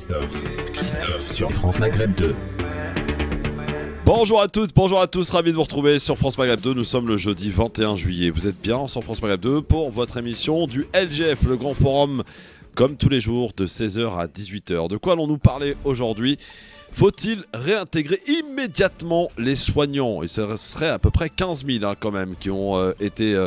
Christophe sur France Maghreb 2. Bonjour à toutes, bonjour à tous, ravi de vous retrouver sur France Maghreb 2. Nous sommes le jeudi 21 juillet. Vous êtes bien sur France Maghreb 2 pour votre émission du LGF, le grand forum, comme tous les jours de 16h à 18h. De quoi allons-nous parler aujourd'hui ? Faut-il réintégrer immédiatement les soignants ? Et ce serait à peu près 15 000 quand même qui ont été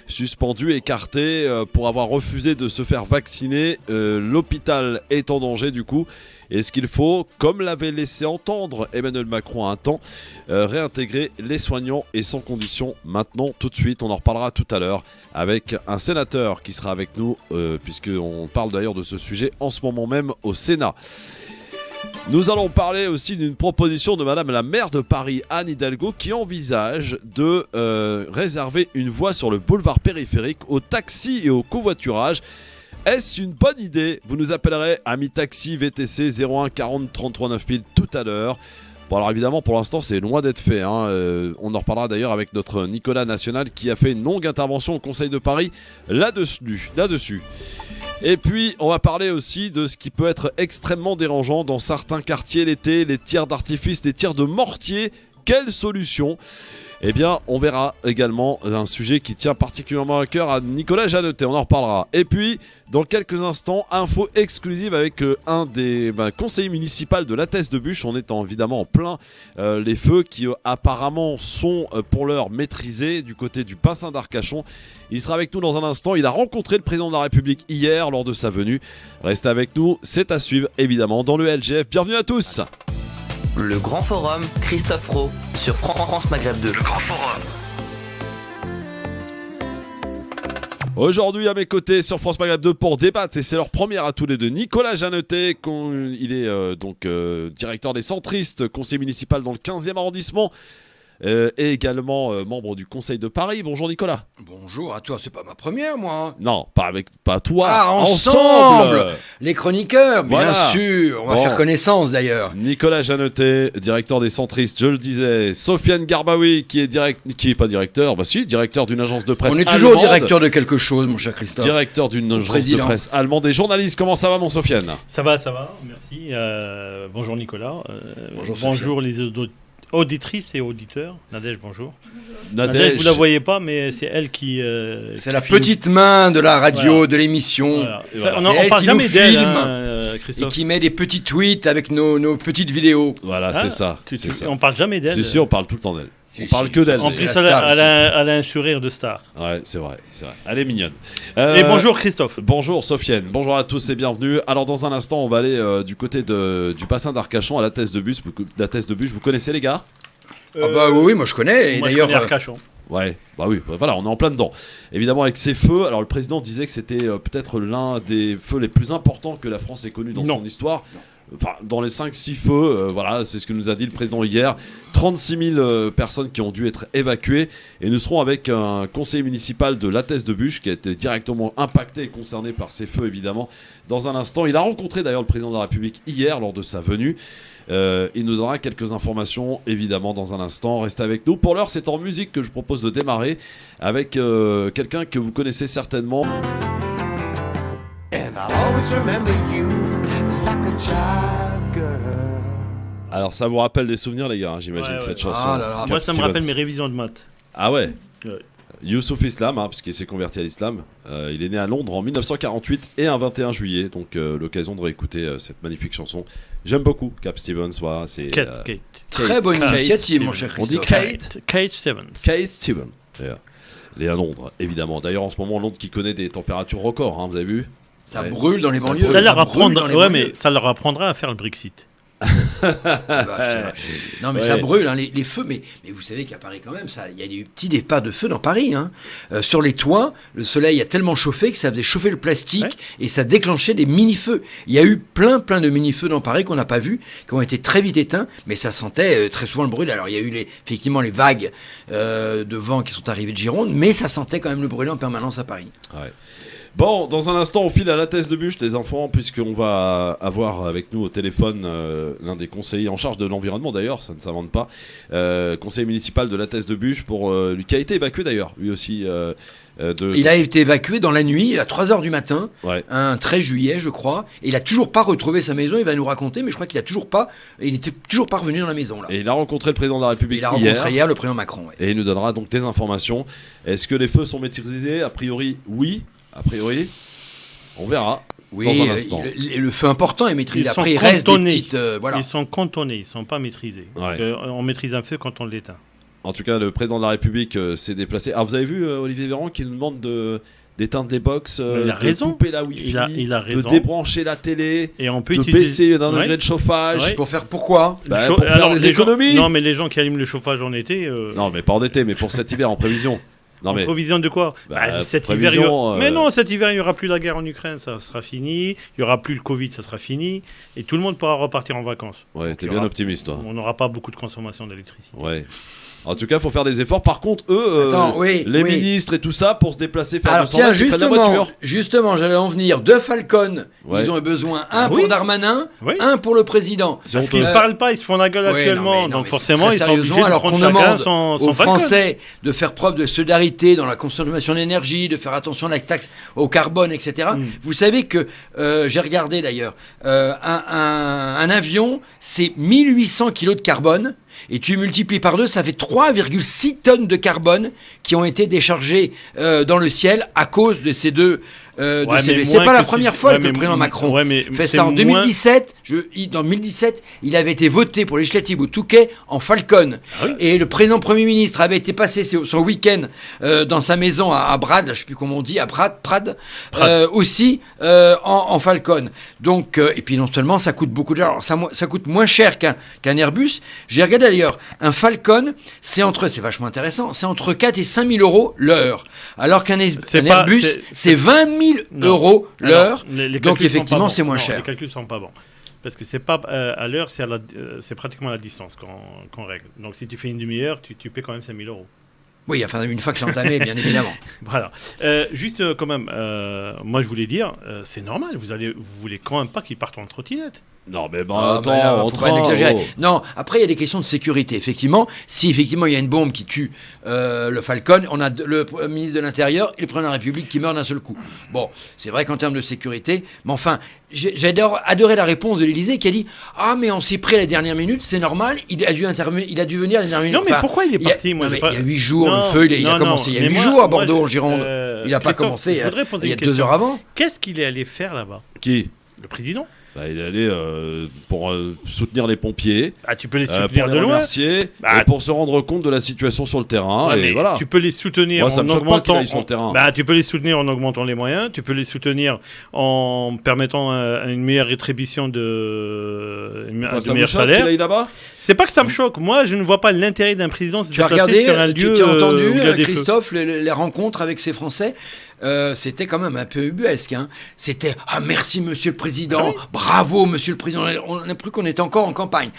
suspendus, écartés pour avoir refusé de se faire vacciner. L'hôpital est en danger du coup. Est-ce qu'il faut, comme l'avait laissé entendre Emmanuel Macron à un temps, réintégrer les soignants et sans condition maintenant, tout de suite ? On en reparlera tout à l'heure avec un sénateur qui sera avec nous, puisqu'on parle d'ailleurs de ce sujet en ce moment même au Sénat. Nous allons parler aussi d'une proposition de Madame la maire de Paris, Anne Hidalgo, qui envisage de réserver une voie sur le boulevard périphérique aux taxis et au covoiturage. Est-ce une bonne idée ? Vous nous appellerez Ami Taxi VTC 01 40 33 9000 tout à l'heure. Bon alors évidemment pour l'instant c'est loin d'être fait. On en reparlera d'ailleurs avec notre Nicolas National qui a fait une longue intervention au Conseil de Paris là-dessus. Et puis on va parler aussi de ce qui peut être extrêmement dérangeant dans certains quartiers l'été, les tirs d'artifice, les tirs de mortier. Quelle solution ? Eh bien, on verra également un sujet qui tient particulièrement à cœur à Nicolas Jeannetet, on en reparlera. Et puis, dans quelques instants, info exclusive avec un des conseillers municipaux de la Thèse-de-Buch. On est évidemment en plein les feux qui apparemment sont pour l'heure maîtrisés du côté du bassin d'Arcachon. Il sera avec nous dans un instant. Il a rencontré le président de la République hier lors de sa venue. Restez avec nous, c'est à suivre évidemment dans le LGF. Bienvenue à tous. Le Grand Forum, Christophe Rowe, sur France Maghreb 2. Le Grand Forum. Aujourd'hui à mes côtés sur France Maghreb 2 pour débattre, et c'est leur première à tous les deux, Nicolas Jeannetet, il est directeur des centristes, conseiller municipal dans le 15e arrondissement, et également membre du Conseil de Paris. Bonjour Nicolas. Bonjour à toi, c'est pas ma première moi. Non, pas toi. Ah, ensemble les chroniqueurs, bien voilà. Sûr, on va faire connaissance d'ailleurs. Nicolas Jeannetet, directeur des centristes, je le disais. Sofiane Garbaoui, qui est directeur d'une agence de presse allemande. On est toujours directeur de quelque chose, mon cher Christophe. Directeur d'une agence de presse allemande et journaliste. Comment ça va mon Sofiane ? Ça va, merci. Bonjour Nicolas. Bonjour les auditrices et auditeurs. Nadège, bonjour. Nadège, vous la voyez pas, mais c'est elle qui. C'est la petite main de la radio, de l'émission. Voilà. On parle jamais d'elle, et qui met des petits tweets avec nos petites vidéos. Voilà, c'est ça. On parle jamais d'elle. Si, on parle tout le temps d'elle. On parle que d'elle. En plus, elle a un sourire de star. Ouais, c'est vrai. Elle est mignonne. Et bonjour Christophe. Bonjour Sofiane. Bonjour à tous et bienvenue. Alors dans un instant, on va aller du côté du bassin d'Arcachon à la Thèse-de-Buch. Vous connaissez les gars ? Oui, moi je connais. Et moi, d'ailleurs, je connais Arcachon. Ouais, voilà, on est en plein dedans. Évidemment, avec ces feux, alors le président disait que c'était peut-être l'un des feux les plus importants que la France ait connu dans son histoire. Enfin, dans les 5-6 feux, voilà, c'est ce que nous a dit le président hier. 36 000 personnes qui ont dû être évacuées. Et nous serons avec un conseiller municipal de la Thèse-de-Buch qui a été directement impacté et concerné par ces feux, évidemment. Dans un instant, il a rencontré d'ailleurs le président de la République hier lors de sa venue. Il nous donnera quelques informations, évidemment, dans un instant. Restez avec nous. Pour l'heure, c'est en musique que je propose de démarrer avec quelqu'un que vous connaissez certainement. And I'll always remember you like a child girl. Alors ça vous rappelle des souvenirs les gars, j'imagine, cette chanson. Moi ça me rappelle mes révisions de maths. Ah ouais. Youssouf Islam, puisqu'il s'est converti à l'islam. Il est né à Londres en 1948 et un 21 juillet, donc l'occasion de réécouter cette magnifique chanson. J'aime beaucoup Cap Stevens, voilà, c'est Kate. Très bonne initiative, mon cher On dit Christophe. Kate Stevens. Kate Stevens. Il est à Londres, évidemment. D'ailleurs, en ce moment, Londres qui connaît des températures records, vous avez vu ? Ça brûle dans les banlieues. Ça leur apprendra à faire le Brexit. Non mais ça brûle les feux, mais vous savez qu'à Paris quand même il y a des petits départs de feu dans Paris sur les toits, le soleil a tellement chauffé que ça faisait chauffer le plastique et ça déclenchait des mini-feux. Il y a eu plein de mini-feux dans Paris qu'on n'a pas vu, qui ont été très vite éteints, mais ça sentait très souvent le brûle. Alors il y a eu effectivement les vagues de vent qui sont arrivées de Gironde, mais ça sentait quand même le brûler en permanence à Paris. Bon, dans un instant, on file à la Thèse de Bûche, les enfants, puisqu'on va avoir avec nous au téléphone l'un des conseillers en charge de l'environnement, d'ailleurs, ça ne s'invente pas, conseiller municipal de la Thèse de Bûche, lui qui a été évacué d'ailleurs, lui aussi. Il a été évacué dans la nuit à 3h du matin, ouais. Un 13 juillet, je crois. Et il n'a toujours pas retrouvé sa maison, il va nous raconter, mais je crois qu'il n'était toujours pas revenu dans la maison. Là. Et il a rencontré le président de la République hier. Il a rencontré hier le président Macron. Ouais. Et il nous donnera donc des informations. Est-ce que les feux sont maîtrisés ? A priori, oui. A priori, on verra. Oui, dans un instant. Le feu important est maîtrisé. Après, il reste des petites... voilà. Ils sont cantonnés, ils ne sont pas maîtrisés. Parce qu'on maîtrise un feu quand on l'éteint. En tout cas, le président de la République s'est déplacé. Alors, vous avez vu Olivier Véran qui nous demande d'éteindre les box, de couper la Wi-Fi, il a raison. de débrancher la télé, et on peut de baisser d'un degré de chauffage. Ouais. Pour faire pourquoi pour faire des économies. Non, mais les gens qui allument le chauffage en été... Non, mais pas en été, mais pour cet hiver, en prévision. Non, mais... En prévision de quoi cet hiver, Mais non, cet hiver, il n'y aura plus la guerre en Ukraine, ça sera fini. Il n'y aura plus le Covid, ça sera fini. Et tout le monde pourra repartir en vacances. Ouais, t'es bien optimiste, toi. On n'aura pas beaucoup de consommation d'électricité. Ouais. En tout cas, il faut faire des efforts. Par contre, eux, les ministres et tout ça, pour se déplacer, faire de la voiture. Justement, j'allais en venir. 2 Falcon, ils ont besoin. Un pour Darmanin, un pour le président. Parce qu'ils ne parlent pas, ils se font la gueule actuellement. Donc forcément, ils sont obligés de alors qu'on demande aux Français de faire preuve de solidarité dans la consommation d'énergie, de faire attention à la taxe au carbone, etc. Vous savez que, j'ai regardé d'ailleurs, un avion, c'est 1800 kilos de carbone. Et tu multiplies par 2, ça fait 3,6 tonnes de carbone qui ont été déchargées dans le ciel à cause de ces deux CV. C'est pas la première fois que le président Macron fait ça. En 2017, dans 2017, il avait été voté pour les législatives au Touquet en Falcon. Ah oui. Et le président Premier ministre avait été passé son week-end dans sa maison à Brad, je sais plus comment on dit, à Prades. Aussi en Falcon. Donc, et puis non seulement ça coûte beaucoup d'argent, ça coûte moins cher qu'un Airbus. J'ai regardé d'ailleurs, un Falcon, c'est vachement intéressant, c'est entre 4 et 5 000 euros l'heure. Alors qu'un Airbus, c'est 20 000 euros l'heure. Donc effectivement, c'est moins cher. Les calculs sont pas bons. Parce que c'est pas à l'heure, c'est pratiquement à la distance qu'on règle. Donc si tu fais une demi-heure, tu paies quand même 5 000 euros. Oui, enfin une fois que c'est entamé, bien évidemment. Voilà. Juste quand même, moi je voulais dire, c'est normal, vous voulez quand même pas qu'ils partent en trottinette. Non, mais faut pas exagérer. Non, après il y a des questions de sécurité. Effectivement, si effectivement il y a une bombe qui tue le Falcon, on a le ministre de l'Intérieur et le président de la République qui meurent d'un seul coup. Bon, c'est vrai qu'en termes de sécurité, mais enfin, j'ai adoré la réponse de l'Élysée qui a dit mais on s'est pris à la dernière minute, c'est normal, il a dû venir à la dernière minute. Non, mais pourquoi il est parti il y a 8 jours, le feu, il a commencé il y a 8 jours à Bordeaux, en Gironde. Il n'a pas commencé il y a 2 heures avant. Qu'est-ce qu'il est allé faire là-bas ? Qui ? Le président ? Il est allé pour soutenir les pompiers. Tu peux les soutenir pour de les loin. Remercier, et pour se rendre compte de la situation sur le terrain. Et voilà. Tu peux les soutenir en augmentant. Tu peux les soutenir en augmentant les moyens. Tu peux les soutenir en permettant une meilleure rétribution de meilleur salaire. C'est pas que ça me choque. Moi, je ne vois pas l'intérêt d'un président de se déplacer sur un lieu. Tu as entendu, Christophe, les rencontres avec ces Français. C'était quand même un peu ubuesque. C'était merci Monsieur le Président, bravo Monsieur le Président. On a cru qu'on était encore en campagne.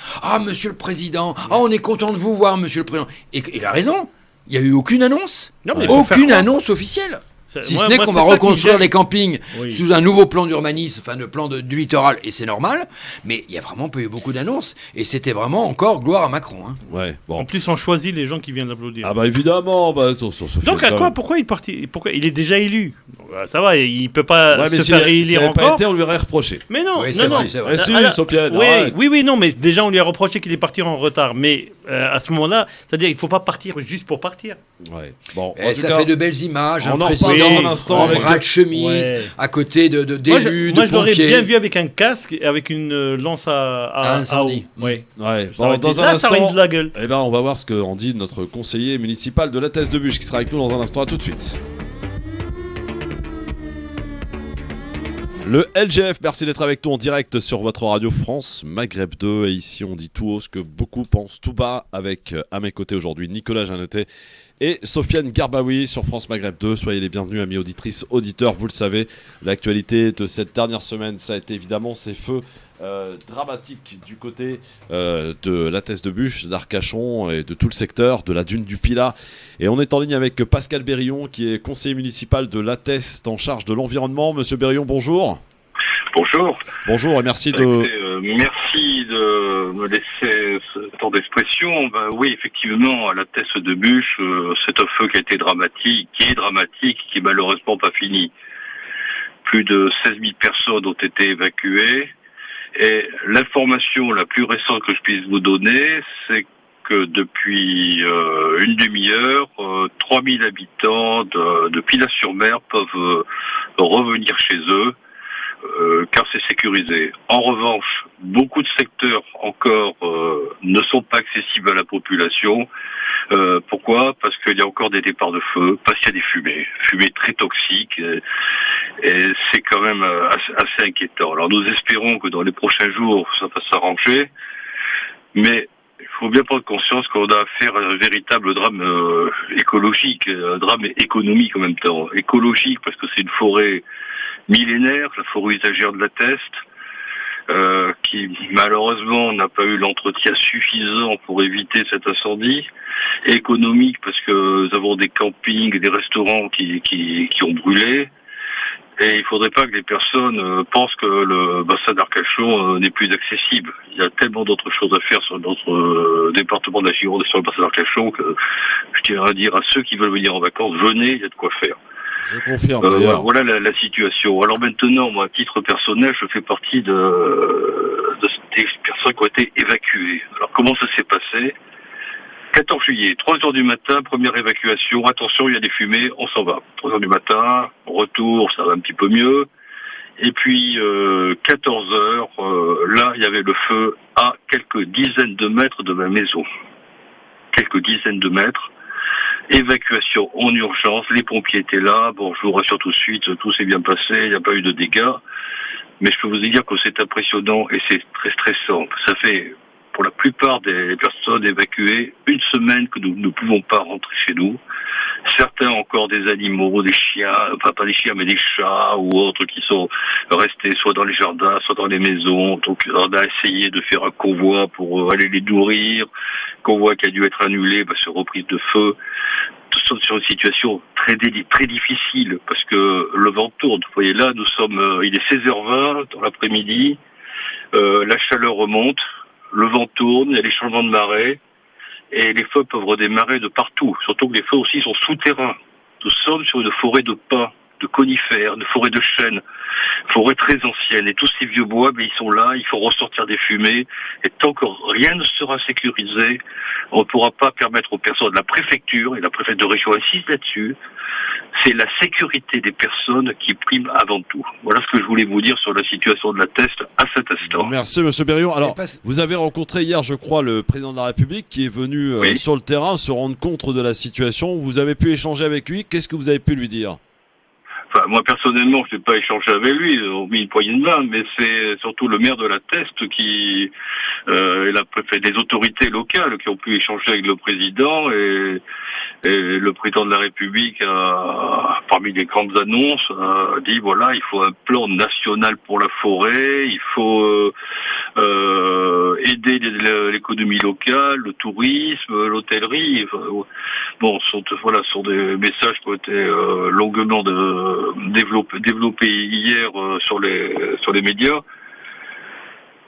Monsieur le Président, on est content de vous voir Monsieur le Président. Et il a raison. Il n'y a eu aucune annonce, aucune annonce officielle. Si ce n'est qu'on va reconstruire les campings sous un nouveau plan d'urbanisme, enfin le plan du littoral, et c'est normal, mais il n'y a vraiment pas eu beaucoup d'annonces, et c'était vraiment encore gloire à Macron. Ouais, bon. En plus, on choisit les gens qui viennent l'applaudir. Évidemment. Donc à quoi ? Pourquoi il est déjà élu ? Ça va, il peut pas se faire réélire encore. Pas été, on lui aurait reproché. Mais non, oui, non. C'est vrai. Sofiane. Oui, non, mais déjà on lui a reproché qu'il est parti en retard. Mais à ce moment-là, c'est-à-dire il faut pas partir juste pour partir. Ouais. Bon, ça fait de belles images. On en reparle dans un instant. En bras de chemise, à côté d'élus, de pompiers. Moi, je l'aurais bien vu avec un casque et avec une lance à incendie. Ouais. Bon, dans un instant, ça aurait de la gueule. On va voir ce qu'en dit notre conseiller municipal de la Thèse de Bûche qui sera avec nous dans un instant. À tout de suite. Le LGF, merci d'être avec nous en direct sur votre radio France Maghreb 2. Et ici, on dit tout haut ce que beaucoup pensent tout bas avec à mes côtés aujourd'hui Nicolas Jeannetet et Sofiane Garbaoui sur France Maghreb 2. Soyez les bienvenus, amis auditrices, auditeurs. Vous le savez, l'actualité de cette dernière semaine, ça a été évidemment ces feux dramatique du côté de la Thèse de Buch, d'Arcachon et de tout le secteur, de la dune du Pilat. Et on est en ligne avec Pascal Bérillon, qui est conseiller municipal de l'Attest en charge de l'environnement. Monsieur Bérillon, bonjour. Bonjour. Bonjour et merci merci de me laisser ce temps d'expression. Oui, effectivement, à la Thèse de Buch, c'est un feu qui a été dramatique, qui est malheureusement pas fini. Plus de 16 000 personnes ont été évacuées. Et l'information la plus récente que je puisse vous donner, c'est que depuis une demi-heure, 3 000 habitants de Pilat-sur-Mer peuvent revenir chez eux, car c'est sécurisé. En revanche, beaucoup de secteurs encore ne sont pas accessibles à la population. Pourquoi ? Parce qu'il y a encore des départs de feu, parce qu'il y a des fumées très toxiques, et c'est quand même assez inquiétant. Alors nous espérons que dans les prochains jours, ça va s'arranger, mais il faut bien prendre conscience qu'on a affaire à un véritable drame écologique, un drame économique en même temps. Écologique parce que c'est une forêt millénaire, la forêt usagère de l'Attest, qui malheureusement n'a pas eu l'entretien suffisant pour éviter cet incendie. Et économique parce que nous avons des campings et des restaurants qui ont brûlé. Et il faudrait pas que les personnes pensent que le bassin d'Arcachon n'est plus accessible. Il y a tellement d'autres choses à faire sur notre département de la Gironde et sur le bassin d'Arcachon que je tiens à dire à ceux qui veulent venir en vacances, venez, il y a de quoi faire. Je confirme d'ailleurs. Voilà la situation. Alors maintenant, moi, à titre personnel, je fais partie des personnes qui ont été évacuées. Alors comment ça s'est passé ? 14 juillet, 3h du matin, première évacuation. Attention, il y a des fumées, on s'en va. 3h du matin, retour, ça va un petit peu mieux. Et puis, 14h, là, il y avait le feu à quelques dizaines de mètres de ma maison. Quelques dizaines de mètres. Évacuation en urgence, les pompiers étaient là. Bon, je vous rassure tout de suite, tout s'est bien passé, il n'y a pas eu de dégâts. Mais je peux vous dire que c'est impressionnant et c'est très stressant. Ça fait, pour la plupart des personnes évacuées, une semaine que nous ne pouvons pas rentrer chez nous. Certains ont encore des animaux, des chiens, enfin pas des chiens mais des chats ou autres qui sont restés soit dans les jardins, soit dans les maisons. Donc on a essayé de faire un convoi pour aller les nourrir. Convoi qui a dû être annulé parce que reprise de feu. Nous sommes sur une situation très difficile parce que le vent tourne. Vous voyez là, il est 16h20 dans l'après-midi. La chaleur remonte, le vent tourne, il y a des changements de marée. Et les feux peuvent redémarrer de partout. Surtout que les feux aussi sont souterrains. Nous sommes sur une forêt de pins, de conifères, de forêt de chênes, forêt très ancienne. Et tous ces vieux bois, ils sont là, il faut ressortir des fumées. Et tant que rien ne sera sécurisé, on ne pourra pas permettre aux personnes de la préfecture, et la préfète de région insiste là-dessus, c'est la sécurité des personnes qui prime avant tout. Voilà ce que je voulais vous dire sur la situation de l'Attest à cet instant. Merci monsieur Bérillon. Alors, vous avez rencontré hier, je crois, le président de la République qui est venu sur le terrain se rendre compte de la situation. Vous avez pu échanger avec lui. Qu'est-ce que vous avez pu lui dire ? Enfin, moi personnellement, je n'ai pas échangé avec lui, on mis une poignée de main, mais c'est surtout le maire de l'Attest qui des autorités locales qui ont pu échanger avec le président et le président de la République parmi les grandes annonces, a dit voilà, il faut un plan national pour la forêt, il faut aider l'économie locale, le tourisme, l'hôtellerie. Bon, sont des messages qui ont été longuement développés hier sur les médias.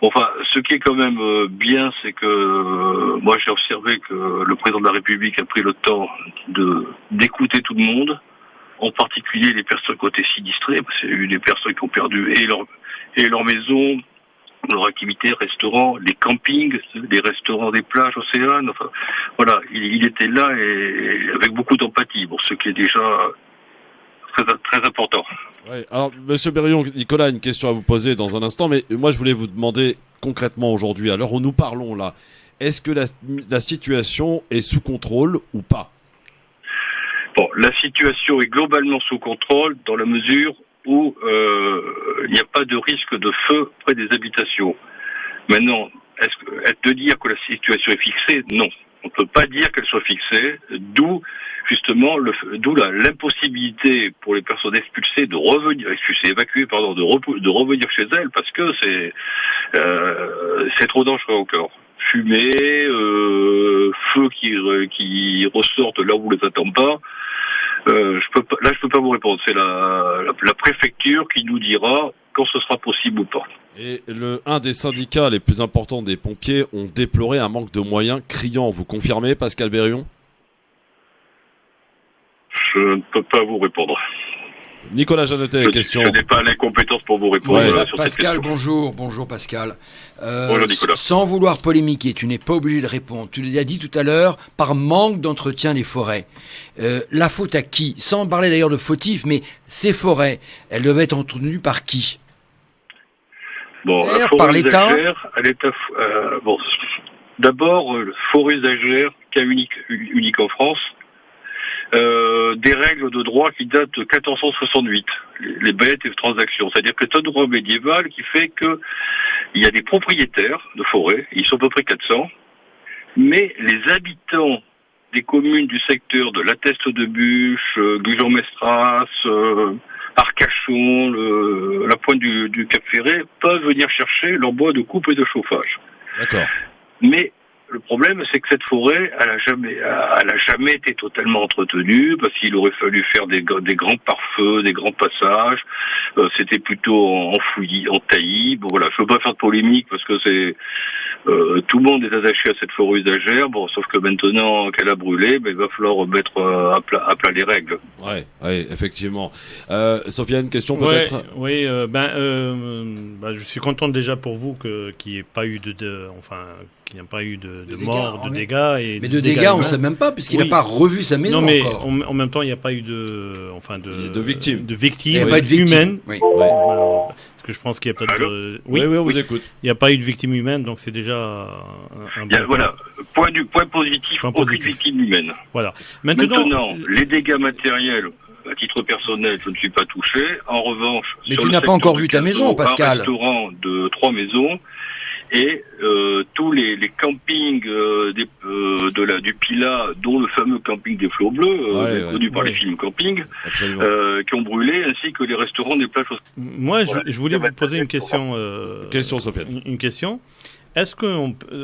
Enfin, ce qui est quand même bien, c'est que moi j'ai observé que le président de la République a pris le temps d'écouter tout le monde, en particulier les personnes qui ont été sinistrées, parce qu'il y a eu des personnes qui ont perdu et leur maison, leur activité, restaurants, les campings, les restaurants des plages océanes. Enfin, voilà, il était là et avec beaucoup d'empathie, ce qui est déjà très important. Oui. Alors, monsieur Bérillon, Nicolas a une question à vous poser dans un instant, mais moi je voulais vous demander concrètement aujourd'hui, à l'heure où nous parlons là, est-ce que la situation est sous contrôle ou pas ? Bon, la situation est globalement sous contrôle dans la mesure où il n'y a pas de risque de feu près des habitations. Maintenant, est-ce de dire que la situation est fixée ? Non. On ne peut pas dire qu'elle soit fixée, d'où justement, d'où l'impossibilité pour les personnes expulsées de revenir, évacuées, de revenir chez elles, parce que c'est trop dangereux encore. Fumée, feu qui ressortent là où on les attend pas. Je peux pas vous répondre. C'est la préfecture qui nous dira quand ce sera possible ou pas. Et un des syndicats les plus importants des pompiers ont déploré un manque de moyens criant. Vous confirmez, Pascal Berrion ? Je ne peux pas vous répondre. Nicolas Jeannetet, question. Je n'ai pas les compétences pour vous répondre. Sur Pascal, cette bonjour. Bonjour Pascal. Bonjour Nicolas. Sans vouloir polémiquer, tu n'es pas obligé de répondre. Tu l'as dit tout à l'heure, par manque d'entretien des forêts. La faute à qui ? Sans parler d'ailleurs de fautif, mais ces forêts, elles doivent être entretenues par qui ? Bon, la forêt usagère, elle est d'abord, forêt usagère, cas unique en France. Des règles de droit qui datent de 1468, les bêtes et les transactions. C'est-à-dire que c'est un droit médiéval qui fait que il y a des propriétaires de forêts, ils sont à peu près 400, mais les habitants des communes du secteur de La Teste de Bûche, Gujan-Mestras, Arcachon, la pointe du Cap Ferré, peuvent venir chercher leur bois de coupe et de chauffage. D'accord. Mais le problème, c'est que cette forêt, elle a jamais été totalement entretenue, parce qu'il aurait fallu faire des grands pare-feux, des grands passages. C'était plutôt en fouillis, en taillis. Bon voilà, je veux pas faire de polémique parce que c'est tout le monde est attaché à cette forêt usagère. Bon, sauf que maintenant qu'elle a brûlé, il va falloir remettre à plat les règles. Ouais, effectivement. Sophia, une question peut-être. Oui, je suis content déjà pour vous qu'il n'y ait pas eu qu'il n'y a pas eu de morts, de dégâts. Mais de dégâts, on ne sait même pas, puisqu'il n'a pas revu sa maison encore. Non, mais en même temps, il n'y a pas eu de victimes. Il n'y a pas eu de victimes humaines. Oui. Parce que je pense qu'il y a peut-être... Oui, on vous écoute. Il n'y a pas eu de victimes humaines, donc c'est déjà un bon voilà, point positif, aucune victime humaine. Voilà. Maintenant, les dégâts matériels, à titre personnel, je ne suis pas touché. En revanche... Mais tu n'as pas encore vu ta maison, Pascal. Un restaurant de 3 maisons... Et tous les campings du Pilat, dont le fameux camping des Flots Bleus, connu par les films camping, qui ont brûlé, ainsi que les restaurants des plages. Moi, je voulais vous poser une question. Question, Sophie. Une question. Est-ce que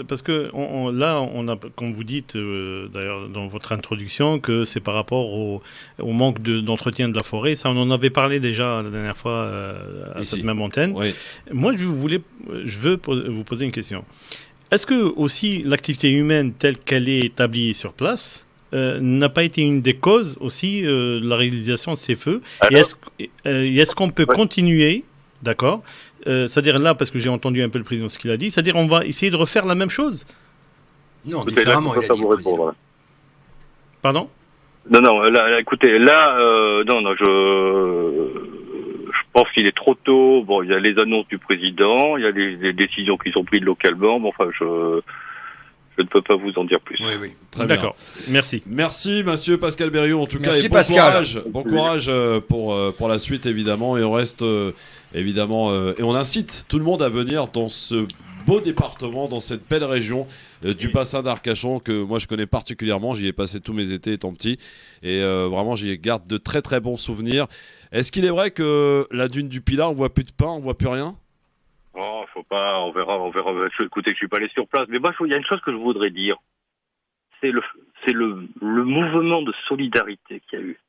parce que là, on a, comme vous dites d'ailleurs dans votre introduction, que c'est par rapport au manque d'entretien de la forêt. Ça, on en avait parlé déjà la dernière fois à cette même antenne. Oui. Moi, je veux vous poser une question. Est-ce que aussi l'activité humaine telle qu'elle est établie sur place n'a pas été une des causes aussi de la réalisation de ces feux? Et est-ce qu'on peut continuer, d'accord? C'est-à-dire là, parce que j'ai entendu un peu le président ce qu'il a dit, c'est-à-dire on va essayer de refaire la même chose? Non, différemment, il a dit. Pardon? Non, là, écoutez, je pense qu'il est trop tôt. Bon, il y a les annonces du président, il y a les décisions qui sont prises localement, mais enfin, je ne peux pas vous en dire plus. Oui. Très bien. D'accord. Merci. Merci, monsieur Pascal Berrion. En tout cas, merci, et bon courage pour la suite, évidemment. Et on reste, évidemment, et on incite tout le monde à venir dans ce beau département, dans cette belle région du bassin d'Arcachon que moi je connais particulièrement. J'y ai passé tous mes étés étant petit et vraiment j'y garde de très très bons souvenirs. Est-ce qu'il est vrai que la dune du Pilat, on voit plus de pain, on voit plus rien? Oh, faut pas, on verra. Écoutez, je suis pas allé sur place, mais moi, il y a une chose que je voudrais dire. C'est le mouvement de solidarité qu'il y a eu.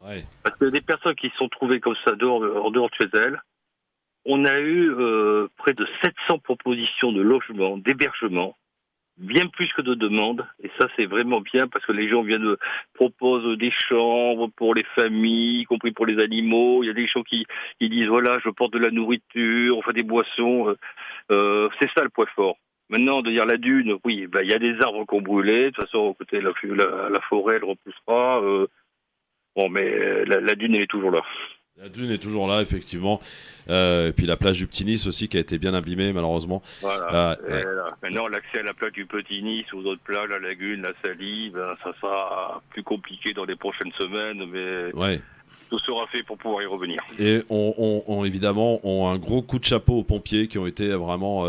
Ouais. Parce que des personnes qui se sont trouvées comme ça en dehors de chez elles, on a eu près de 700 propositions de logement, d'hébergement, bien plus que de demandes. Et ça, c'est vraiment bien parce que les gens proposent des chambres pour les familles, y compris pour les animaux. Il y a des gens qui disent, voilà, je porte de la nourriture, on fait des boissons. C'est ça le point fort. Maintenant, de dire la dune, oui, il y a des arbres qui ont brûlé. De toute façon, écoutez, la forêt, elle repoussera. Mais la dune, elle est toujours là. La dune est toujours là, effectivement. Et puis la plage du Petit Nice aussi, qui a été bien abîmée, malheureusement. Voilà. Maintenant, l'accès à la plage du Petit Nice ou d'autres plages, la lagune, la Salie, ça sera plus compliqué dans les prochaines semaines, mais tout sera fait pour pouvoir y revenir. Et on évidemment, ont un gros coup de chapeau aux pompiers qui ont été vraiment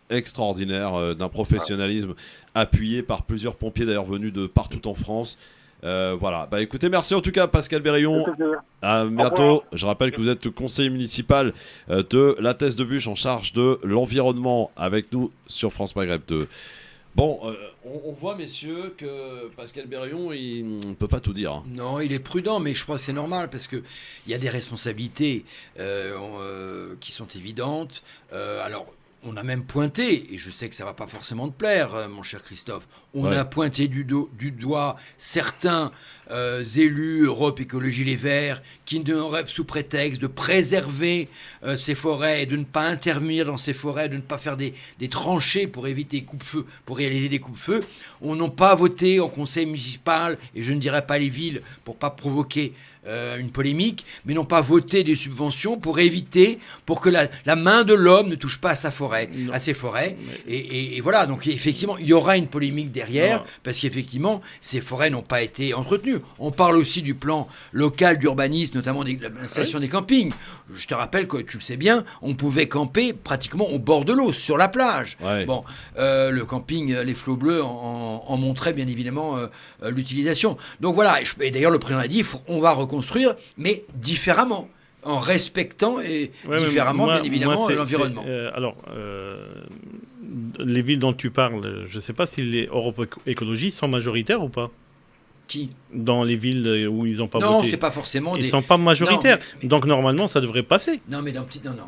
extraordinaires, d'un professionnalisme appuyé par plusieurs pompiers, d'ailleurs venus de partout en France. Voilà. Bah écoutez, merci en tout cas Pascal Berillon. À bientôt. Je rappelle que vous êtes conseiller municipal de la Thèse de Buch en charge de l'environnement avec nous sur France Maghreb 2. Bon, on voit, messieurs, que Pascal Berillon, il ne peut pas tout dire. Hein. Non, il est prudent, mais je crois que c'est normal, parce qu'il y a des responsabilités qui sont évidentes. Alors, on a même pointé, et je sais que ça ne va pas forcément te plaire, mon cher Christophe, on a pointé du doigt certains élus Europe Écologie Les Verts qui n'auraient, sous prétexte de préserver ces forêts et de ne pas intervenir dans ces forêts, de ne pas faire des tranchées pour éviter coupe-feu, pour réaliser des coupe-feux, on n'a pas voté en conseil municipal, et je ne dirais pas les villes pour pas provoquer une polémique, mais n'ont pas voté des subventions pour éviter, pour que la main de l'homme ne touche pas à sa forêt, à ses forêts. Et voilà, donc effectivement, il y aura une polémique derrière, parce qu'effectivement, ces forêts n'ont pas été entretenues. On parle aussi du plan local d'urbanisme, notamment de l'installation des campings. Je te rappelle que, tu le sais bien, on pouvait camper pratiquement au bord de l'eau, sur la plage. Ouais. Bon, le camping, les flots bleus en montraient bien évidemment l'utilisation. Donc voilà, et d'ailleurs le président a dit, on va reconstruire, mais différemment, en respectant et différemment, bien évidemment, l'environnement. Les villes dont tu parles, je ne sais pas si les Europe Écologie sont majoritaires ou pas. Qui ? Dans les villes où ils n'ont pas voté. Non, c'est pas forcément Ils ne sont pas majoritaires. Non, donc normalement, ça devrait passer. Non, mais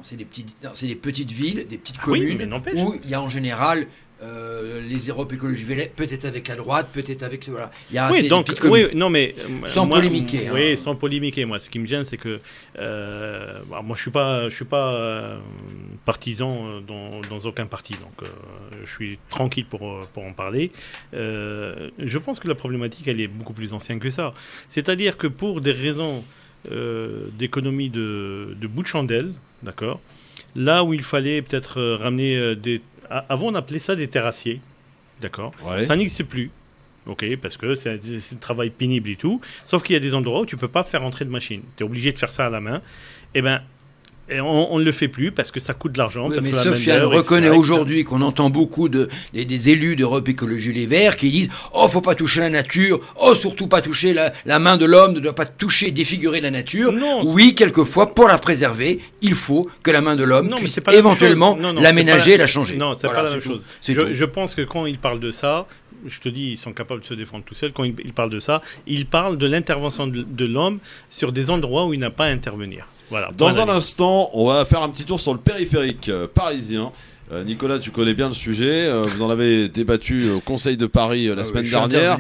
c'est des petites villes, des petites communes où il y a en général les Europe Écologie peut-être avec la droite, peut-être avec voilà. Il y a sans polémiquer. Oui, sans polémiquer. Moi, ce qui me gêne, c'est que moi, je suis pas partisan dans aucun parti, donc je suis tranquille pour en parler. Je pense que la problématique, elle est beaucoup plus ancienne que ça. C'est-à-dire que pour des raisons d'économie de bout de chandelle, d'accord, là où il fallait peut-être ramener avant, on appelait ça des terrassiers, d'accord. Ouais. Ça n'existe plus, ok, parce que c'est un travail pénible et tout. Sauf qu'il y a des endroits où tu peux pas faire entrer de machine. Tu es obligé de faire ça à la main. Et on ne le fait plus parce que ça coûte de l'argent. Oui, mais Sofiane reconnaît aujourd'hui qu'on entend beaucoup des élus d'Europe Écologie Les Verts qui disent « Oh, faut pas toucher la nature. Oh, surtout pas toucher la main de l'homme, ne doit pas toucher, défigurer la nature. » Oui, quelquefois, pour la préserver, il faut que la main de l'homme puisse éventuellement l'aménager et la changer. Non, c'est pas la même chose. Je pense que quand ils parlent de ça, je te dis, ils sont capables de se défendre tout seuls. Quand ils parlent de ça, ils parlent de l'intervention de l'homme sur des endroits où il n'a pas à intervenir. Voilà, dans un instant, on va faire un petit tour sur le périphérique parisien. Nicolas, tu connais bien le sujet. Vous en avez débattu au Conseil de Paris la semaine dernière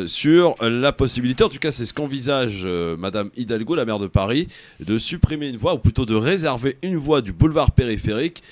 sur la possibilité, en tout cas c'est ce qu'envisage Madame Hidalgo, la maire de Paris, de supprimer une voie, ou plutôt de réserver une voie du boulevard périphérique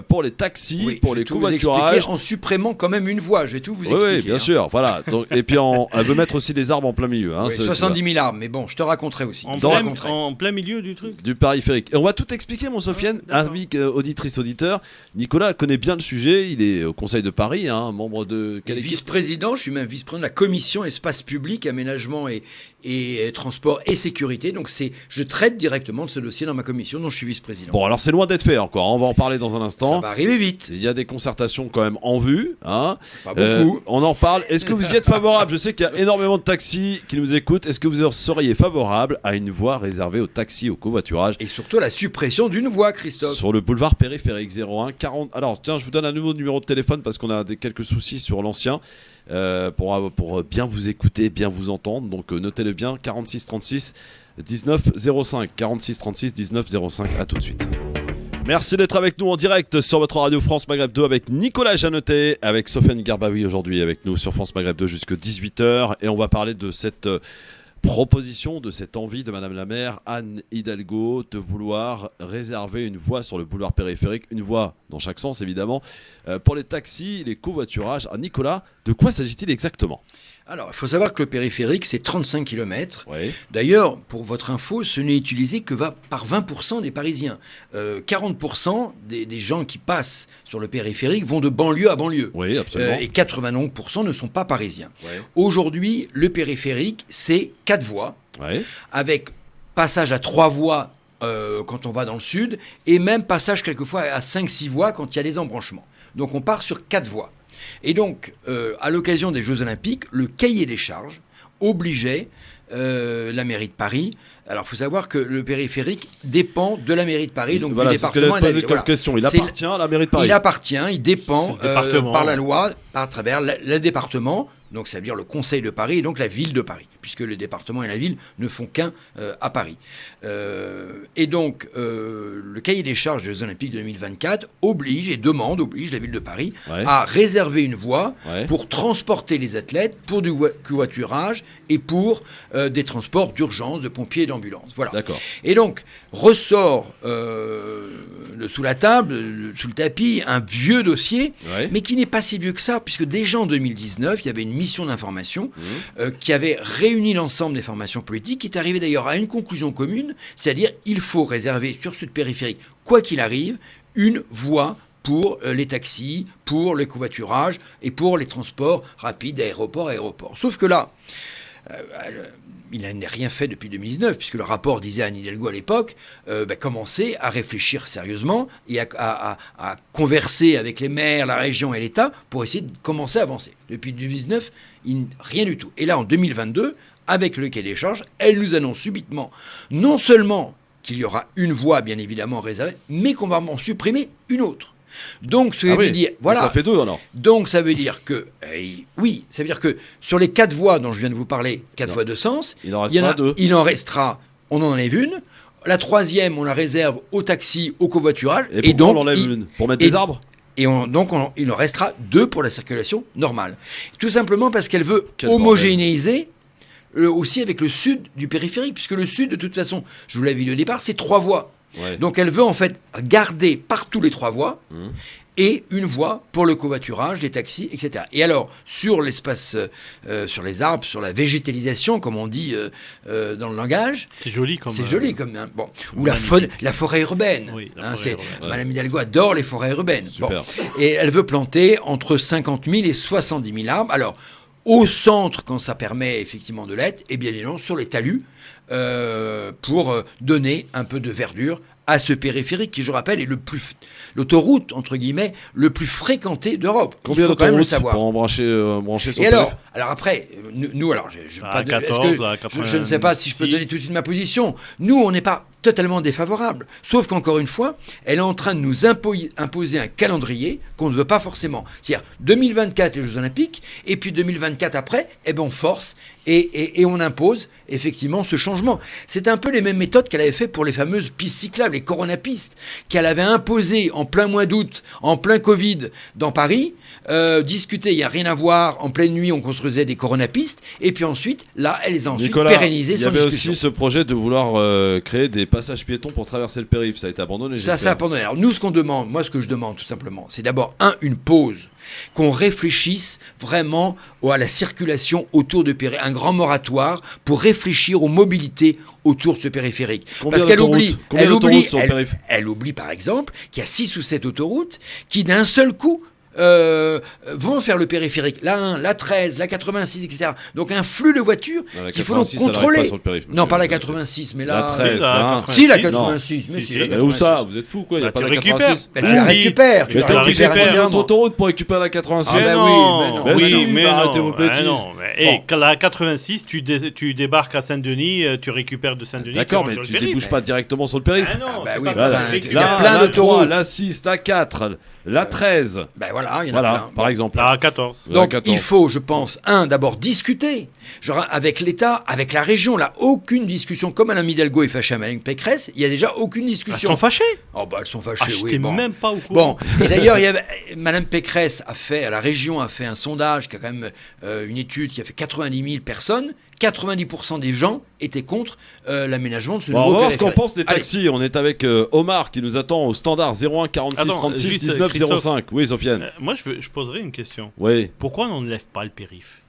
pour les taxis, pour les covoiturages. En supprimant quand même une voie, je vais tout vous expliquer. Oui, bien sûr. Voilà. Donc, et puis elle veut mettre aussi des arbres en plein milieu. 70 000 arbres, mais bon, je te raconterai aussi. En plein milieu du truc. Du périphérique. Et on va tout expliquer, mon Sofiane. Amis auditrice, auditeur. Nicolas connaît bien le sujet. Il est au Conseil de Paris, membre de quelle équipe ? Vice-président. Je suis même vice-président de la commission espace public, aménagement et transport et sécurité. Donc je traite directement de ce dossier dans ma commission dont je suis vice-président. Bon, alors c'est loin d'être fait encore. On va en parler dans un instant. Ça va arriver vite. Il y a des concertations quand même en vue. Pas beaucoup. On en parle. Est-ce que vous y êtes favorable ? Je sais qu'il y a énormément de taxis qui nous écoutent. Est-ce que vous seriez favorable à une voie réservée aux taxis, au covoiturage ? Et surtout à la suppression d'une voie, Christophe. Sur le boulevard périphérique 01 40. Alors tiens, je vous donne un nouveau numéro de téléphone parce qu'on a quelques soucis sur l'ancien. Pour bien vous écouter, bien vous entendre. Donc notez-le bien, 46 36 19 05. 46 36 19 05. À tout de suite. Merci d'être avec nous en direct sur votre radio France Maghreb 2 avec Nicolas Jeannetet, avec Sofiane Garbaoui aujourd'hui avec nous sur France Maghreb 2 jusqu'à 18h. Et on va parler de cette proposition, de cette envie de Madame la maire Anne Hidalgo de vouloir réserver une voie sur le boulevard périphérique, une voie dans chaque sens évidemment, pour les taxis, les covoiturages. Nicolas, de quoi s'agit-il exactement ? Alors, il faut savoir que le périphérique, c'est 35 km. Oui. D'ailleurs, pour votre info, ce n'est utilisé que par 20% des Parisiens. 40% des gens qui passent sur le périphérique vont de banlieue à banlieue. Oui, absolument. Et 89% ne sont pas parisiens. Oui. Aujourd'hui, le périphérique, c'est 4 voies, avec passage à 3 voies quand on va dans le sud, et même passage quelquefois à 5-6 voies quand il y a des embranchements. Donc on part sur 4 voies. Et donc, à l'occasion des Jeux Olympiques, le cahier des charges obligeait la mairie de Paris. Alors, il faut savoir que le périphérique dépend de la mairie de Paris, donc voilà, du département. C'est ce que posé comme question. Il appartient à la mairie de Paris. Il dépend par la loi, à travers le département. Donc, ça veut dire le Conseil de Paris et donc la ville de Paris, puisque le département et la ville ne font qu'un à Paris. Et donc, le cahier des charges des Jeux Olympiques de 2024 oblige la ville de Paris à réserver une voie pour transporter les athlètes, pour du covoiturage et pour des transports d'urgence, de pompiers et d'ambulances. Voilà. D'accord. Et donc, ressort sous la table, sous le tapis, un vieux dossier, mais qui n'est pas si vieux que ça, puisque déjà en 2019, il y avait une mission d'information qui avait réuni l'ensemble des formations politiques, qui est arrivée d'ailleurs à une conclusion commune, c'est-à-dire il faut réserver sur ce périphérique, quoi qu'il arrive, une voie pour les taxis, pour le covoiturage et pour les transports rapides aéroport à aéroport. Sauf que là, il n'a rien fait depuis 2019, puisque le rapport disait à Anne Hidalgo à l'époque, commencer à réfléchir sérieusement et à converser avec les maires, la région et l'État pour essayer de commencer à avancer. Depuis 2019, rien du tout. Et là, en 2022, avec le cahier des charges, elle nous annonce subitement non seulement qu'il y aura une voie, bien évidemment, réservée, mais qu'on va en supprimer une autre. Donc, ça veut dire, voilà. Ça fait 2 alors. Donc, ça veut dire que, ça veut dire que sur les 4 voies dont je viens de vous parler, 4 voies de sens, il en restera 2. Il en restera, on en enlève une. La 3e, on la réserve aux taxis, au covoiturage. Et donc, on enlève une pour mettre des arbres. Et il en restera 2 pour la circulation normale. Tout simplement parce qu'elle veut homogénéiser aussi avec le sud du périphérique, puisque le sud, de toute façon, je vous l'avais dit au départ, c'est 3 voies. Donc elle veut en fait garder partout les 3 voies et une voie pour le covoiturage, les taxis, etc. Et alors, sur l'espace, sur les arbres, sur la végétalisation, comme on dit dans le langage... C'est joli comme... C'est joli comme... bon. Ou la forêt urbaine. Oui, urbaine. Madame Hidalgo adore les forêts urbaines. Super. Bon. Et elle veut planter entre 50 000 et 70 000 arbres. Alors, au centre, quand ça permet effectivement de l'être, et bien évidemment sur les talus, pour donner un peu de verdure à ce périphérique qui, je rappelle, est l'autoroute, entre guillemets, le plus fréquenté d'Europe. Combien d'autoroutes pour en brancher sur Et alors après, nous, alors, je ne sais pas si je peux donner tout de suite ma position. Nous, on n'est pas totalement défavorable. Sauf qu'encore une fois, elle est en train de nous imposer un calendrier qu'on ne veut pas forcément. C'est-à-dire 2024 les Jeux Olympiques, et puis 2024 après, on force et on impose effectivement ce changement. C'est un peu les mêmes méthodes qu'elle avait fait pour les fameuses pistes cyclables, les coronapistes, qu'elle avait imposées en plein mois d'août, en plein Covid dans Paris. Discuter, il n'y a rien à voir. En pleine nuit, on construisait des coronapistes, et puis ensuite, là, elle les a ensuite pérennisées sans discussion. Il y avait aussi ce projet de vouloir créer des passages piétons pour traverser le périph'. Ça a été abandonné. Ça a abandonné. Alors nous, ce que je demande tout simplement, c'est d'abord une pause. Qu'on réfléchisse vraiment à la circulation autour de périphérique, un grand moratoire pour réfléchir aux mobilités autour de ce périphérique. Parce qu'elle oublie par exemple qu'il y a 6 ou 7 autoroutes qui d'un seul coup vont faire le périphérique, la 1, la 13, la 86, etc. Donc un flux de voitures qu'il faut donc contrôler. Non, pas la 86, mais la 13. Si, la 86. Mais si, mais où ça? Vous êtes fous, quoi? Il n'y a pas la 86. Tu la récupères. Tu la récupères une autoroute pour récupérer la 86. La 86, tu débarques à Saint-Denis, tu récupères de Saint-Denis. D'accord, mais tu ne débouches pas directement sur le périph'. Il y a plein d'autoroutes. La 6, la 4, la 13. Voilà, il y en a plein. Par exemple. La 14. Donc, il faut, je pense, d'abord discuter, avec l'État, avec la région. Là, aucune discussion. Comme Mme Hidalgo est fâchée à Mme Pécresse, il n'y a déjà aucune discussion. Elles sont fâchées? Elles sont fâchées, oui. Même pas au courant. Bon, et d'ailleurs, Mme Pécresse la région a fait un sondage, qui a quand même une étude qui a fait 90 000 personnes. 90% des gens étaient contre l'aménagement de ce nouveau périphérique. On va voir ce qu'on pense des taxis. Allez. On est avec Omar qui nous attend au standard 01 46 36 19 05. Oui, Sofiane. Moi, je poserais une question. Oui. Pourquoi on ne lève pas le périph'?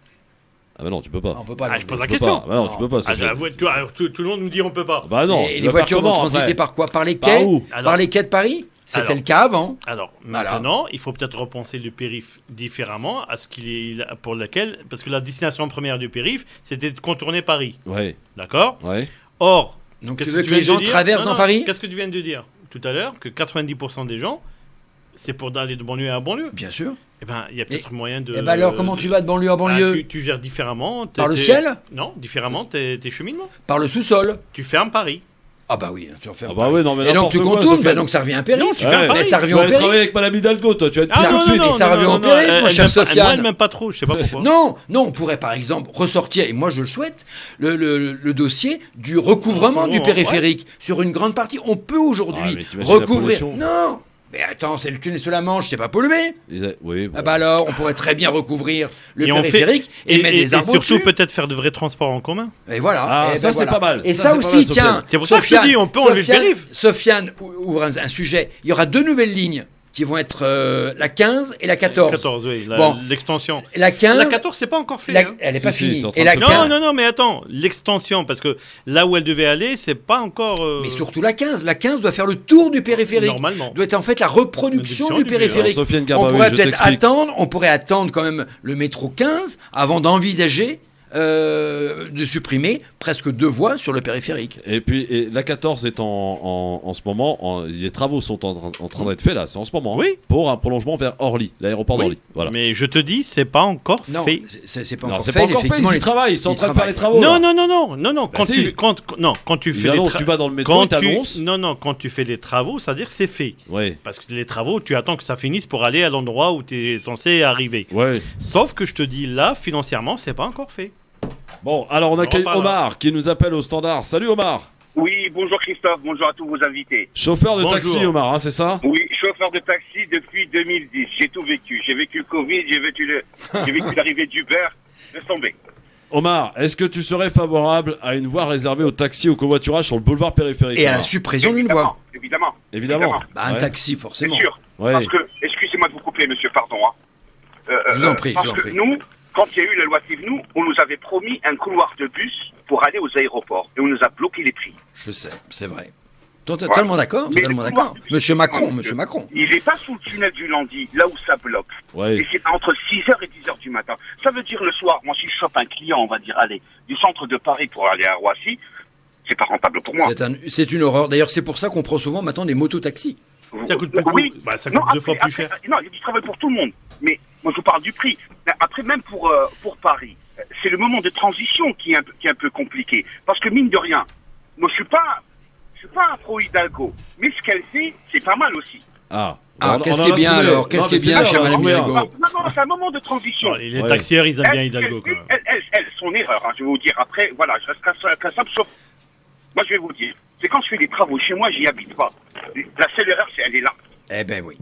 Ah bah non, tu peux pas. On peut pas. Je pose la question. Bah non, tu peux pas. Tout le monde nous dit on peut pas. Bah non. Et les voitures vont transiter par quoi? Par les quais? Par les quais de Paris? C'était le cas avant. Alors, maintenant, il faut peut-être repenser le périph' différemment à ce qu'il est pour laquelle, parce que la destination première du périph', c'était de contourner Paris. Ouais. D'accord. Ouais. Or, donc tu veux que les gens traversent dans Paris? Qu'est-ce que tu viens de dire tout à l'heure? Que 90% des gens C'est pour aller de banlieue à banlieue. Bien sûr. Eh ben, il y a peut-être moyen de... Eh ben alors, comment tu vas de banlieue à banlieue? Tu gères différemment. Par le ciel? Non, différemment tes cheminements. Par le sous-sol? Tu fermes Paris. Ah bah oui, tu en fais un. Ah bah oui, non mais et donc tu contournes, donc ça revient à périph'. Non, tu fais un pari. Ça revient au périph'. Tu vas travailler avec Madame Hidalgo, toi, tu vas être tout de suite, et ça revient au périph', mon cher Sofiane. Elle m'aime pas trop, je sais pas pourquoi. Non, on pourrait par exemple ressortir, et moi je le souhaite, le dossier du recouvrement du périphérique sur une grande partie. On peut aujourd'hui recouvrir. Non. Mais attends, c'est le tunnel sous la Manche, c'est pas pollué. Oui. Bon. Ah bah alors, on pourrait très bien recouvrir le périphérique et mettre des arbres et surtout dessus. peut-être faire de vrais transports en commun. Et voilà. Ah, ça c'est pas mal. Et ça aussi, tiens. C'est pour ça que je te dis, on peut enlever le périph'. Sofiane ouvre un sujet. Il y aura 2 nouvelles lignes qui vont être la 15 et la 14. La 14, oui, l'extension. La 15... La 14, c'est pas encore fait. Elle n'est pas finie. Et non, mais attends, l'extension, parce que là où elle devait aller, c'est pas encore... Mais surtout la 15. La 15 doit faire le tour du périphérique. Normalement. Doit être en fait la reproduction du périphérique. On pourrait peut-être attendre quand même le métro 15 avant d'envisager de supprimer presque 2 voies sur le périphérique. Et puis la 14 est en ce moment, les travaux sont en train d'être faits là, c'est en ce moment. Oui. Pour un prolongement vers Orly, l'aéroport d'Orly. Voilà. Mais je te dis, c'est pas encore fait. Non, c'est pas encore fait. C'est pas encore fait, ils travaillent, ils sont en train de faire les travaux. Non. Quand tu fais les tu vas dans le métro, t'annonces. Non, quand tu fais les travaux, ça veut dire que c'est fait. Ouais. Parce que les travaux, tu attends que ça finisse pour aller à l'endroit où tu es censé arriver. Ouais. Sauf que je te dis, là, financièrement, c'est pas encore fait. Bon, alors on accueille Omar qui nous appelle au standard. Salut Omar. Oui, bonjour Christophe, bonjour à tous vos invités. Chauffeur de taxi Omar, hein, c'est ça? Oui, chauffeur de taxi depuis 2010, j'ai tout vécu. J'ai vécu le Covid, j'ai vécu l'arrivée d'Uber, laisse tomber. Omar, est-ce que tu serais favorable à une voie réservée aux taxis au covoiturage sur le boulevard périphérique? Et à la suppression d'une voie? Évidemment. Bah, un taxi, forcément. Bien sûr. Ouais. Parce que, excusez-moi de vous couper, monsieur, pardon. Je vous en prie, parce que nous, quand il y a eu la loi Thévenoud, on nous avait promis un couloir de bus pour aller aux aéroports. Et on nous a bloqué les prix. Je sais, c'est vrai. Totalement d'accord, totalement d'accord. Monsieur Macron. Il n'est pas sous le tunnel du Landy, là où ça bloque. Ouais. Et c'est entre 6h et 10h du matin. Ça veut dire le soir, moi si je chope un client, on va dire, allez, du centre de Paris pour aller à Roissy, c'est pas rentable pour moi. C'est une horreur. D'ailleurs, c'est pour ça qu'on prend souvent maintenant des mototaxis. Ça coûte beaucoup. Oui. Bah, ça coûte 2 fois plus cher. Non, il y a du travail pour tout le monde. Mais moi, je vous parle du prix. Après, même pour Paris, c'est le moment de transition qui est un peu compliqué. Parce que, mine de rien, moi, je suis pas un pro-Hidalgo. Mais ce qu'elle fait, c'est pas mal aussi. Qu'est-ce qui est bien alors? Qu'est-ce qui est bien chez Madame Hidalgo? Non, c'est un moment de transition. Les taxieurs, ils aiment bien Hidalgo. Elle, son erreur, je vais vous dire. Après, voilà, je reste qu'un simple sauf. Moi, je vais vous dire. C'est quand je fais des travaux chez moi, j'y habite pas. La seule erreur, elle est là. Eh ben oui.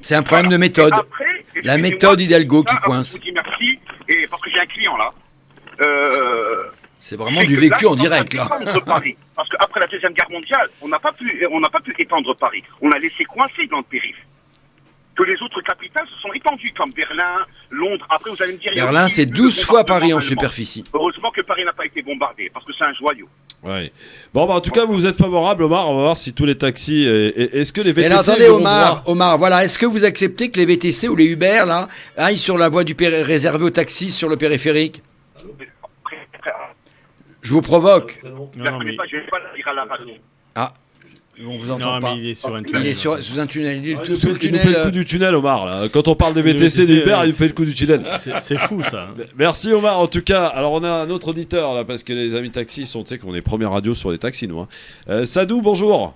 C'est un problème de méthode. Après, la méthode Hidalgo qui coince. Je vous dis merci, et parce que j'ai un client là. C'est vraiment du vécu en direct là. Paris, parce qu'après la Deuxième Guerre mondiale, on n'a pas pu étendre Paris. On a laissé coincer dans le périph'. Que les autres capitales se sont étendues, comme Berlin, Londres. Après, vous allez me dire... Berlin, c'est 12 fois Paris en superficie. Heureusement que Paris n'a pas été bombardé, parce que c'est un joyau. Ouais. Bon, en tout cas, vous êtes favorable, Omar. On va voir si tous les taxis... Est-ce que les VTC... Mais attendez, Omar, voilà. Est-ce que vous acceptez que les VTC ou les Uber, là, aillent sur la voie réservée aux taxis sur le périphérique? Je vous provoque. Non, mais... je vais pas la dire à la radio. On vous entend pas. Il est sur un tunnel. Il est sous un tunnel. Il nous fait le coup du tunnel, Omar. Là. Quand on parle des VTC, des Uber, il fait le coup du tunnel. C'est fou, ça. Merci, Omar. En tout cas, alors on a un autre auditeur, là, parce que les amis taxis sont, tu sais, qu'on est première radio sur les taxis, nous. Sadou, bonjour.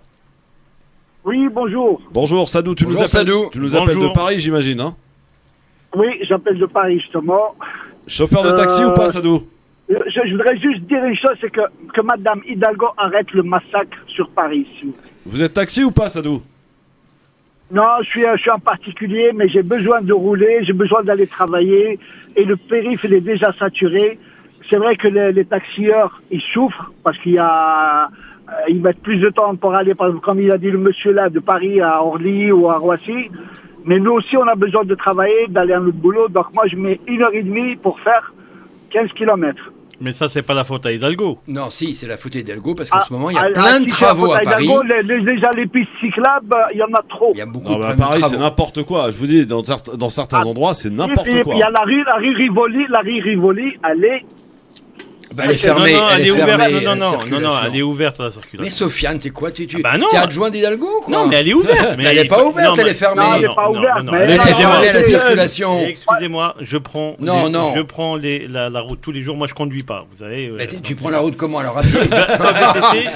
Oui, bonjour. Bonjour, Sadou. Tu nous appelles de Paris, j'imagine, hein? Oui, j'appelle de Paris, justement. Chauffeur de taxi ou pas, Sadou? Je voudrais juste dire une chose, c'est que Madame Hidalgo arrête le massacre sur Paris. Vous êtes taxi ou pas, Sadou? Non, je suis un particulier, mais j'ai besoin de rouler, j'ai besoin d'aller travailler, et le périph' il est déjà saturé. C'est vrai que les taxieurs, ils souffrent, parce qu'ils mettent plus de temps pour aller, par exemple, comme il a dit le monsieur là, de Paris à Orly ou à Roissy. Mais nous aussi, on a besoin de travailler, d'aller à notre boulot. Donc moi, je mets 1h30 pour faire 15 km. Mais ça, c'est pas la faute à Hidalgo. Non, si, c'est la faute à Hidalgo, parce qu'en ce moment, il y a plein de travaux à Paris. Déjà, les pistes cyclables, il y en a trop. Il y a beaucoup de travaux. Paris, c'est n'importe quoi. Je vous dis, dans certains endroits, c'est n'importe quoi. Il y a la rue Rivoli, elle est... Elle est fermée. Non, elle est ouverte. Non, Elle est ouverte la circulation. Mais Sofiane, t'es quoi? T'es non. adjoint d'Hidalgo, quoi? Non, mais elle est ouverte. Elle n'est pas ouverte, elle est fermée. Non, elle n'est pas ouverte. Elle est fermée à la circulation. Excusez-moi, je prends. Non. Je prends la route tous les jours. Moi, je conduis pas. Vous savez. Tu prends la route comment alors à pied?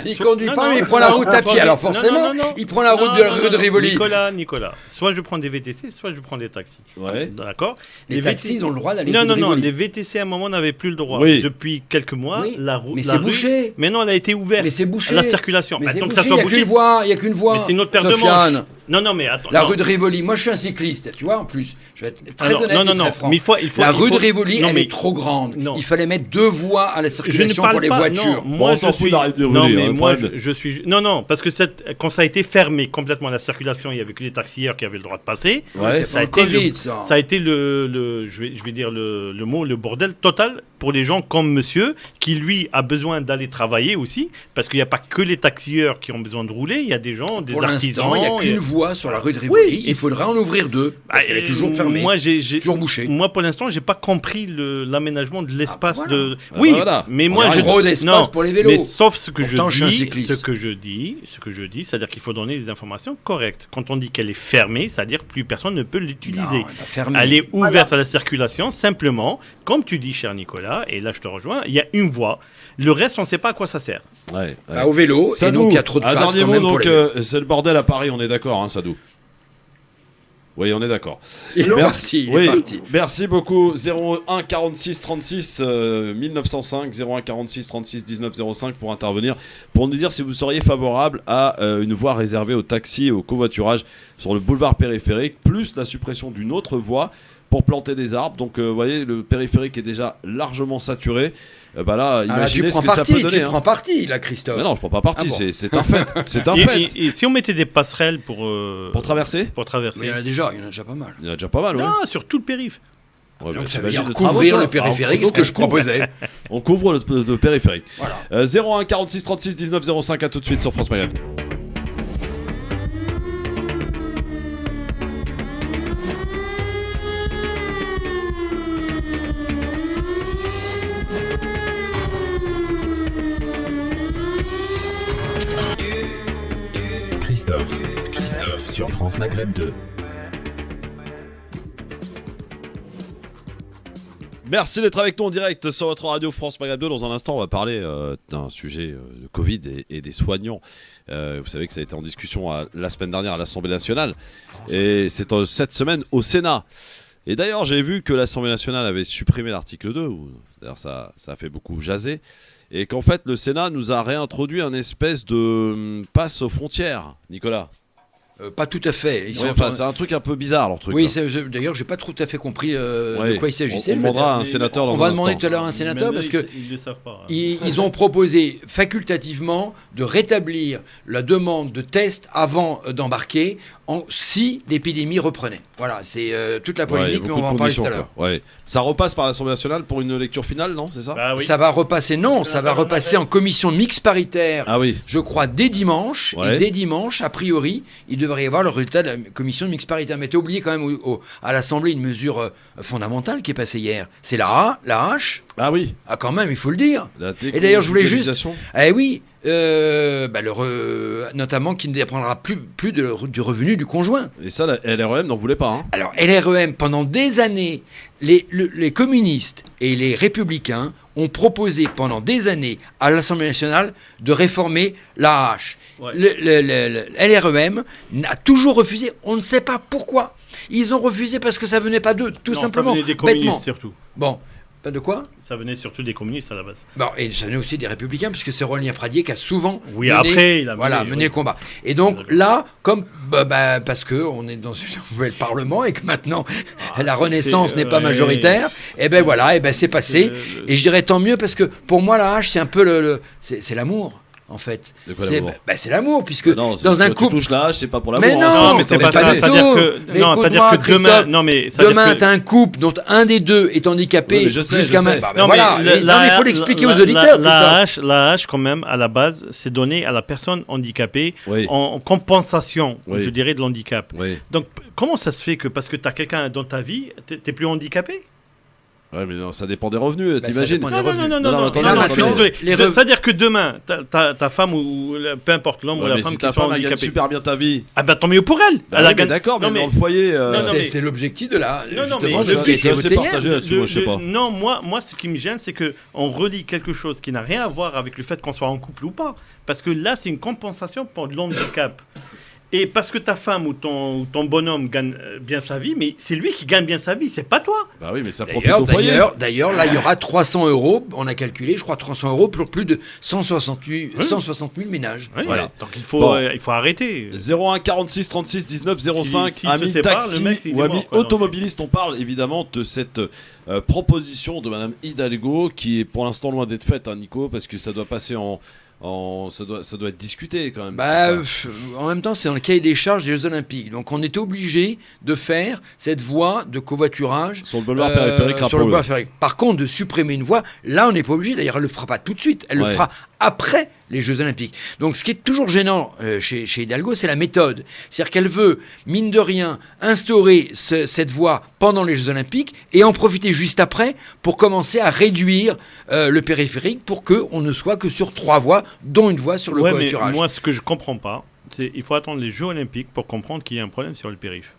Il conduit pas, mais il prend la route à pied. Alors forcément, il prend la route de la rue de Rivoli. Nicolas. Soit je prends des VTC, soit je prends des taxis. Ouais. D'accord. Les taxis, ils ont le droit d'aller. Non. Les VTC à un moment n'avaient plus le droit. Oui. Depuis quelques mois, la route. Mais c'est bouché. Mais non, elle a été ouverte. Mais c'est bouché. La circulation. Mais c'est donc bouché. ça soit bouché. Il n'y a qu'une voie. Mais c'est une autre paire de manches. Non, mais attends. La rue de Rivoli. Moi, je suis un cycliste, tu vois, en plus. Je vais être très honnête et très franc. Mais il faut, la rue de Rivoli, elle est trop grande. Non. Il fallait mettre 2 voies à la circulation pour les voitures. Moi, je suis. Non, mais moi, je suis. Non, parce que quand ça a été fermé complètement la circulation, il y avait que les taxieurs qui avaient le droit de passer. Ouais, ça a été ça a été je vais dire le mot, le bordel total pour les gens comme monsieur qui lui a besoin d'aller travailler aussi, parce qu'il n'y a pas que les taxieurs qui ont besoin de rouler, il y a des gens, des artisans. Il n'y a qu'une voie sur la rue de Rivoli. Oui, il faudrait en ouvrir 2 parce qu'elle est toujours fermée. Moi, toujours bouchée. Moi, pour l'instant, j'ai pas compris l'aménagement de l'espace voilà. Oui, voilà. mais moi, un gros d'espace pour les vélos. Mais sauf ce que Pourtant, je dis, c'est-à-dire qu'il faut donner des informations correctes. Quand on dit qu'elle est fermée, c'est-à-dire que plus personne ne peut l'utiliser. Elle est ouverte à la circulation, simplement, comme tu dis, cher Nicolas, et là je te rejoins, il y a une voie. Le reste, on ne sait pas à quoi ça sert. Ouais. Au vélo, et donc il y a trop de place. Un dernier mot, donc c'est le bordel à Paris, on est d'accord, hein, Sadou? Oui, on est d'accord. Il est parti. Merci beaucoup. 01 46 36 1905, 01 46 36 19 05 pour intervenir, pour nous dire si vous seriez favorable à une voie réservée aux taxis et au covoiturage sur le boulevard périphérique, plus la suppression d'une autre voie pour planter des arbres. Donc, vous voyez, le périphérique est déjà largement saturé. Là, imaginez ce que ça peut donner. Tu prends parti, là, Christophe. Mais non, je prends pas parti. C'est un fait. C'est un fait. Et si on mettait des passerelles pour traverser? Mais il y en a déjà pas mal. Il y en a déjà pas mal, oui. Non, sur tout le périph'. Ouais, donc ça veut dire couvrir le périphérique, ce que je proposais. On couvre le périphérique. Voilà. 01 46 36 19 05, à tout de suite sur France Maghreb. Christophe sur France Maghreb 2. Merci d'être avec nous en direct sur votre radio France Maghreb 2. Dans un instant, on va parler d'un sujet de Covid et des soignants. Vous savez que ça a été en discussion la semaine dernière à l'Assemblée nationale. Et c'est cette semaine au Sénat. Et d'ailleurs, j'ai vu que l'Assemblée nationale avait supprimé l'article 2. D'ailleurs, ça a fait beaucoup jaser. Et qu'en fait, le Sénat nous a réintroduit un espèce de passe aux frontières, Nicolas. Pas tout à fait. C'est un truc un peu bizarre, leur truc. Oui, d'ailleurs, j'ai pas tout à fait compris de quoi il s'agissait. On demandera à un sénateur dans un instant. On va demander tout à l'heure à un sénateur parce que ils le savent pas. Ils ont proposé facultativement de rétablir la demande de test avant d'embarquer si l'épidémie reprenait. Voilà, c'est toute la polémique, mais on va en parler tout à l'heure. Ouais. Ça repasse par l'Assemblée nationale pour une lecture finale, non? C'est ça? Oui. Ça va repasser, ça va repasser en commission mixte paritaire. Ah oui. Je crois dès dimanche. Et dès dimanche, a priori, il devrait y avoir le résultat de la commission mixte paritaire. Mais tu as oublié quand même à l'Assemblée une mesure fondamentale qui est passée hier. C'est la hache. Ah oui. Ah quand même, il faut le dire. Et d'ailleurs, je voulais juste... oui. Notamment qui ne dépendra plus du revenu du conjoint. Et ça, la LREM n'en voulait pas. Hein. Alors, LREM, pendant des années, les communistes et les républicains ont proposé pendant des années à l'Assemblée nationale de réformer la hache. Ouais. LREM a toujours refusé, on ne sait pas pourquoi. Ils ont refusé parce que ça venait pas d'eux, tout simplement. Ça venait des communistes bêtement. Surtout. Bon. De quoi? Ça venait surtout des communistes à la base. Bon, et ça venait aussi des républicains, puisque c'est Aurélien Pradier qui a souvent mené le combat. Et donc là, comme parce que on est dans un nouvel Parlement et que maintenant la Renaissance n'est pas majoritaire, c'est passé. Et je dirais tant mieux, parce que pour moi la hache c'est un peu c'est l'amour. En fait, c'est l'amour, puisque dans un couple. Tu touches la hache, c'est pas pour l'amour. Mais non, mais c'est pas ça. C'est-à-dire que demain, t'as un couple dont un des deux est handicapé jusqu'à maintenant. Mais il faut l'expliquer aux auditeurs. La hache, quand même, à la base, c'est donné à la personne handicapée en compensation, je dirais, de l'handicap. Donc, comment ça se fait que parce que t'as quelqu'un dans ta vie, t'es plus handicapé? Ouais, mais non, ça dépend des revenus, t'imagines? Non, je suis désolé. C'est-à-dire que demain, ta femme ou peu importe l'homme ou la femme qui soit handicapée. Elle gagne super bien ta vie. Ah bah tant mieux pour elle. D'accord, mais dans le foyer. C'est l'objectif de la. Justement, je suis assez partagé là-dessus, moi, je sais pas. Non, moi, ce qui me gêne, c'est qu'on relie quelque chose qui n'a rien à voir avec le fait qu'on soit en couple ou pas. Parce que là, c'est une compensation pour de l'handicap. Et parce que ta femme ou ton bonhomme gagne bien sa vie, mais c'est lui qui gagne bien sa vie, c'est pas toi. Bah oui, mais ça profite au foyer. D'ailleurs, là, il y aura 300 €, on a calculé, je crois, 300 € pour plus de 160 000 ménages. Oui, voilà. Donc il faut arrêter. 01 46 36 19 05, amis taxi ou amis automobilistes, on parle évidemment de cette proposition de Madame Hidalgo qui est pour l'instant loin d'être faite, hein, Nico, parce que ça doit passer ça doit être discuté quand même. En même temps, c'est dans le cahier des charges des Jeux Olympiques. Donc, on était obligé de faire cette voie de covoiturage sur le boulevard périphérique. Par contre, de supprimer une voie, là, on n'est pas obligé. D'ailleurs, elle ne le fera pas tout de suite. Elle le fera après les Jeux Olympiques. Donc, ce qui est toujours gênant chez Hidalgo, c'est la méthode. C'est-à-dire qu'elle veut, mine de rien, instaurer cette voie pendant les Jeux Olympiques et en profiter juste après pour commencer à réduire le périphérique pour qu'on ne soit que sur 3 voies, dont une voie sur le covoiturage. Mais moi, ce que je comprends pas, c'est qu'il faut attendre les Jeux Olympiques pour comprendre qu'il y a un problème sur le périph'.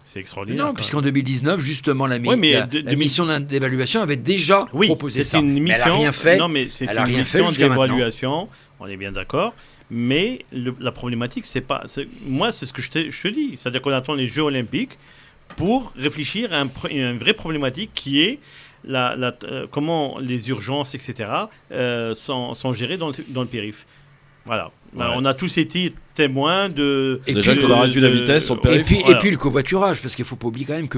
C'est extraordinaire. Non, puisqu'en 2019, justement, la mission d'évaluation avait déjà proposé ça. Mais elle n'a rien fait. Non, mais c'est une mission d'évaluation, on est bien d'accord. Mais la problématique, c'est pas... Moi, c'est ce que je te dis. C'est-à-dire qu'on attend les Jeux Olympiques pour réfléchir à une vraie problématique qui est comment les urgences, etc., sont gérées dans le périph'. Voilà. Ouais. On a tous été témoins de... Déjà qu'on a réduit la vitesse sur le périph'. Et puis le covoiturage, parce qu'il ne faut pas oublier quand même que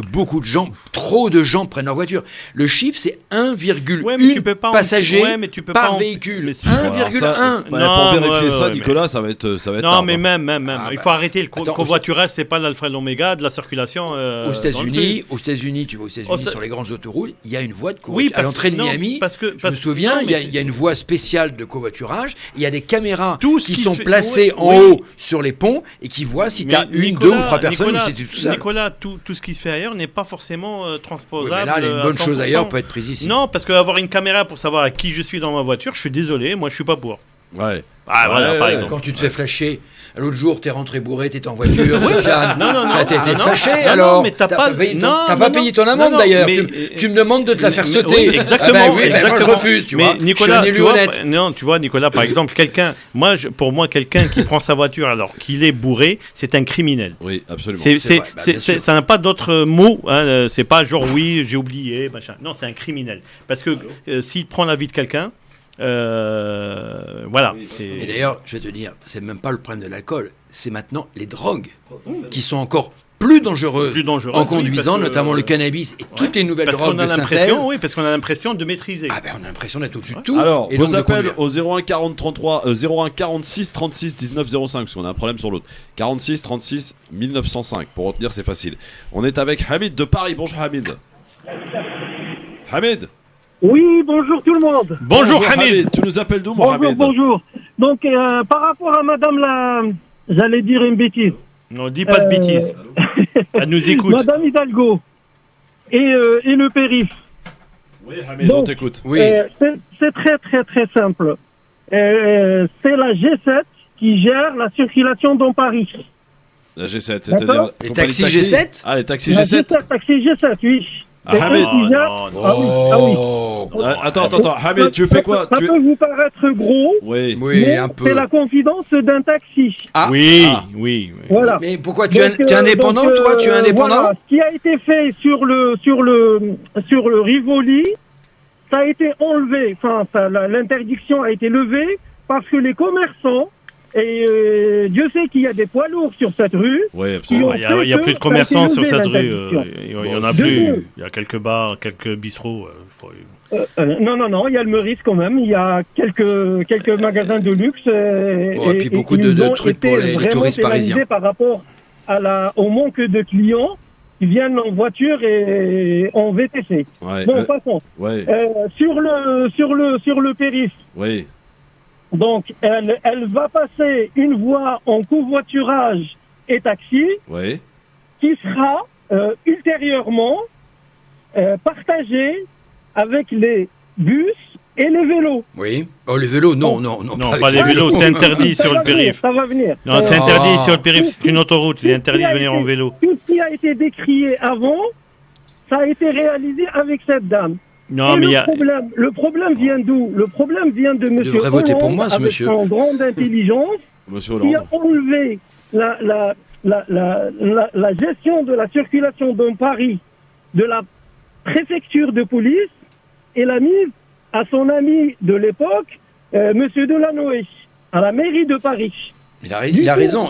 trop de gens prennent leur voiture. Le chiffre, c'est 1,1 passagers par véhicule. 1,1. Pour vérifier ça, Nicolas, ça va être non, mais même. Il faut arrêter le covoiturage, c'est pas l'alpha et l'oméga de la circulation. Aux États-Unis, tu vois, sur les grandes autoroutes, il y a une voie de covoiturage. À l'entrée de Miami, je me souviens, il y a une voie spéciale de covoiturage. Il y a des caméras qui sont placées en haut sur les ponts et qui voient si tu as 1, 2 ou 3 personnes ou si tu es tout seul. Nicolas, tout ce qui se fait ailleurs n'est pas forcément transposable. Mais là, une bonne chose ailleurs peut être prise ici. Non, parce qu'avoir une caméra pour savoir à qui je suis dans ma voiture, je suis désolé, moi je suis pas pour. Ouais. Par exemple. Quand tu te fais flasher, l'autre jour t'es rentré bourré, t'étais en voiture, non. T'as été flashé, alors mais t'as pas payé ton amende d'ailleurs. Tu me demandes de te la faire sauter. Oui, exactement. Moi je refuse, tu vois. Nicolas, je suis un élu honnête. Tu vois, Nicolas, par exemple, pour moi, quelqu'un qui prend sa voiture alors qu'il est bourré, c'est un criminel. Oui, absolument. Ça n'a pas d'autre mot. Hein, c'est pas genre oui, j'ai oublié, machin. Non, c'est un criminel. Parce que s'il prend la vie de quelqu'un. Voilà. Et d'ailleurs, je vais te dire, c'est même pas le problème de l'alcool, c'est maintenant les drogues qui sont encore plus dangereuses en conduisant, notamment le cannabis et toutes les nouvelles drogues de synthèse. Oui, parce qu'on a l'impression de maîtriser. On a l'impression d'être au-dessus de tout. Alors, vos appels au 01 46 36 19 05, parce qu'on a un problème sur l'autre. 46 36 1905, pour retenir, c'est facile. On est avec Hamid de Paris. Bonjour Hamid. Hamid. Oui, bonjour tout le monde. Bonjour Hamid. Tu nous appelles d'où, mon Hamid? Bonjour. Donc, par rapport à madame j'allais dire une bêtise. Non, dis pas de bêtises. Elle nous écoute. Madame Hidalgo et le périph'. Oui, Hamid, on t'écoute. Oui. C'est très, très, très simple. C'est la G7 qui gère la circulation dans Paris. La G7, c'est-à-dire... Les taxis G7? Ah, les taxis G7? Taxis G7, oui. Hamid. Attends, Hamid, tu fais quoi? Ça peut vous paraître gros, oui, un peu. C'est la confidence d'un taxi. Oui. Voilà. Mais pourquoi tu es indépendant, toi? Tu es indépendant? Voilà. Ce qui a été fait sur le Rivoli, ça a été enlevé. Enfin, l'interdiction a été levée parce que les commerçants. Et Dieu sait qu'il y a des poids lourds sur cette rue. Oui, absolument. Il n'y a plus de commerçants sur cette rue. Il y en a plus. Il y a quelques bars, quelques bistrots. Non, il y a le Meurice quand même. Il y a quelques magasins de luxe. Et puis beaucoup de trucs pour les touristes parisiens. Par rapport au manque de clients qui viennent en voiture et en VTC. Ouais, bon, passons. Ouais. Sur le périph'. Oui. Donc, elle va passer une voie en covoiturage et taxi, oui, qui sera ultérieurement partagée avec les bus et les vélos. Oui. Oh, les vélos, non. Non, pas les vélos, c'est interdit sur le périph'. Ça va venir. Non, c'est interdit sur le périph', c'est une autoroute, il est interdit de venir en vélo. Tout ce qui a été décrié avant, ça a été réalisé avec cette dame. Non, mais le problème vient d'où? Le problème vient de M. devrait voter pour moi, ce avec monsieur. son grande intelligence, qui a enlevé la gestion de la circulation dans Paris de la préfecture de police et l'a mise à son ami de l'époque, M. Delanoë, à la mairie de Paris. Il a raison.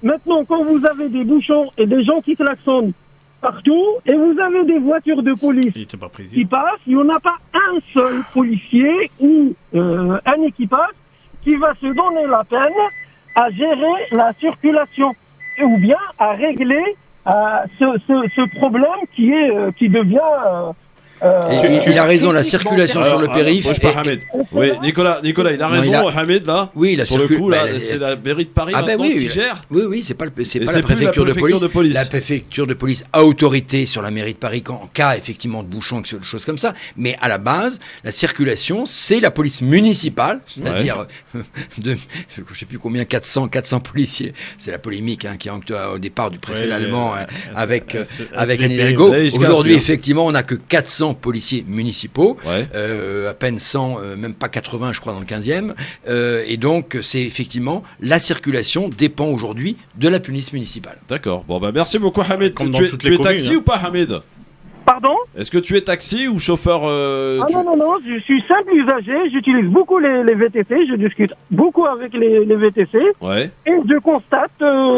Maintenant, quand vous avez des bouchons et des gens qui klaxonnent partout, et vous avez des voitures de police qui passent, il n'y en a pas un seul policier ou un équipage qui va se donner la peine à gérer la circulation ou bien à régler ce problème qui devient... il a raison, la circulation sur le périph'. Oui, Nicolas, il a raison, Hamid, là. Oui, sur le coup, là, c'est la mairie de Paris qui gère. Oui, c'est pas la préfecture de police. La préfecture de police a autorité sur la mairie de Paris en cas effectivement de bouchons, quelque chose comme ça. Mais à la base, la circulation, c'est la police municipale, c'est-à-dire je sais plus combien, 400 policiers. C'est la polémique qui est au départ du préfet allemand avec Anne Hidalgo. Aujourd'hui, effectivement, on n'a que 400 policiers municipaux, à peine 100, même pas 80 je crois dans le 15e, et donc c'est effectivement la circulation dépend aujourd'hui de la police municipale. D'accord, bon merci beaucoup Hamid. Tu es taxi ou pas Hamid? Pardon? Est-ce que tu es taxi ou chauffeur Non, je suis simple usager, j'utilise beaucoup les VTC, je discute beaucoup avec les VTC, et je constate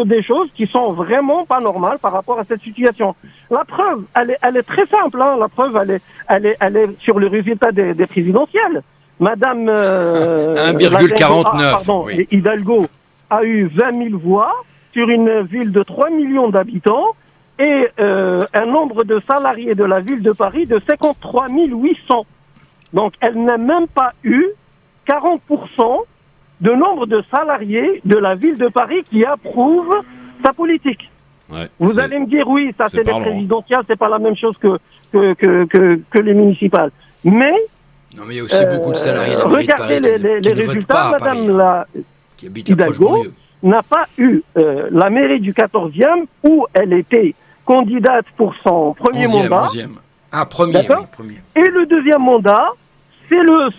des choses qui sont vraiment pas normales par rapport à cette situation. La preuve, elle est très simple, la preuve, elle est sur le résultat des présidentielles. Madame 1,49. Hidalgo a eu 20 000 voix sur une ville de 3 millions d'habitants, et un nombre de salariés de la ville de Paris de 53 800. Donc, elle n'a même pas eu 40% de nombre de salariés de la ville de Paris qui approuvent sa politique. Vous allez me dire, oui, ça c'est les présidentielles, c'est pas la même chose que les municipales. Mais... Non, mais il y a aussi beaucoup de salariés de la mairie de Paris regardez les résultats, Madame la Hidalgo n'a pas eu la mairie du 14e où elle était candidate pour son premier mandat. 11e. Ah, premier. Et le deuxième mandat, c'est dans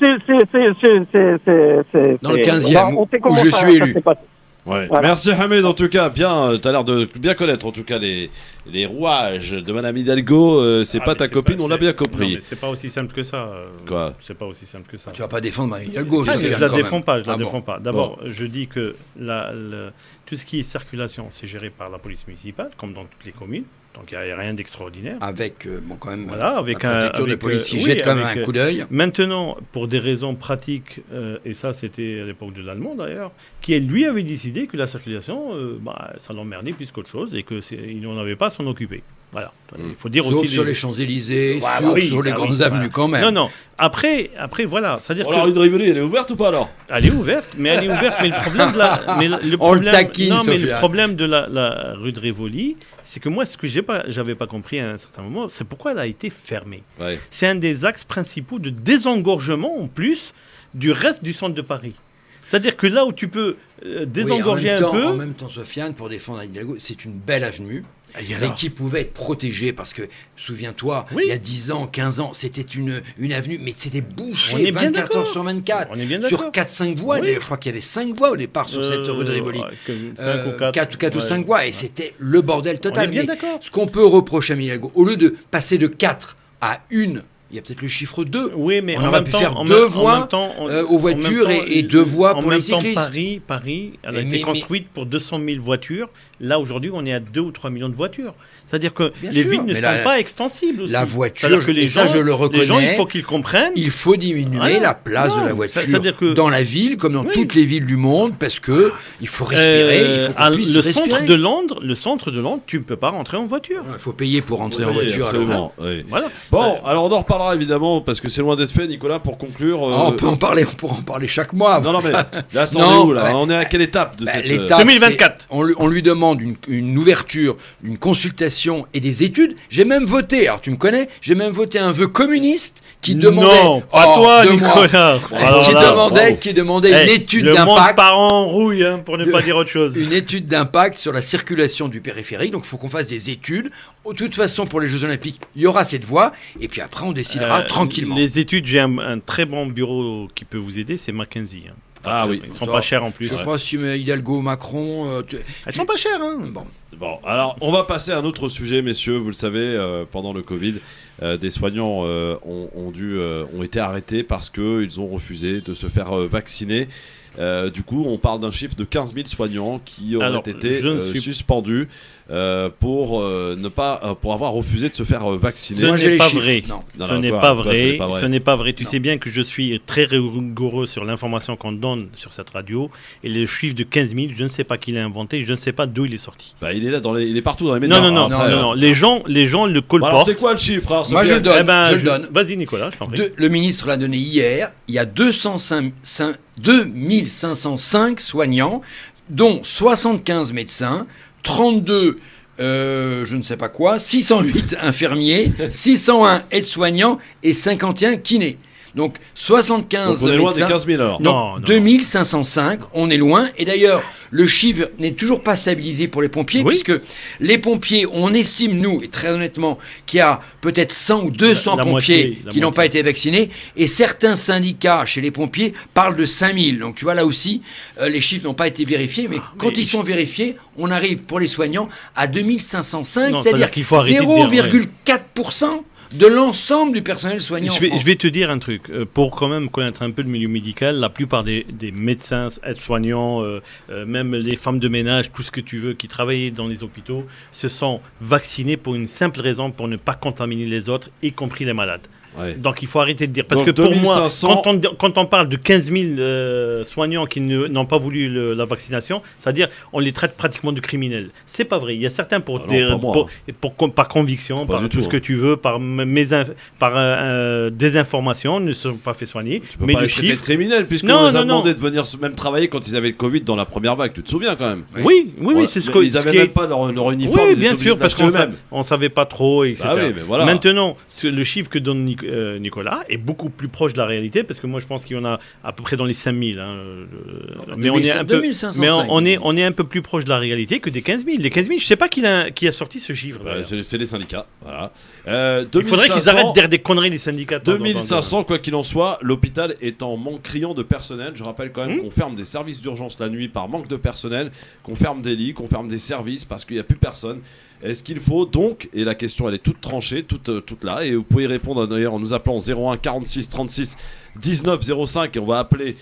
le 15e où je suis élu. Voilà. Merci Hamid, en tout cas, tu as l'air de bien connaître en tout cas les rouages de Madame Hidalgo. C'est pas ta copine, on l'a bien compris. Non, mais c'est pas aussi simple que ça. Quoi? C'est pas aussi simple que ça. Tu vas pas défendre Madame Hidalgo. Je la défends pas. D'abord, je dis que tout ce qui est circulation, c'est géré par la police municipale, comme dans toutes les communes. Donc il n'y a rien d'extraordinaire. Avec quand même avec la préfecture de police qui jette quand même un coup d'œil. Maintenant, pour des raisons pratiques, et ça c'était à l'époque de l'Allemand d'ailleurs, qui lui avait décidé que la circulation, ça l'emmerdait plus qu'autre chose et qu'il n'en avait pas à s'en occuper. Voilà. Il faut dire sauf aussi sur les Champs-Élysées, sur les grandes avenues quand même. Non. Après voilà. C'est-à-dire la rue de Rivoli, elle est ouverte ou pas alors? Elle est ouverte, mais le problème de la... le problème de la rue de Rivoli, c'est que moi, ce que j'avais pas compris à un certain moment, c'est pourquoi elle a été fermée. C'est un des axes principaux de désengorgement en plus du reste du centre de Paris. C'est-à-dire que là où tu peux désengorger un peu... En même temps, Sofiane, pour défendre Anne Hidalgo, c'est une belle avenue. Et qui pouvait être protégée parce que, souviens-toi, il y a 10 ans, 15 ans, c'était une avenue, mais c'était bouché 24 heures sur 24, sur 4-5 voies. Je crois qu'il y avait 5 voies au départ sur cette rue de Rivoli. 4 ou 5 voies, et c'était le bordel total. Mais ce qu'on peut reprocher à Hidalgo, au lieu de passer de 4 à 1, il y a peut-être le chiffre 2. Oui, mais on aurait pu faire 2 voies aux voitures et 2 voies pour les cyclistes. Paris, elle a été construite pour 200 000 voitures. Là, aujourd'hui, on est à 2 ou 3 millions de voitures. C'est-à-dire que les villes ne sont pas extensibles aussi. La voiture, je le reconnais. Les gens, il faut qu'ils comprennent. Il faut diminuer la place de la voiture dans la ville, comme dans toutes les villes du monde, parce que il faut respirer, il faut qu'on puisse respirer. Le centre de Londres, tu ne peux pas rentrer en voiture. Il faut payer pour rentrer en voiture. Absolument. Voilà. Bon, alors on en reparlera évidemment, parce que c'est loin d'être fait, Nicolas, pour conclure. On pourra en parler chaque mois. Non, mais là, on est où là? On est à quelle étape de cette... 2024. On lui demande demande une ouverture, une consultation et des études. J'ai même voté, alors tu me connais, j'ai même voté un vœu communiste qui demandait... Non, pas toi, Nicolas. Qui demandait une étude d'impact. Le monde part en rouille, pour ne pas dire autre chose. Une étude d'impact sur la circulation du périphérique. Donc, il faut qu'on fasse des études. De toute façon, pour les Jeux Olympiques, il y aura cette voie. Et puis après, on décidera tranquillement. Les études, j'ai un très bon bureau qui peut vous aider, c'est McKinsey. Ah oui. Ils sont pas chers en plus. Je sais pas si Hidalgo, Macron... Elles sont pas chères, hein. Bon, alors on va passer à un autre sujet, messieurs. Vous le savez, pendant le Covid, des soignants ont été arrêtés parce qu'ils ont refusé de se faire vacciner. Du coup, on parle d'un chiffre de 15 000 soignants qui auraient été suspendus pour avoir refusé de se faire vacciner. Ce n'est pas vrai. Ce n'est pas vrai. Ce n'est pas vrai. Tu sais bien que je suis très rigoureux sur l'information qu'on donne sur cette radio. Et le chiffre de 15 000, je ne sais pas qui l'a inventé. Je ne sais pas d'où il est sorti. Bah, il est là, il est partout dans les médias. Non. Les gens le colportent. Alors, c'est quoi le chiffre? Moi, je le donne. Vas-y, Nicolas, je t'en prie. Le ministre l'a donné hier. Il y a 2505 soignants, dont 75 médecins, 32 je ne sais pas quoi, 608 infirmiers, 601 aides-soignants et 51 kinés. Donc 75 donc on est loin médecins, des 15 000 alors. Non, 2505, on est loin. Et d'ailleurs, le chiffre n'est toujours pas stabilisé pour les pompiers, puisque les pompiers, on estime, nous, et très honnêtement, qu'il y a peut-être 100 ou 200 pompiers qui n'ont pas été vaccinés. Et certains syndicats chez les pompiers parlent de 5000. Donc tu vois, là aussi, les chiffres n'ont pas été vérifiés. Mais quand ils sont vérifiés, on arrive pour les soignants à 2505, c'est-à-dire qu'il faut 0,4%. De l'ensemble du personnel soignant. Je vais te dire un truc. Pour quand même connaître un peu le milieu médical, la plupart des médecins, aides-soignants, même les femmes de ménage, tout ce que tu veux, qui travaillent dans les hôpitaux, se sont vaccinés pour une simple raison, pour ne pas contaminer les autres, y compris les malades. Ouais. Donc il faut arrêter de dire. Parce donc, que pour 2500... moi, quand on parle de 15 000 soignants qui n'ont pas voulu la vaccination, c'est-à-dire on les traite pratiquement de criminels. C'est pas vrai. Il y a certains par conviction, pas par tout ce que tu veux, par désinformation, ne sont pas fait soigner. Tu peux pas les traiter de criminels puisqu'on les a demandé de venir même travailler quand ils avaient le Covid dans la première vague. Tu te souviens quand même? Oui, c'est ce que ils n'avaient même pas leur uniforme. Oui, bien sûr, parce qu'on savait pas trop, etc. Ah oui, mais voilà. Maintenant, le chiffre que donne Nicolas est beaucoup plus proche de la réalité parce que moi je pense qu'il y en a à peu près dans les 5000 mais on est un peu on est un peu plus proche de la réalité que des 15 000. Les 15 000, je sais pas qui a sorti ce chiffre. C'est les syndicats, voilà. Il faudrait qu'ils arrêtent de dire des conneries, les syndicats. 2500, quoi qu'il en soit, l'hôpital est en manque criant de personnel. Je rappelle quand même qu'on ferme des services d'urgence la nuit par manque de personnel, qu'on ferme des lits, qu'on ferme des services parce qu'il n'y a plus personne. Est-ce qu'il faut donc, et la question elle est toute tranchée, toute là, et vous pouvez répondre d'ailleurs en nous appelant 01 46 36 19 05 et on va appeler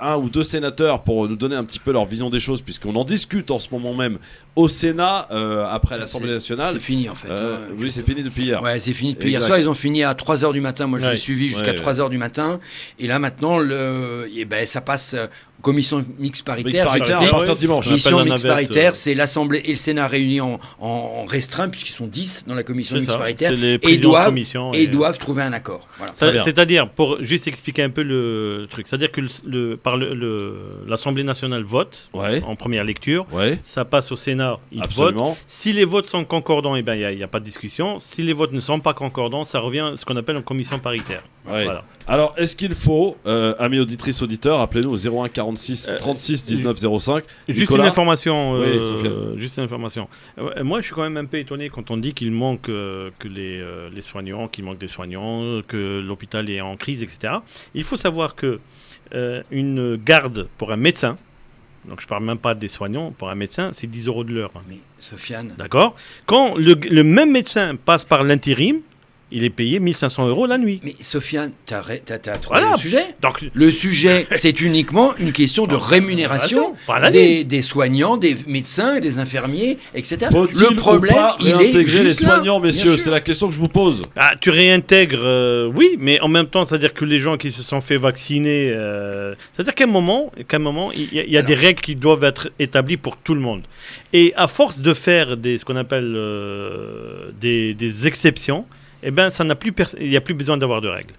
un ou deux sénateurs pour nous donner un petit peu leur vision des choses puisqu'on en discute en ce moment même au Sénat après l'Assemblée nationale. C'est fini en fait. Oui, c'est fini depuis hier. Ouais, c'est fini depuis hier soir. Ils ont fini à 3h du matin. Moi, je l'ai suivi jusqu'à 3h du matin. Et là maintenant, ça passe commission mixte paritaire. À partir de dimanche. Commission mixte paritaire, c'est l'Assemblée et le Sénat réunis en restreint puisqu'ils sont 10 dans la commission mixte paritaire et doivent trouver un accord. Voilà. C'est-à-dire, pour juste expliquer un peu le truc, c'est-à-dire que l'Assemblée nationale vote en première lecture, ça passe au Sénat, il vote. Si les votes sont concordants, il n'y a pas de discussion. Si les votes ne sont pas concordants, ça revient à ce qu'on appelle une commission paritaire. Voilà. Alors, est-ce qu'il faut, amis auditrices, auditeurs, appelez-nous au 01 46 36 19 05. Juste une information. Moi, je suis quand même un peu étonné quand on dit qu'il manque que les soignants, qu'il manque des soignants, que l'hôpital est en crise, etc. Il faut savoir que une garde pour un médecin, donc je parle même pas des soignants, pour un médecin, c'est 10 € de l'heure. Mais Sofiane. D'accord. Quand le même médecin passe par l'intérim, il est payé 1 500 € la nuit. Mais Sofiane, t'as trouvé le sujet. Donc, le sujet, c'est uniquement une question de rémunération des soignants, des médecins et des infirmiers, etc. Le problème, il est juste les soignants, messieurs. C'est la question que je vous pose. Tu réintègres, oui, mais en même temps, c'est-à-dire que les gens qui se sont fait vacciner, c'est-à-dire qu'à un moment, il y a des règles qui doivent être établies pour tout le monde. Et à force de faire ce qu'on appelle des exceptions, eh ben, il n'y a plus besoin d'avoir de règles.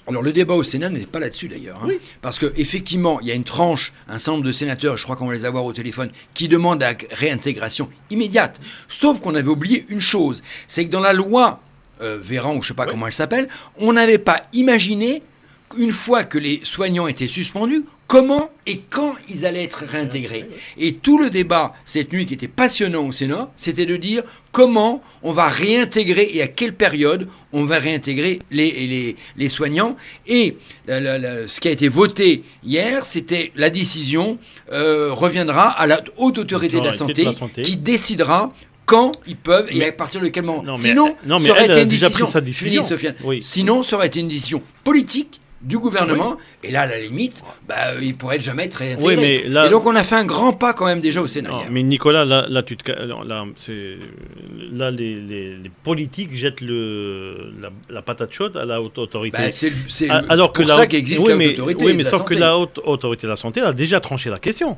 Alors le débat au Sénat n'est pas là-dessus d'ailleurs, hein, parce qu'effectivement, il y a une tranche, un certain nombre de sénateurs, je crois qu'on va les avoir au téléphone, qui demandent la réintégration immédiate. Sauf qu'on avait oublié une chose, c'est que dans la loi Véran, ou je ne sais pas comment elle s'appelle, on n'avait pas imaginé qu'une fois que les soignants étaient suspendus, comment et quand ils allaient être réintégrés. Et tout le débat cette nuit qui était passionnant au Sénat, c'était de dire comment on va réintégrer et à quelle période on va réintégrer les soignants. Et ce qui a été voté hier, c'était la décision reviendra à la haute autorité de la santé qui décidera quand ils peuvent et à partir de quel moment. Sinon, ça aurait été une décision. Sinon, ça aurait été une décision politique du gouvernement, et là, à la limite, il pourrait jamais être réintégré. Mais là, et donc, on a fait un grand pas quand même déjà au Sénat. Mais Nicolas, là, les politiques jettent la patate chaude à la haute autorité. Alors que ça qu'existe la haute autorité. Oui, mais sauf que la haute autorité de la santé a déjà tranché la question.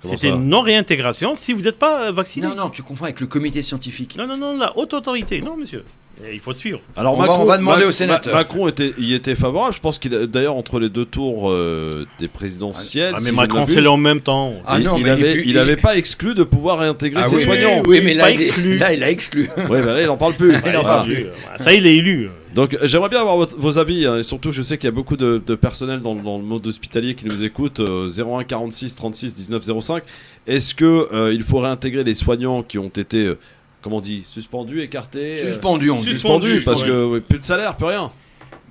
C'était une non-réintégration si vous n'êtes pas vacciné. Non, tu confonds avec le comité scientifique. Non, la haute autorité. Non, monsieur. Il faut suivre. Alors on va demander au sénateur. Macron y était favorable. Je pense qu'il d'ailleurs entre les deux tours des présidentielles. Mais Macron c'est en même temps. Il n'avait pas exclu de pouvoir réintégrer ses soignants. Oui, mais là il a exclu. Oui, là il n'en parle plus. Ça il est élu. Donc j'aimerais bien avoir vos avis, et surtout je sais qu'il y a beaucoup de personnel dans le monde hospitalier qui nous écoute, 01 46 36 19 05. Est-ce qu'il faut réintégrer les soignants qui ont été, comment on dit, suspendus, écartés Suspendus, parce que plus de salaire, plus rien.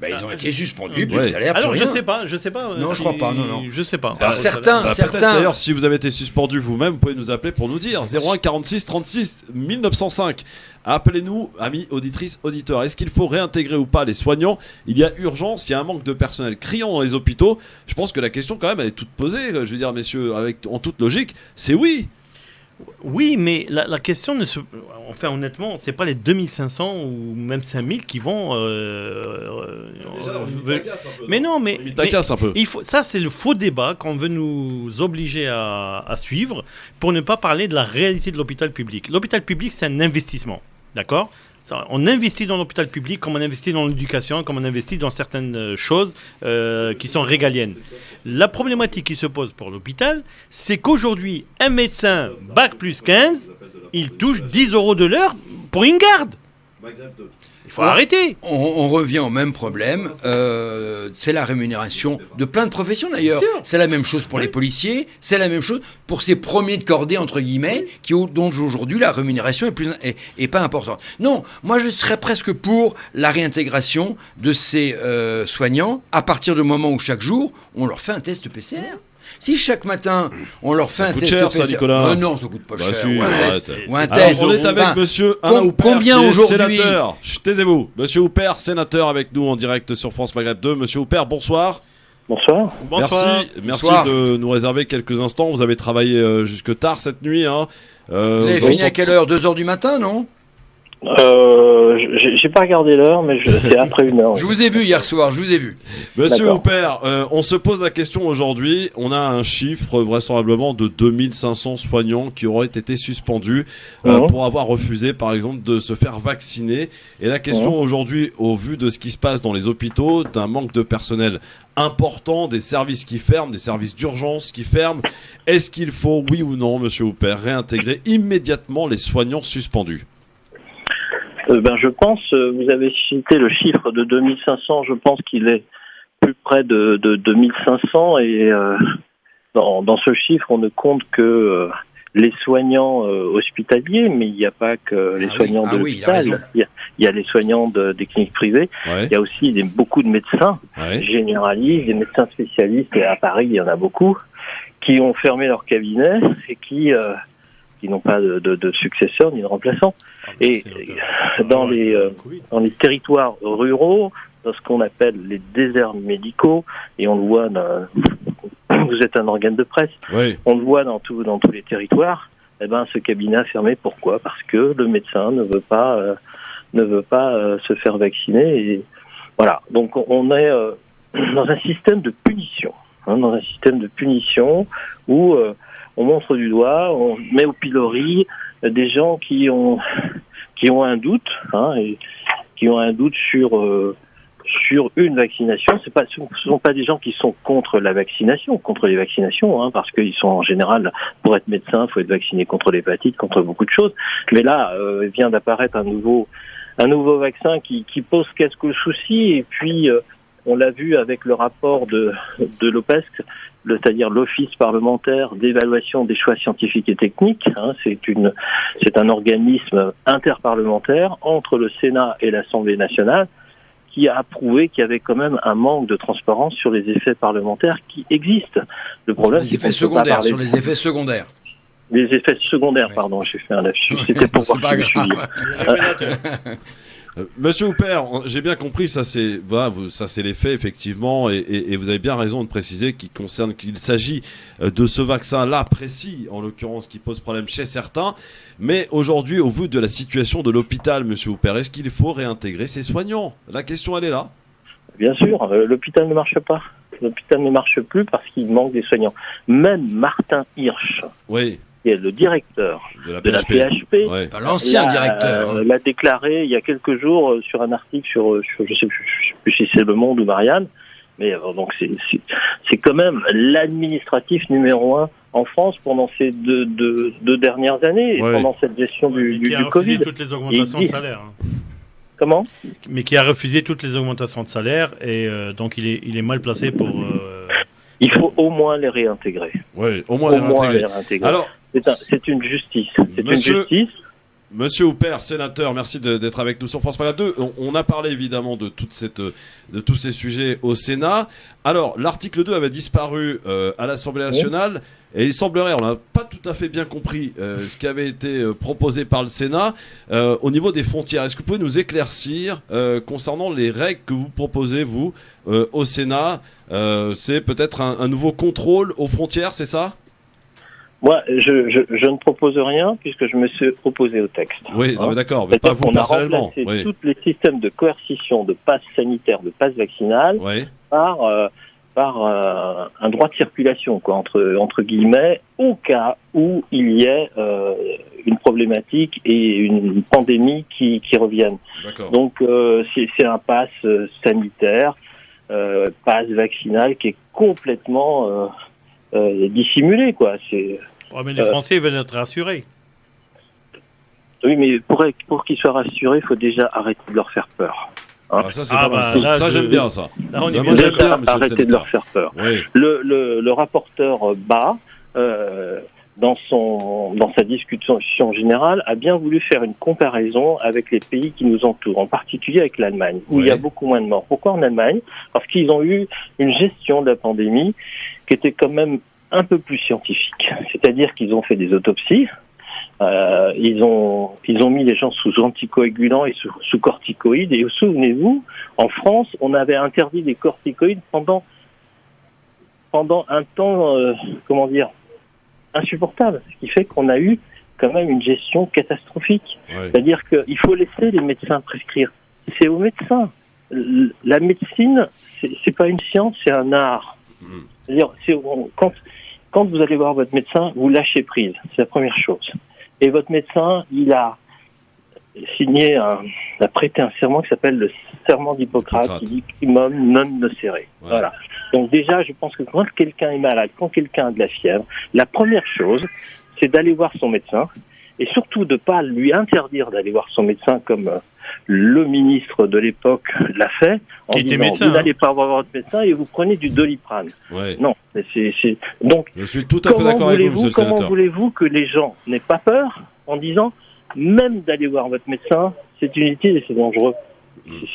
Ils ont été suspendus, plus de salaire, plus alors rien. je sais pas. Non, je crois pas, non. Je sais pas. Alors, certains. D'ailleurs, si vous avez été suspendu vous-même, vous pouvez nous appeler pour nous dire. 01 46 36 1905. Appelez-nous, amis auditrices, auditeurs. Est-ce qu'il faut réintégrer ou pas les soignants ? Il y a urgence, il y a un manque de personnel criant dans les hôpitaux. Je pense que la question, quand même, elle est toute posée. Je veux dire, messieurs, en toute logique, c'est oui. Oui, mais la question ne se... Enfin, honnêtement, c'est pas les 2500 ou même 5000 qui vont... Mais non, mais... un peu. Ça, c'est le faux débat qu'on veut nous obliger à suivre pour ne pas parler de la réalité de l'hôpital public. L'hôpital public, c'est un investissement, d'accord ? On investit dans l'hôpital public comme on investit dans l'éducation, comme on investit dans certaines choses qui sont régaliennes. La problématique qui se pose pour l'hôpital, c'est qu'aujourd'hui, un médecin bac plus 15, il touche 10 € de l'heure pour une garde. Il faut arrêter. On revient au même problème. C'est la rémunération de plein de professions d'ailleurs. C'est la même chose pour les policiers. C'est la même chose pour ces premiers de cordée entre guillemets, dont aujourd'hui la rémunération est pas importante. Non, moi je serais presque pour la réintégration de ces soignants à partir du moment où chaque jour on leur fait un test PCR. Si chaque matin on leur fait un test cher, PCR, ça, Nicolas. Non, ça coûte pas cher. Ou un test. Alors, on est avec Monsieur Alain Houpert, combien aujourd'hui sénateur. Taisez-vous. Monsieur Houpert, sénateur, avec nous en direct sur France Maghreb 2. Monsieur Houpert, bonsoir. Bonsoir. Merci de nous réserver quelques instants. Vous avez travaillé jusque tard cette nuit. Vous avez fini à quelle heure ? 2h du matin, non ? J'ai pas regardé l'heure, mais c'est après 1h. Je vous ai vu hier soir, Monsieur Houpert, on se pose la question aujourd'hui. On a un chiffre vraisemblablement de 2500 soignants qui auraient été suspendus pour avoir refusé, par exemple, de se faire vacciner. Et la question aujourd'hui, au vu de ce qui se passe dans les hôpitaux, d'un manque de personnel important, des services qui ferment, des services d'urgence qui ferment, est-ce qu'il faut, oui ou non, Monsieur Houpert, réintégrer immédiatement les soignants suspendus ? Je pense, vous avez cité le chiffre de 2500, je pense qu'il est plus près de 2500 et dans ce chiffre, on ne compte que les soignants hospitaliers, mais il n'y a pas que les soignants de l'hôpital, il y a les soignants des cliniques privées, il y a aussi beaucoup de médecins généralistes, des médecins spécialistes, et à Paris, il y en a beaucoup, qui ont fermé leur cabinet et qui n'ont pas de successeur ni de remplaçant. Et dans les territoires ruraux, dans ce qu'on appelle les déserts médicaux, et on le voit, vous êtes un organe de presse, on le voit dans tous les territoires, ce cabinet a fermé. Pourquoi ? Parce que le médecin ne veut pas se faire vacciner. Et voilà. Donc on est dans un système de punition, où on montre du doigt, on met au pilori des gens qui ont un doute, et qui ont un doute sur sur une vaccination. Ce sont pas des gens qui sont contre la vaccination, contre les vaccinations, hein, parce qu'ils sont en général, pour être médecin, il faut être vacciné contre l'hépatite, contre beaucoup de choses. Mais là, vient d'apparaître un nouveau vaccin qui pose quelques soucis. Et puis, on l'a vu avec le rapport de l'OPESC, c'est-à-dire l'Office parlementaire d'évaluation des choix scientifiques et techniques. Hein, c'est un organisme interparlementaire entre le Sénat et l'Assemblée nationale qui a prouvé qu'il y avait quand même un manque de transparence sur les effets parlementaires qui existent. Le problème, les effets secondaires, sur les effets secondaires. Les effets secondaires, pardon, j'ai fait un lapsus. C'était pour voir si je suis... Monsieur Houpert, j'ai bien compris, ça c'est les faits effectivement, et vous avez bien raison de préciser qu'il s'agit de ce vaccin-là précis, en l'occurrence, qui pose problème chez certains. Mais aujourd'hui, au vu de la situation de l'hôpital, Monsieur Houpert, est-ce qu'il faut réintégrer ces soignants? La question, elle est là. Bien sûr, l'hôpital ne marche pas. L'hôpital ne marche plus parce qu'il manque des soignants. Même Martin Hirsch. Oui. Qui est le directeur de la PHP, ouais. L'ancien directeur, l'a déclaré il y a quelques jours sur un article sur je sais plus si c'est Le Monde ou Marianne, mais donc c'est quand même l'administratif numéro 1 en France pendant ces deux dernières années, et pendant cette gestion du Covid. Toutes les augmentations de salaire. Comment ? Mais qui a refusé toutes les augmentations de salaire, et donc il est mal placé pour... Il faut au moins les réintégrer. Oui, au moins les réintégrer. Alors, c'est une justice. Une justice. Monsieur Houpert, sénateur, merci d'être avec nous sur France Maghreb 2. On a parlé évidemment de tous ces sujets au Sénat. Alors, l'article 2 avait disparu à l'Assemblée nationale. Et il semblerait, on n'a pas tout à fait bien compris ce qui avait été proposé par le Sénat au niveau des frontières. Est-ce que vous pouvez nous éclaircir concernant les règles que vous proposez, vous, au Sénat? C'est peut-être un nouveau contrôle aux frontières, c'est ça? Moi, je ne propose rien puisque je me suis opposé au texte. Oui, non, mais d'accord, mais pas vous personnellement. On a remplacé tous les systèmes de coercition, de passe sanitaire, de passe vaccinal par un droit de circulation, quoi, entre guillemets, au cas où il y ait une problématique et une pandémie qui reviennent. D'accord. Donc c'est un pass sanitaire, pass vaccinal qui est complètement dissimulé, quoi. Mais les Français veulent être rassurés. Oui, mais pour qu'ils soient rassurés, il faut déjà arrêter de leur faire peur. Hein. Ça, c'est pas mal. Ça, j'aime bien ça. Arrêtez de leur faire peur. Oui. Le rapporteur Bas, dans sa discussion générale, a bien voulu faire une comparaison avec les pays qui nous entourent, en particulier avec l'Allemagne, où il y a beaucoup moins de morts. Pourquoi en Allemagne ? Parce qu'ils ont eu une gestion de la pandémie qui était quand même un peu plus scientifique. C'est-à-dire qu'ils ont fait des autopsies, ils ont mis les gens sous anticoagulants et sous corticoïdes. Et souvenez-vous, en France, on avait interdit les corticoïdes pendant un temps, insupportable. Ce qui fait qu'on a eu quand même une gestion catastrophique. Ouais. C'est-à-dire qu'il faut laisser les médecins prescrire. C'est aux médecins. La médecine, c'est pas une science, c'est un art. C'est-à-dire, quand vous allez voir votre médecin, vous lâchez prise. C'est la première chose. Et votre médecin, il a prêté un serment qui s'appelle le serment d'Hippocrate, qui dit primum non nocere. Ouais. Voilà. Donc déjà, je pense que quand quelqu'un est malade, quand quelqu'un a de la fièvre, la première chose, c'est d'aller voir son médecin, et surtout de pas lui interdire d'aller voir son médecin comme le ministre de l'époque l'a fait, en disant médecin, vous n'allez pas voir votre médecin et vous prenez du Doliprane. Ouais. Non, donc je suis tout à fait d'accord avec vous, monsieur le sénateur. Comment voulez-vous que les gens n'aient pas peur en disant même d'aller voir votre médecin, c'est inutile et c'est dangereux?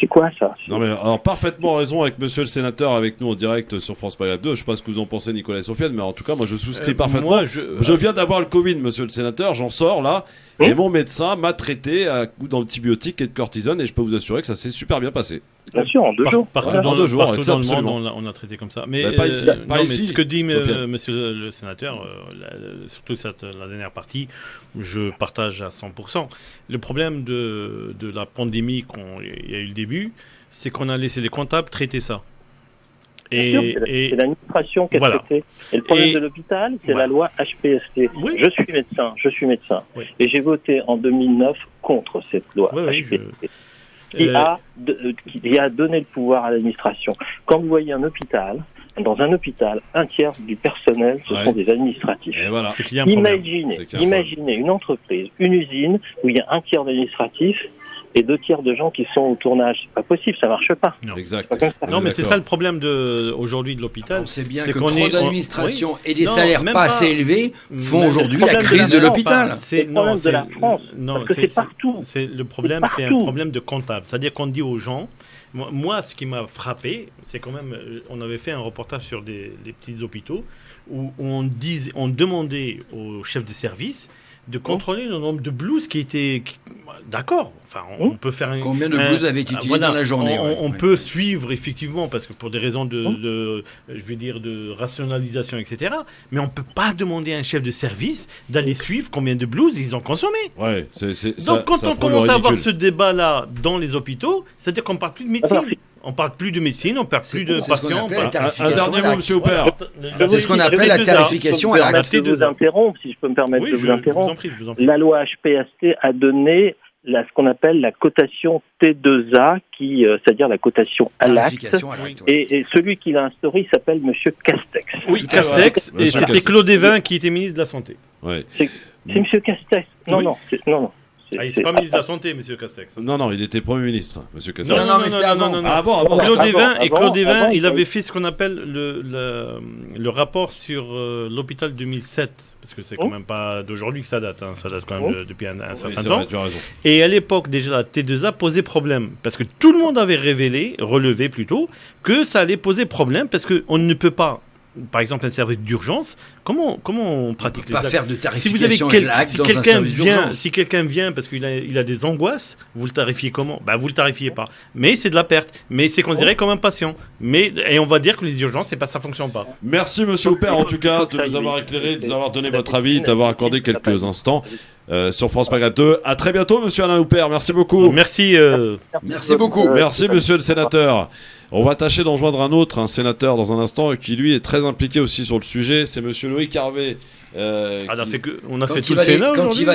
C'est quoi ça? Non mais alors parfaitement raison avec monsieur le sénateur avec nous en direct sur France Maghreb 2. Je sais pas ce que vous en pensez, Nicolas et Sofiane, mais en tout cas moi je souscris parfaitement. Je viens d'avoir le Covid, monsieur le sénateur, j'en sors là, et mon médecin m'a traité à coup d'antibiotiques et de cortisone, et je peux vous assurer que ça s'est super bien passé. Bien sûr, en 2 jours. Partout dans le monde, on a traité comme ça. Mais pas ici. Mais ce que dit monsieur le sénateur, surtout la dernière partie, je partage à 100%. Le problème de la pandémie qu'il y a eu le début, c'est qu'on a laissé les comptables traiter ça. C'est l'administration qui a traité. Et le problème de l'hôpital, c'est la loi HPST. Oui. Je suis médecin. Oui. Et j'ai voté en 2009 contre cette loi HPST. qui a donné le pouvoir à l'administration. Quand vous voyez un hôpital, dans un hôpital, un tiers du personnel, ce sont des administratifs. Et voilà. Imaginez une entreprise, une usine, où il y a un tiers d'administratifs et 2 tiers de gens qui sont au tournage. C'est pas possible, ça marche pas. Non. Exact. Non, mais c'est ça le problème aujourd'hui de l'hôpital. On sait bien que trop d'administration et des salaires pas assez élevés font aujourd'hui la crise de l'hôpital. C'est le problème de la France. Parce que c'est partout. Le problème, c'est un problème de comptable. C'est-à-dire qu'on dit aux gens. Moi, ce qui m'a frappé, c'est quand même, on avait fait un reportage sur les petits hôpitaux où on demandait aux chefs de service de contrôler le nombre de blouses qui étaient... D'accord, enfin, on peut faire... Combien de blouses avaient été utilisées dans la journée On peut suivre, effectivement, parce que pour des raisons de rationalisation, etc. Mais on ne peut pas demander à un chef de service d'aller suivre combien de blouses ils ont consommé. Ouais, donc, quand on commence à avoir ce débat-là dans les hôpitaux, c'est-à-dire qu'on ne parle plus de médecine. On parle plus de médecine, on parle plus de patients. Un dernier mot, monsieur Huppert. C'est ce qu'on appelle la tarification à l'acte. Si je peux me permettre de vous interrompre, la loi HPST a donné ce qu'on appelle la cotation T2A, c'est-à-dire la cotation à l'acte. Et celui qui l'a instauré, il s'appelle monsieur Castex. Oui, Castex, et c'était Claude Évin qui était ministre de la Santé. Ouais. C'est monsieur Castex. Non. Il n'était pas ministre de la Santé, M. Castex. Non, il était Premier ministre, M. Castex. Non, mais c'était avant. Claude Évin, il avait fait ce qu'on appelle le rapport sur l'hôpital 2007, parce que c'est quand même pas d'aujourd'hui que ça date, ça date quand même depuis un certain temps. Vrai, tu as raison. Et à l'époque, déjà, la T2A posait problème, parce que tout le monde avait relevé plutôt, que ça allait poser problème, parce qu'on ne peut pas, par exemple, un service d'urgence, comment on pratique les actes ? Faire de tarification Si quelqu'un vient parce qu'il a des angoisses, vous le tarifiez comment ? Vous le tarifiez pas. Mais c'est de la perte. Mais c'est considéré comme un patient. Et on va dire que les urgences, ça fonctionne pas. Merci, monsieur Huppert, en tout cas, de nous avoir éclairé, de nous avoir donné votre avis, d'avoir accordé quelques instants sur France Maghreb 2. À très bientôt, monsieur Alain Huppert. Merci beaucoup. Merci. Merci beaucoup. Merci, monsieur le sénateur. On va tâcher d'en joindre un sénateur dans un instant, qui lui est très impliqué aussi sur le sujet. C'est monsieur Loïc Harvey. On a fait tout le Sénat aujourd'hui.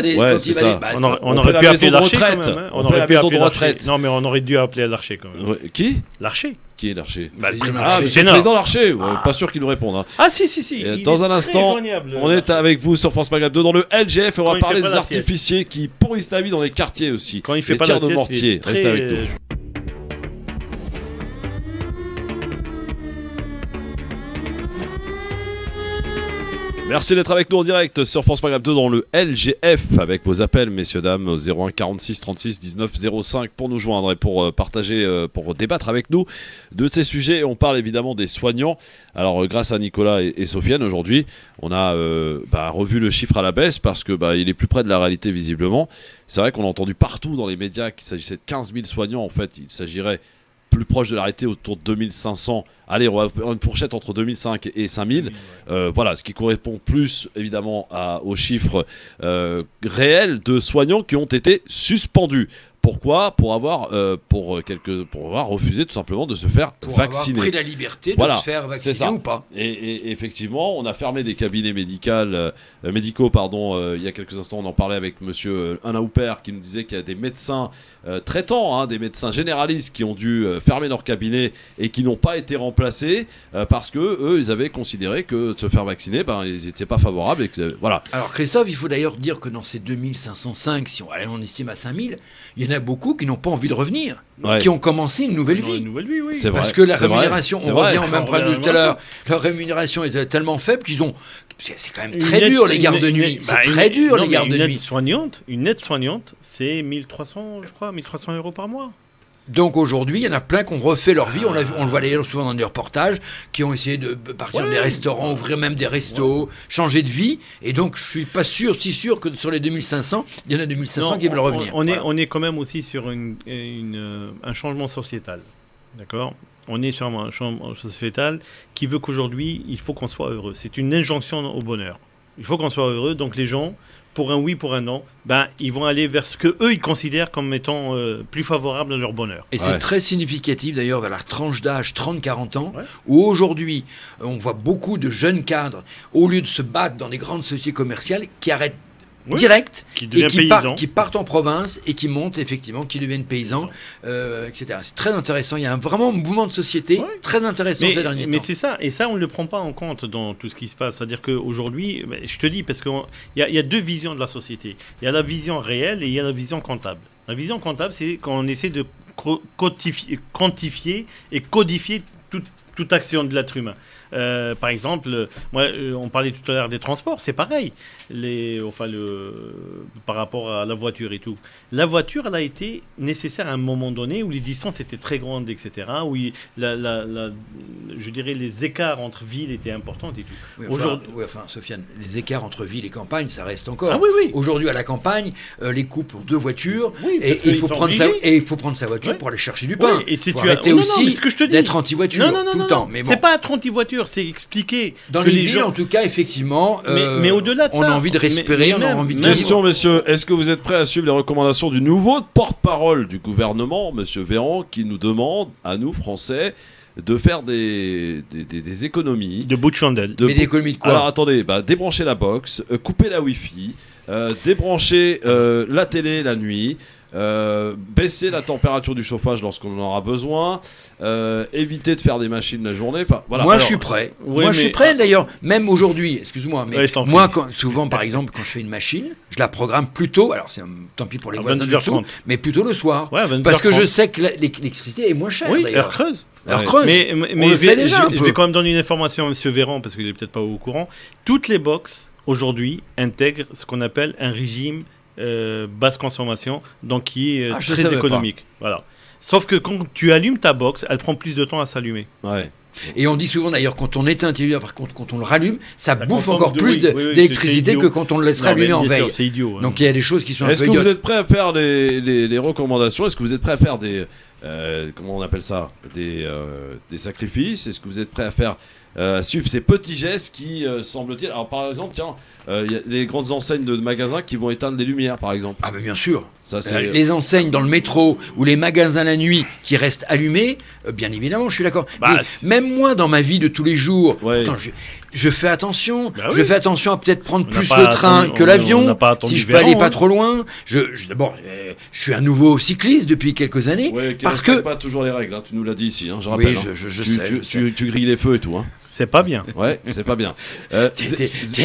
On aurait pu appeler Larcher quand même. On aurait pu appeler Larcher. Non, mais on aurait dû appeler Larcher quand même. Qui ? Larcher. Qui est Larcher ? Le président Larcher. Pas sûr qu'il nous réponde. Ah si. Dans un instant, on est avec vous sur France Maghreb 2 dans le LGF et on va parler des artificiers qui pourrissent la vie dans les quartiers aussi. Quand il fait pas la sieste, mortier. Restez avec nous. Merci d'être avec nous en direct sur France Maghreb 2 dans le LGF avec vos appels, messieurs, dames, au 01 46 36 19 05 pour nous joindre et pour partager, pour débattre avec nous de ces sujets. On parle évidemment des soignants. Alors, grâce à Nicolas et Sofiane, aujourd'hui, on a revu le chiffre à la baisse parce que il est plus près de la réalité visiblement. C'est vrai qu'on a entendu partout dans les médias qu'il s'agissait de 15 000 soignants. En fait, il s'agirait plus proche de l'arrêté, autour de 2500. Allez, on va avoir une fourchette entre 2005 et 5000. Voilà, ce qui correspond plus évidemment aux chiffres réels de soignants qui ont été suspendus. Pourquoi ? Pour avoir refusé tout simplement de se faire vacciner. Pour avoir pris la liberté de se faire vacciner ou pas. Et effectivement, on a fermé des cabinets médicaux. Il y a quelques instants, on en parlait avec monsieur Alain Huppert qui nous disait qu'il y a des médecins traitants, des médecins généralistes qui ont dû fermer leur cabinet et qui n'ont pas été remplacés parce que eux, ils avaient considéré que de se faire vacciner, ils n'étaient pas favorables. Et que, voilà. Alors Christophe, il faut d'ailleurs dire que dans ces 2505, si on estime à 5000, il y en a beaucoup qui n'ont pas envie de revenir, qui ont commencé une nouvelle vie. Oui. C'est parce que la rémunération, on revient au même problème tout à l'heure, leur rémunération est tellement faible qu'ils ont... C'est quand même très dur les gardes de nuit. C'est très dur les gardes de nuit. Une aide-soignante, c'est 1300, je crois, 1300 € par mois. Donc aujourd'hui, il y en a plein qui ont refait leur vie. On le voit d'ailleurs souvent dans des reportages, qui ont essayé de partir dans des restaurants, ouvrir même des restos, changer de vie. Et donc, je suis pas si sûr que sur les 2500, il y en a 2500 qui veulent revenir. On est quand même aussi sur un changement sociétal. D'accord ? On est sur un changement sociétal qui veut qu'aujourd'hui, il faut qu'on soit heureux. C'est une injonction au bonheur. Il faut qu'on soit heureux. Donc les gens, pour un oui, pour un non, ils vont aller vers ce qu'eux, ils considèrent comme étant plus favorable à leur bonheur. Et c'est très significatif d'ailleurs vers la tranche d'âge 30-40 ans, où aujourd'hui, on voit beaucoup de jeunes cadres, au lieu de se battre dans les grandes sociétés commerciales, qui arrêtent direct, qui partent en province et qui montent effectivement, qui deviennent paysans, etc. C'est très intéressant. Il y a vraiment un mouvement de société très intéressant ces derniers temps. Mais c'est ça, et ça on ne le prend pas en compte dans tout ce qui se passe. C'est-à-dire qu'aujourd'hui, je te dis, parce qu'il y a deux visions de la société. Il y a la vision réelle et il y a la vision comptable. La vision comptable, c'est quand on essaie de quantifier et codifier toute action de l'être humain. Par exemple, on parlait tout à l'heure des transports, c'est pareil. Par rapport à la voiture et tout. La voiture, elle a été nécessaire à un moment donné où les distances étaient très grandes, etc. Où je dirais les écarts entre villes étaient importants et tout. Sofiane, les écarts entre villes et campagne, ça reste encore. Ah, oui. Aujourd'hui, à la campagne, les couples ont 2 voitures et il faut prendre sa voiture pour aller chercher du pain. Il faut arrêter aussi d'être anti-voiture tout le temps. Mais bon. C'est pas être anti-voiture, c'est expliquer. Dans les villes, en tout cas, effectivement, mais au-delà de ça, on a envie de respirer, on a envie de vivre. Question, messieurs, est-ce que vous êtes prêts à suivre les recommandations du nouveau porte-parole du gouvernement, monsieur Véran, qui nous demande, à nous, Français, de faire des économies. De bout de chandelle. Mais des économies de quoi? Alors attendez, débrancher la box, couper la Wi-Fi, débrancher la télé la nuit, baisser la température du chauffage lorsqu'on en aura besoin, éviter de faire des machines la journée. Voilà. Moi, je suis prêt. Je suis prêt d'ailleurs, même aujourd'hui, excuse-moi, mais moi, souvent, par exemple, quand je fais une machine, je la programme plus tôt. Alors, tant pis pour les voisins du dessous, mais plutôt le soir. Parce que je sais que l'électricité est moins chère d'ailleurs. Heure creuse. Mais je vais quand même donner une information à M. Véran, parce qu'il n'est peut-être pas au courant. Toutes les box, aujourd'hui, intègrent ce qu'on appelle un régime basse consommation, donc qui est très économique. Voilà. Sauf que quand tu allumes ta box, elle prend plus de temps à s'allumer. Ouais. Et on dit souvent d'ailleurs, quand on éteint un téléviseur, par contre, quand on le rallume, ça bouffe encore plus d'électricité que quand on le laisse rallumer en veille. C'est idiot. Donc il y a des choses qui sont un peu idiotes. Est-ce que vous êtes prêts à faire les recommandations? Est-ce que vous êtes prêts à faire comment on appelle ça, des sacrifices? Est-ce que vous êtes prêts à faire suivre ces petits gestes qui semble-t-il... Alors par exemple, il y a des grandes enseignes de magasins qui vont éteindre les lumières, par exemple. Ah ben bien sûr. Ça, les enseignes dans le métro ou les magasins la nuit qui restent allumés, bien évidemment, je suis d'accord. Même moi, dans ma vie de tous les jours, je fais attention. Je fais attention à peut-être prendre plus le train que l'avion. Si je peux aller pas trop loin. D'abord, je suis un nouveau cycliste depuis quelques années. Parce que pas toujours les règles. Tu nous l'as dit ici. Je rappelle. Oui, je sais. Tu grilles les feux et tout. C'est pas bien. Ouais, c'est pas bien.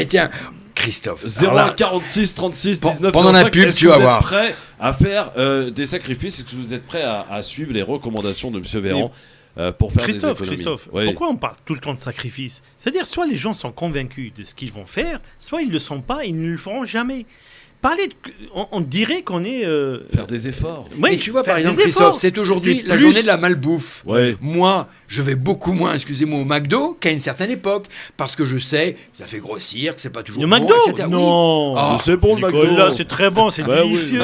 Tiens, Christophe. 0146 36 19 pendant la pub, tu vas voir. Est-ce que vous êtes prêts à faire des sacrifices? Est-ce que vous êtes prêts à suivre les recommandations de M. Véran pour faire des économies? Christophe, pourquoi on parle tout le temps de sacrifices? C'est-à-dire, soit les gens sont convaincus de ce qu'ils vont faire, soit ils ne le sont pas et ils ne le feront jamais. On dirait qu'on est... Faire des efforts. Oui, et tu vois, par exemple, Christophe, c'est aujourd'hui la journée de la malbouffe. Ouais. Moi, je vais beaucoup moins, excusez-moi, au McDo qu'à une certaine époque. Parce que je sais que ça fait grossir, que c'est pas toujours le bon, McDo, etc. Non, c'est bon le McDo. Là, c'est très bon, c'est délicieux.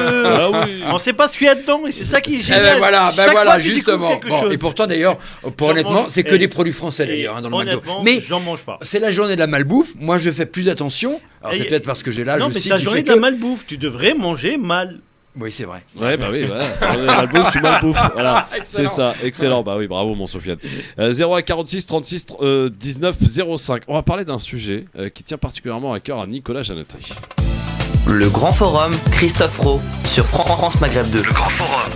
On sait pas ce qu'il y a dedans et c'est ça qui est génial. Voilà, justement. Bon, et pourtant, d'ailleurs, honnêtement, c'est que des produits français, d'ailleurs, dans le McDo. Mais j'en mange pas. C'est la journée de la malbouffe. Moi, je fais plus attention. Alors, c'est peut-être parce que j'ai l'âge aussi. Non, mais c'est la journée de la malbouffe. Tu devrais manger mal. Oui, c'est vrai. Ouais, malbouffe, tu malbouffes. Voilà, c'est ça, excellent. Bah oui, bravo, mon Sofiane. 0146 36 19 05. On va parler d'un sujet qui tient particulièrement à cœur à Nicolas Janoté. Le Grand Forum, Christophe Rowe, sur France Maghreb 2. Le Grand Forum.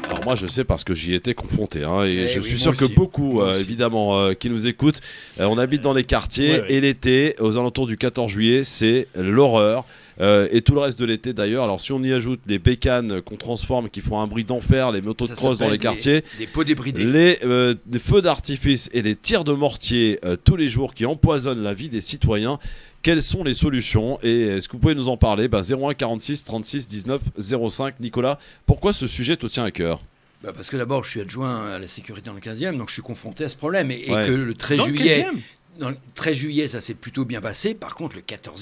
Alors moi je sais parce que j'y étais confronté et je suis sûr que beaucoup évidemment qui nous écoutent, on habite dans les quartiers et l'été aux alentours du 14 juillet c'est l'horreur. Et tout le reste de l'été d'ailleurs. Alors si on y ajoute les bécanes qu'on transforme qui font un bruit d'enfer, les motos de cross dans les quartiers, des pots débridés, les feux d'artifice et les tirs de mortier tous les jours qui empoisonnent la vie des citoyens. Quelles sont les solutions et est-ce que vous pouvez nous en parler? 01 46 36 19 05. Nicolas, pourquoi ce sujet te tient à cœur? Parce que d'abord je suis adjoint à la sécurité dans le 15e, donc je suis confronté à ce problème et que le 13 juillet... Dans le 13 juillet, ça s'est plutôt bien passé. Par contre, le 14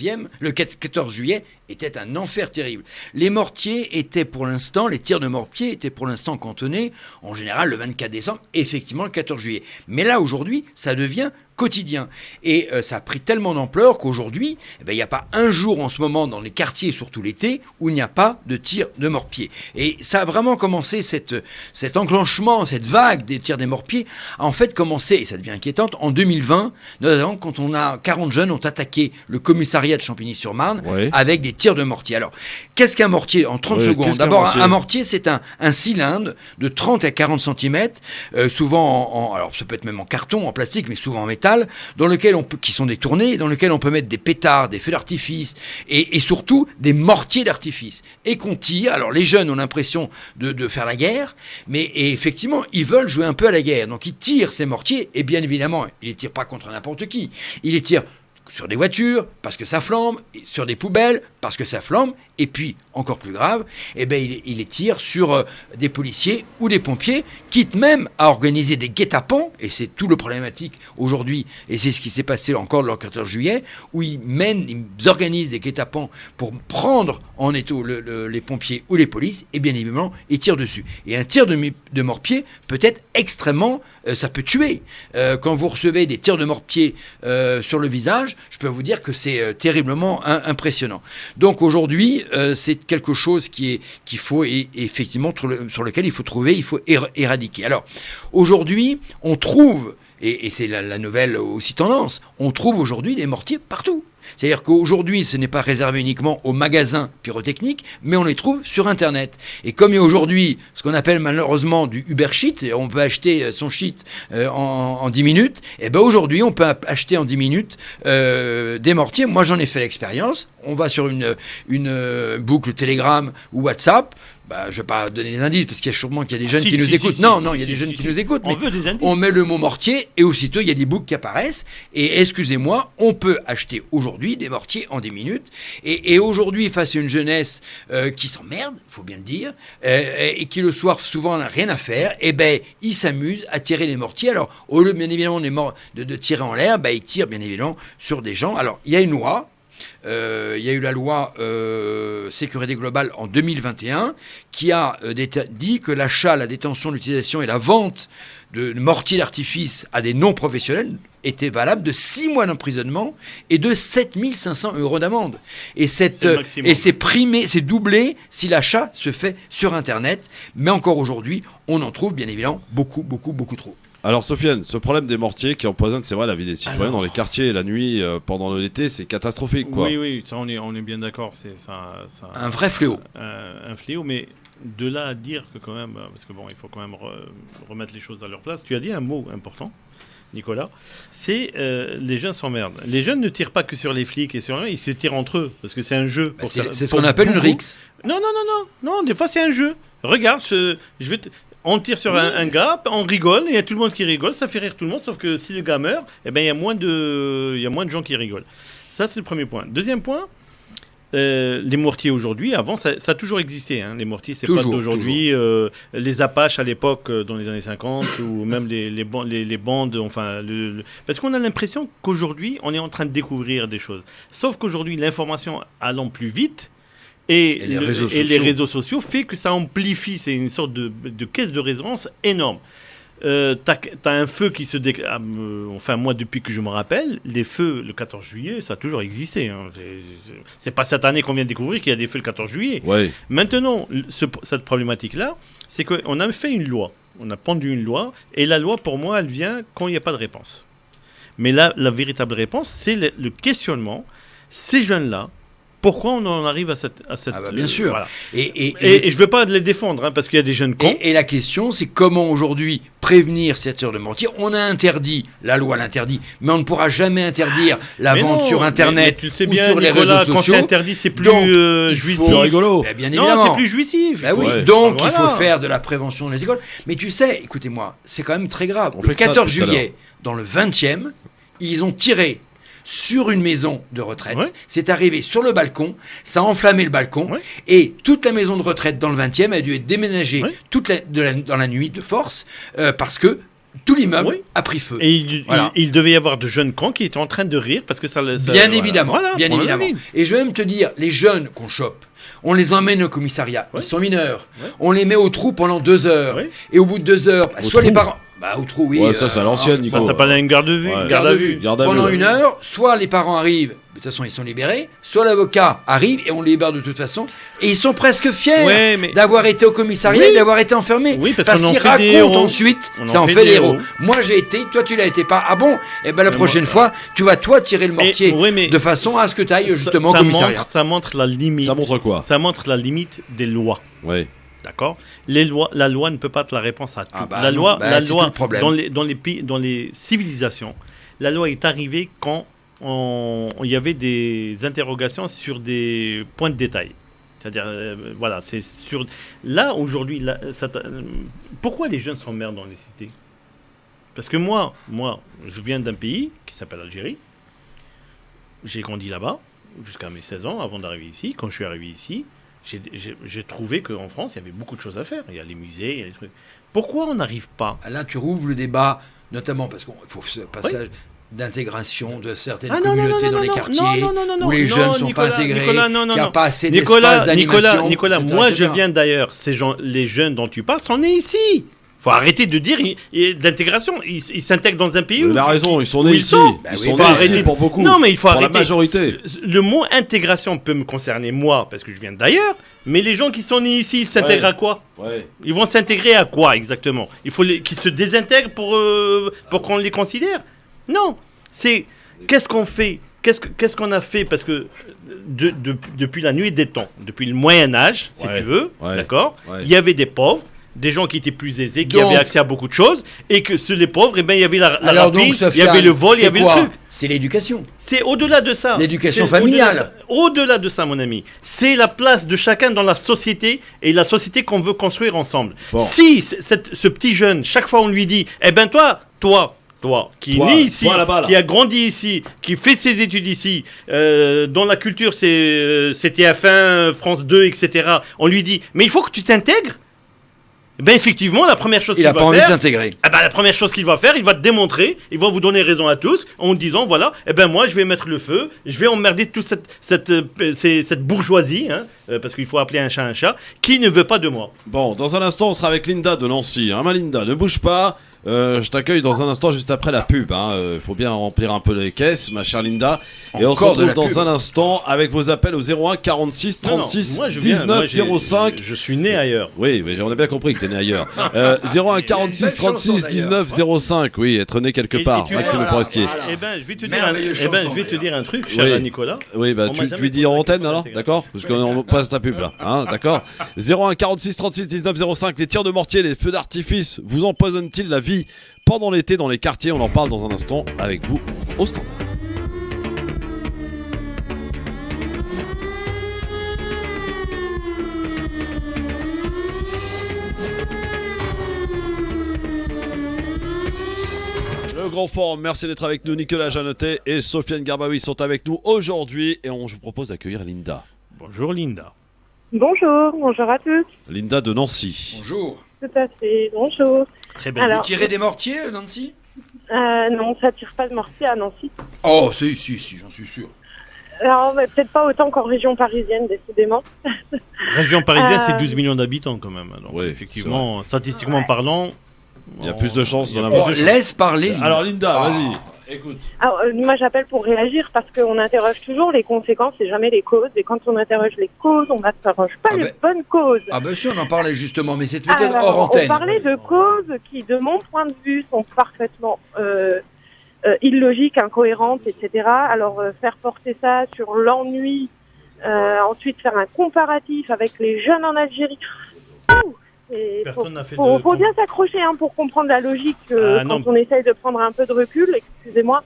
juillet était un enfer terrible. Les mortiers étaient pour l'instant, les tirs de mortier étaient pour l'instant cantonnés, en général, le 24 décembre, effectivement, le 14 juillet. Mais là, aujourd'hui, ça devient quotidien. Et ça a pris tellement d'ampleur qu'aujourd'hui, il n'y a pas un jour en ce moment dans les quartiers, surtout l'été, où il n'y a pas de tir de mortier. Et ça a vraiment commencé, cet enclenchement, cette vague des tirs des mortiers, a en fait commencé, et ça devient inquiétante, en 2020, notamment quand 40 jeunes ont attaqué le commissariat de Champigny-sur-Marne avec des tirs de mortier. Alors, qu'est-ce qu'un mortier en 30 secondes? D'abord, un mortier, c'est un cylindre de 30 à 40 cm, souvent alors ça peut être même en carton, en plastique, mais souvent en métal, dans lequel qui sont détournés, dans lequel on peut mettre des pétards, des feux d'artifice et surtout des mortiers d'artifice. Et qu'on tire. Alors les jeunes ont l'impression de faire la guerre, mais effectivement, ils veulent jouer un peu à la guerre. Donc ils tirent ces mortiers, et bien évidemment, ils les tirent pas contre n'importe qui. Ils les tirent sur des voitures, parce que ça flambe, sur des poubelles, parce que ça flambe, et puis, encore plus grave, il les tire sur des policiers ou des pompiers, quitte même à organiser des guet-apens, et c'est tout le problématique aujourd'hui, et c'est ce qui s'est passé encore le 14 juillet, où ils organisent des guet-apens pour prendre en étau les pompiers ou les polices, et bien évidemment, ils tirent dessus. Et un tir de mortier peut être extrêmement, ça peut tuer. Quand vous recevez des tirs de mortier sur le visage, je peux vous dire que c'est terriblement impressionnant. Donc aujourd'hui, c'est quelque chose qu'il faut effectivement sur lequel il faut éradiquer. Alors aujourd'hui, on trouve, et c'est la nouvelle aussi tendance, on trouve aujourd'hui des mortiers partout. C'est-à-dire qu'aujourd'hui, ce n'est pas réservé uniquement aux magasins pyrotechniques, mais on les trouve sur Internet. Et comme il y a aujourd'hui ce qu'on appelle malheureusement du Uber Sheet, et on peut acheter son sheet en 10 minutes, et ben aujourd'hui, on peut acheter en 10 minutes des mortiers. Moi, j'en ai fait l'expérience. On va sur une boucle Telegram ou WhatsApp. Je ne vais pas donner des indices, parce qu'il y a sûrement des jeunes qui nous écoutent. Non, il y a des jeunes qui nous écoutent. On veut des indices. On met le mot mortier, et aussitôt, il y a des boucles qui apparaissent. Et excusez-moi, on peut acheter aujourd'hui des mortiers en 10 minutes. Et aujourd'hui, face à une jeunesse qui s'emmerde, il faut bien le dire, et qui le soir, souvent, n'a rien à faire, ils s'amusent à tirer les mortiers. Alors, au lieu, bien évidemment, de tirer en l'air, ils tirent, bien évidemment, sur des gens. Alors, il y a une loi. Il y a eu la loi sécurité globale en 2021 qui a dit que l'achat, la détention, l'utilisation et la vente de mortiers d'artifice à des non-professionnels était valable de 6 mois d'emprisonnement et de 7 500 € d'amende. Et c'est primé, c'est doublé si l'achat se fait sur Internet. Mais encore aujourd'hui, on en trouve bien évidemment beaucoup trop. Alors Sofiane, ce problème des mortiers qui empoisonnent, c'est vrai, la vie des citoyens dans les quartiers la nuit pendant l'été, c'est catastrophique, quoi. Oui, ça on est bien d'accord, c'est ça un vrai fléau. Un fléau, mais de là à dire que quand même, parce que il faut quand même remettre les choses à leur place. Tu as dit un mot important, Nicolas, c'est les jeunes s'emmerdent. Les jeunes ne tirent pas que sur les flics et sur eux, ils se tirent entre eux parce que c'est un jeu. C'est ce qu'on appelle une rixe. Non, des fois c'est un jeu. Regarde, on tire sur un gars, on rigole, et il y a tout le monde qui rigole, ça fait rire tout le monde, sauf que si le gars meurt, il y a moins de gens qui rigolent. Ça, c'est le premier point. Deuxième point, les mortiers aujourd'hui, avant, ça a toujours existé. Les mortiers, c'est pas d'aujourd'hui. Les Apaches à l'époque, dans les années 50, ou même les bandes, parce qu'on a l'impression qu'aujourd'hui, on est en train de découvrir des choses. Sauf qu'aujourd'hui, l'information allant plus vite, et les réseaux sociaux fait que ça amplifie, c'est une sorte de caisse de résonance énorme. T'as un feu qui se moi depuis que je me rappelle, les feux le 14 juillet, ça a toujours existé. C'est pas cette année qu'on vient de découvrir qu'il y a des feux le 14 juillet. Ouais. Maintenant, cette problématique-là, c'est qu'on a fait une loi, on a pendu une loi, et la loi pour moi, elle vient quand il n'y a pas de réponse. Mais là, la véritable réponse, c'est le questionnement. Ces jeunes-là, pourquoi on en arrive à cette bien sûr. Voilà. Et je ne veux pas les défendre, parce qu'il y a des jeunes cons. Et la question, c'est comment aujourd'hui prévenir ces tirs de mortier. On a interdit, la loi l'interdit, mais on ne pourra jamais interdire la vente sur Internet mais tu sais ou bien, sur les Nicolas, réseaux sociaux. Quand c'est interdit, c'est plus jouissif. C'est rigolo. Bien évidemment. Non, c'est plus jouissif. Donc, il faut faire de la prévention dans les écoles. Mais tu sais, écoutez-moi, c'est quand même très grave. Le 14 juillet, dans le 20e, ils ont tiré sur une maison de retraite. C'est arrivé sur le balcon, ça a enflammé le balcon, et toute la maison de retraite dans le 20e a dû être déménagée dans la nuit de force, parce que tout l'immeuble a pris feu. Et il devait y avoir de jeunes cons qui étaient en train de rire parce que ça bien évidemment. Et je vais même te dire, les jeunes qu'on chope, on les emmène au commissariat, ils sont mineurs, on les met au trou pendant 2 heures, et au bout de 2 heures, soit les parents... Bah, ou trop, oui. Ouais, ça, c'est à l'ancienne, Nico. Ça s'appelle une garde de vue. Ouais. Garde à vue. Pendant une heure, soit les parents arrivent, de toute façon, ils sont libérés, soit l'avocat arrive et on les libère de toute façon. Et ils sont presque fiers d'avoir été au commissariat et d'avoir été enfermés. Oui, parce qu'ils racontent ensuite, ça en fait des héros. Moi, j'ai été, toi, tu l'as été pas. Ah bon? Eh ben, la prochaine fois, tu vas, toi, tirer le mortier de façon à ce que tu ailles justement au commissariat. Ça montre la limite. Ça montre quoi? Ça montre la limite des lois. Oui. D'accord. La loi ne peut pas être la réponse à tout. La loi, dans les pays, dans les civilisations, la loi est arrivée quand il y avait des interrogations sur des points de détail. C'est-à-dire, voilà, c'est sur. Là aujourd'hui, pourquoi les jeunes s'emmerdent dans les cités? Parce que moi, je viens d'un pays qui s'appelle l'Algérie. J'ai grandi là-bas jusqu'à mes 16 ans, avant d'arriver ici. Quand je suis arrivé ici, j'ai trouvé qu'en France, il y avait beaucoup de choses à faire. Il y a les musées, il y a les trucs. Pourquoi on n'arrive pas? Là, tu rouvres le débat, notamment parce qu'il faut ce passage d'intégration de certaines communautés dans les quartiers où les jeunes ne sont pas intégrés, qu'il n'y a pas assez d'espace d'animation. Nicolas, moi je viens d'ailleurs. Les jeunes dont tu parles sont nés ici. Faut arrêter de dire d'intégration. Ils s'intègrent dans un pays où... Il a raison, ils sont nés ici. Ils sont nés ici pour beaucoup. Non, mais il faut arrêter. Pour la majorité. Le mot intégration peut me concerner moi, parce que je viens d'ailleurs, mais les gens qui sont nés ici, ils s'intègrent à quoi? Ils vont s'intégrer à quoi exactement? Il faut qu'ils se désintègrent pour qu'on les considère? Non. C'est... Qu'est-ce qu'on fait? Qu'est-ce qu'on a fait? Parce que depuis la nuit des temps, depuis le Moyen-Âge, si tu veux, d'accord, il y avait des pauvres, des gens qui étaient plus aisés, qui avaient accès à beaucoup de choses, et que les pauvres, eh ben, il y avait la rapine, il y avait le vol, il y avait le truc. C'est l'éducation. C'est au-delà de ça. L'éducation familiale. Au-delà de ça, mon ami. C'est la place de chacun dans la société, et la société qu'on veut construire ensemble. Bon. Si ce petit jeune, chaque fois on lui dit, eh ben toi, qui est né ici, qui a grandi ici, qui fait ses études ici, dont la culture c'est TF1, France 2, etc. On lui dit, mais il faut que tu t'intègres. Ben effectivement, la première chose qu'il va faire, envie de s'intégrer. La première chose qu'il va faire, il va te démontrer, il va vous donner raison à tous, en disant voilà, moi je vais mettre le feu, je vais emmerder toute cette bourgeoisie, parce qu'il faut appeler un chat, qui ne veut pas de moi. Bon, dans un instant, on sera avec Linda de Nancy. Ma Linda, ne bouge pas. Je t'accueille dans un instant juste après la pub. Faut bien remplir un peu les caisses, ma chère Linda. Et on se retrouve dans un instant avec vos appels au 01 46 36 19 05. Je suis né ailleurs. Oui, mais on a bien compris que t'es né ailleurs. 01 46 36 19 05. Oui, être né quelque part. Maxime Forestier. Je vais te dire un truc, cher Nicolas. Oui, tu lui dis en antenne alors, d'accord? Parce qu'on passe ta pub là, d'accord? 01 46 36 19 05. Les tirs de mortier, les feux d'artifice vous empoisonnent-ils la vie pendant l'été dans les quartiers? On en parle dans un instant avec vous au standard. Le Grand Forum, merci d'être avec nous. Nicolas Jeannetet et Sofiane Garbaoui sont avec nous aujourd'hui et je vous propose d'accueillir Linda. Bonjour Linda. Bonjour à tous. Linda de Nancy. Bonjour. Tout à fait, bonjour. Très bien. Vous tirez des mortiers, Nancy? Non, ça tire pas de mortier à Nancy. Oh, si, j'en suis sûr. Alors, peut-être pas autant qu'en région parisienne, décidément. Région parisienne, c'est 12 millions d'habitants quand même. Donc, effectivement, statistiquement parlant, il y a plus de chances d'en avoir. Laisse parler Linda. Alors Linda, vas-y. Écoute. Alors, moi j'appelle pour réagir parce qu'on interroge toujours les conséquences et jamais les causes. Et quand on interroge les causes, on n'interroge pas les bonnes causes. Ah ben sûr, on en parlait justement, mais c'est peut-être hors antenne. On parlait de causes qui, de mon point de vue, sont parfaitement illogiques, incohérentes, etc. Alors faire porter ça sur l'ennui, ensuite faire un comparatif avec les jeunes en Algérie. Faut bien s'accrocher pour comprendre la logique quand on essaye de prendre un peu de recul, excusez-moi.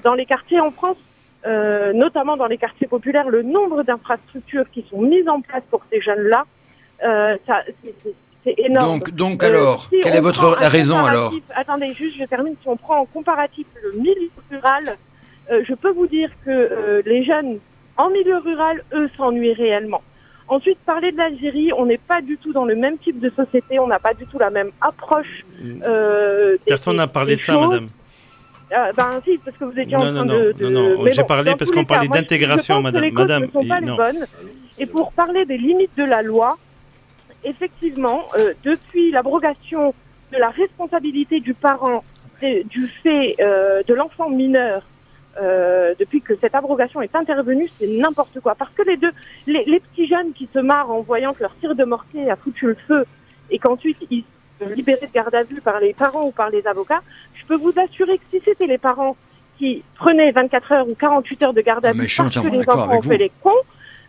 Dans les quartiers en France, notamment dans les quartiers populaires, le nombre d'infrastructures qui sont mises en place pour ces jeunes-là, c'est énorme. Donc alors, quelle est la raison alors? Attendez, juste je termine. Si on prend en comparatif le milieu rural, je peux vous dire que les jeunes en milieu rural, eux, s'ennuient réellement. Ensuite, parler de l'Algérie, on n'est pas du tout dans le même type de société, on n'a pas du tout la même approche. Personne n'a parlé de ça, madame. Si, parce que vous étiez en train de... Non, j'ai parlé parce qu'on parlait d'intégration, madame. Les causes ne sont pas les bonnes. Et pour parler des limites de la loi, effectivement, depuis l'abrogation de la responsabilité du parent du fait de l'enfant mineur depuis que cette abrogation est intervenue, c'est n'importe quoi. Parce que les petits jeunes qui se marrent en voyant que leur tir de mortier a foutu le feu et qu'ensuite ils sont libérés de garde à vue par les parents ou par les avocats, je peux vous assurer que si c'était les parents qui prenaient 24 heures ou 48 heures de garde à vue parce que les enfants ont fait les cons,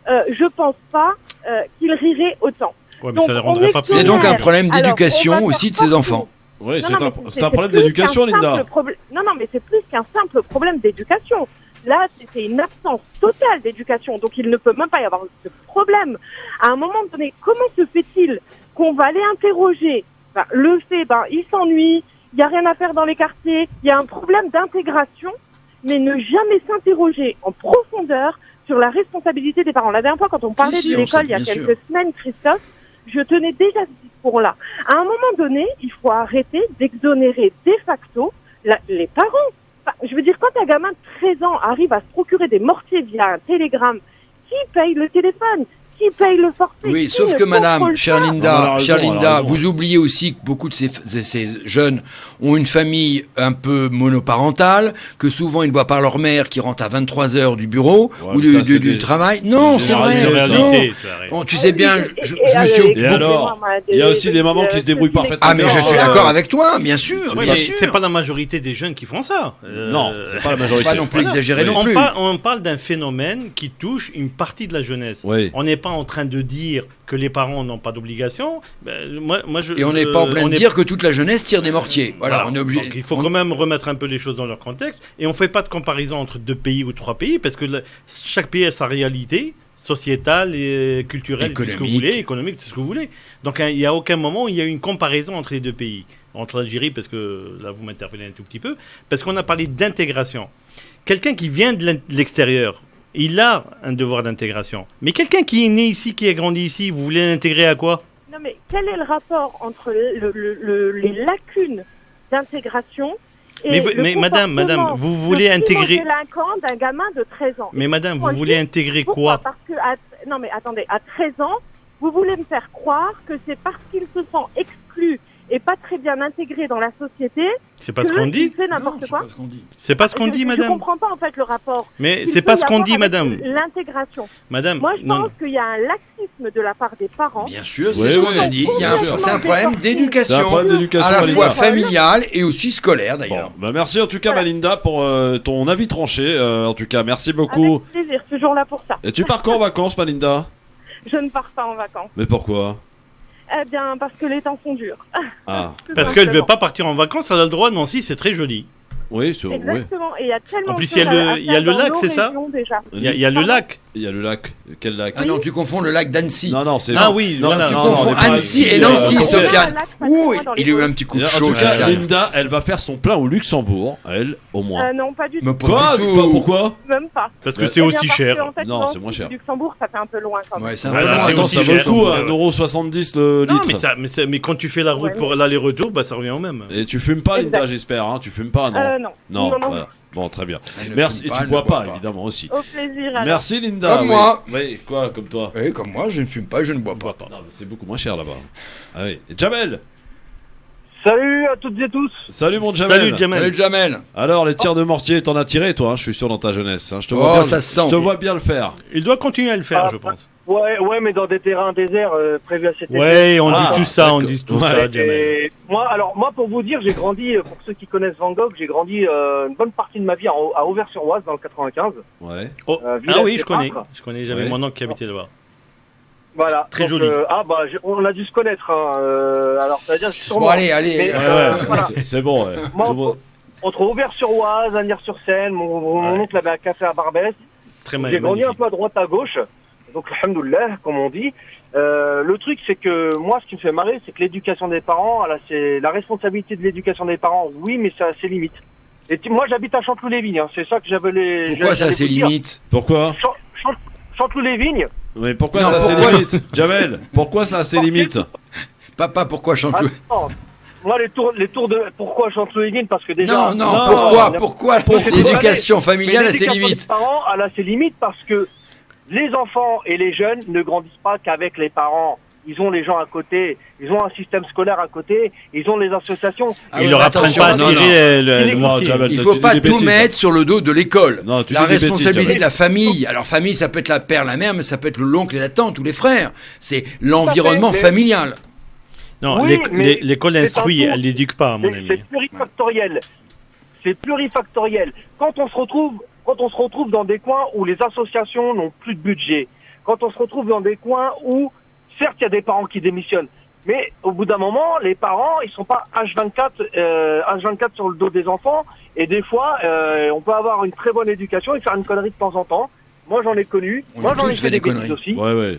je pense pas qu'ils riraient autant. Ouais, mais ça les rendrait pas plus. C'est donc un problème d'éducation aussi de ces enfants. Oui, c'est un problème d'éducation, Linda. Non, mais c'est plus qu'un simple problème d'éducation. Là, c'est une absence totale d'éducation. Donc, il ne peut même pas y avoir ce problème. À un moment donné, comment se fait-il qu'on va aller interroger il s'ennuie, il n'y a rien à faire dans les quartiers, il y a un problème d'intégration, mais ne jamais s'interroger en profondeur sur la responsabilité des parents. La dernière fois, quand on parlait de l'école il y a quelques semaines, Christophe, je tenais déjà ce discours-là. À un moment donné, il faut arrêter d'exonérer de facto les parents. Enfin, je veux dire, quand un gamin de 13 ans arrive à se procurer des mortiers via un télégramme, qui paye le téléphone ? Qui paye le forfait ? Oui, sauf que madame, chère Linda, vous oubliez aussi que beaucoup de ces jeunes ont une famille un peu monoparentale, que souvent ils ne voient pas leur mère qui rentre à 23h du bureau ou du travail. Non, c'est vrai. Bon, tu sais bien, je me suis... Et alors, il y a aussi des mamans qui se débrouillent parfaitement. Ah, mais je suis d'accord avec toi, bien sûr. Oui, mais c'est pas la majorité des jeunes qui font ça. Non, c'est pas la majorité. Pas non plus exagéré non plus. On parle d'un phénomène qui touche une partie de la jeunesse. On n'est pas en train de dire que les parents n'ont pas d'obligation. Et on n'est pas en train de dire que toute la jeunesse tire des mortiers. Voilà, on est obligé. Donc il faut quand même remettre un peu les choses dans leur contexte. Et on ne fait pas de comparaison entre 2 pays ou 3 pays, parce que chaque pays a sa réalité sociétale et culturelle, tout ce que vous voulez, économique, tout ce que vous voulez. Donc il n'y a aucun moment où il y a eu une comparaison entre les 2 pays. Entre l'Algérie, parce que là vous m'interpellez un tout petit peu, parce qu'on a parlé d'intégration. Quelqu'un qui vient de l'extérieur, il a un devoir d'intégration. Mais quelqu'un qui est né ici, qui a grandi ici, vous voulez l'intégrer à quoi ? Non, mais quel est le rapport entre les lacunes d'intégration et mais madame, vous voulez intégrer... délinquant d'un gamin de 13 ans. Mais madame, vous voulez intégrer quoi ? Parce que non, mais attendez, à 13 ans, vous voulez me faire croire que c'est parce qu'il se sent exclu et pas très bien intégré dans la société. C'est pas ce qu'on dit. C'est n'importe quoi. C'est pas ce qu'on dit, madame. Je comprends pas en fait le rapport. Mais c'est pas ce qu'on dit, madame. L'intégration. Madame. Moi, je pense qu'il y a un laxisme de la part des parents. Bien sûr, c'est ce qu'on a dit. C'est un problème d'éducation. C'est un problème d'éducation à la fois familiale et aussi scolaire d'ailleurs. Bon, merci en tout cas, Malinda, pour ton avis tranché. En tout cas, merci beaucoup. Avec plaisir, toujours là pour ça. Et tu pars quand en vacances, Malinda ? Je ne pars pas en vacances. Mais pourquoi ? Eh bien, parce que les temps sont durs. Ah. Parce qu'elle ne veut pas partir en vacances, elle a le droit. Nancy, c'est très joli. Oui, c'est exactement. Et il y a tellement en plus, il y a le lac, c'est ça ? Il y a le lac. Il y a le lac. Quel lac ? Ah non, tu confonds le lac d'Annecy. Non, c'est... Ah oui, non, tu confonds Annecy et Nancy, Sofiane. Ouh, il a eu un petit coup de chaud. En tout cas, Linda, elle va faire son plein au Luxembourg, elle, au moins. Non, pas du tout. Mais pas du tout. Pourquoi ? Même pas. Parce que c'est aussi cher. Non, c'est moins cher. Luxembourg, ça fait un peu loin quand même. Ouais, c'est un peu loin. Attends, ça vaut le coup, 1,70€ le litre. Mais quand tu fais la route pour l'aller-retour, ça revient au même. Et tu fumes pas, Linda, j'espère, hein ? Tu fumes pas, non ? Non. Voilà. Bon, très bien. Merci. Et tu bois pas, évidemment, aussi. Au plaisir. Alors. Merci, Linda. Comme moi. Oui, quoi, comme toi ? Oui, comme moi, je ne fume pas, je ne bois pas. Non, mais c'est beaucoup moins cher là-bas. Ah oui. Et Jamel. Salut à toutes et tous. Salut mon Jamel. Salut Jamel. Alors, les tirs de mortier, t'en as tiré, toi, hein, je suis sûr, dans ta jeunesse. Hein. Je te vois bien le faire. Il doit continuer à le faire, je pense. Ouais, mais dans des terrains déserts prévus à cet été. Ouais, on dit tout ça, Jamel. Moi, pour vous dire, j'ai grandi, pour ceux qui connaissent Van Gogh, j'ai grandi une bonne partie de ma vie à Auvers-sur-Oise, dans le 95. Ouais. Oui, je connais, j'avais mon oncle qui habitait là-bas. Voilà. Très joli. On a dû se connaître. Alors, ça veut dire sûrement. Bon, allez. Voilà. C'est bon. Moi, entre Auvers-sur-Oise, Agnières-sur-Seine, mon oncle avait un café à Barbès. J'ai grandi un peu à droite, à gauche. Donc, alhamdoulilah, comme on dit. Le truc, c'est que moi, ce qui me fait marrer, c'est que l'éducation des parents, c'est la responsabilité de l'éducation des parents, oui, mais ça a ses limites. Et moi, j'habite à Chanteloup-les-Vignes. Hein. C'est ça que j'avais Pourquoi ça a ses limites ? Pourquoi Chanteloup-les-Vignes. Mais pourquoi ça a ses limites, Jamel ? Pourquoi ça a ses limites ? Papa, pourquoi Chanteloup ? Moi, les tours de... Pourquoi Chanteloup-les-Vignes ? Parce que déjà... Non, pourquoi l'éducation familiale a ses limites ? Les parents, elle a ses limites parce que les enfants et les jeunes ne grandissent pas qu'avec les parents. ils ont les gens à côté, ils ont un système scolaire à côté, ils ont les associations. Ils leur apprennent pas à tirer il ne faut pas tout mettre sur le dos de l'école. La responsabilité de la famille. Alors famille, ça peut être la père, la mère, mais ça peut être l'oncle et la tante ou les frères. C'est l'environnement familial. Non, oui, l'école instruit, elle n'éduque pas, à mon avis. C'est plurifactoriel. Quand on se retrouve dans des coins où les associations n'ont plus de budget, quand on se retrouve dans des coins où, certes, il y a des parents qui démissionnent, mais au bout d'un moment, les parents, ils sont pas H24 sur le dos des enfants, et des fois, on peut avoir une très bonne éducation et faire une connerie de temps en temps. Moi, j'en ai connu. Moi, j'en ai fait des bêtises aussi.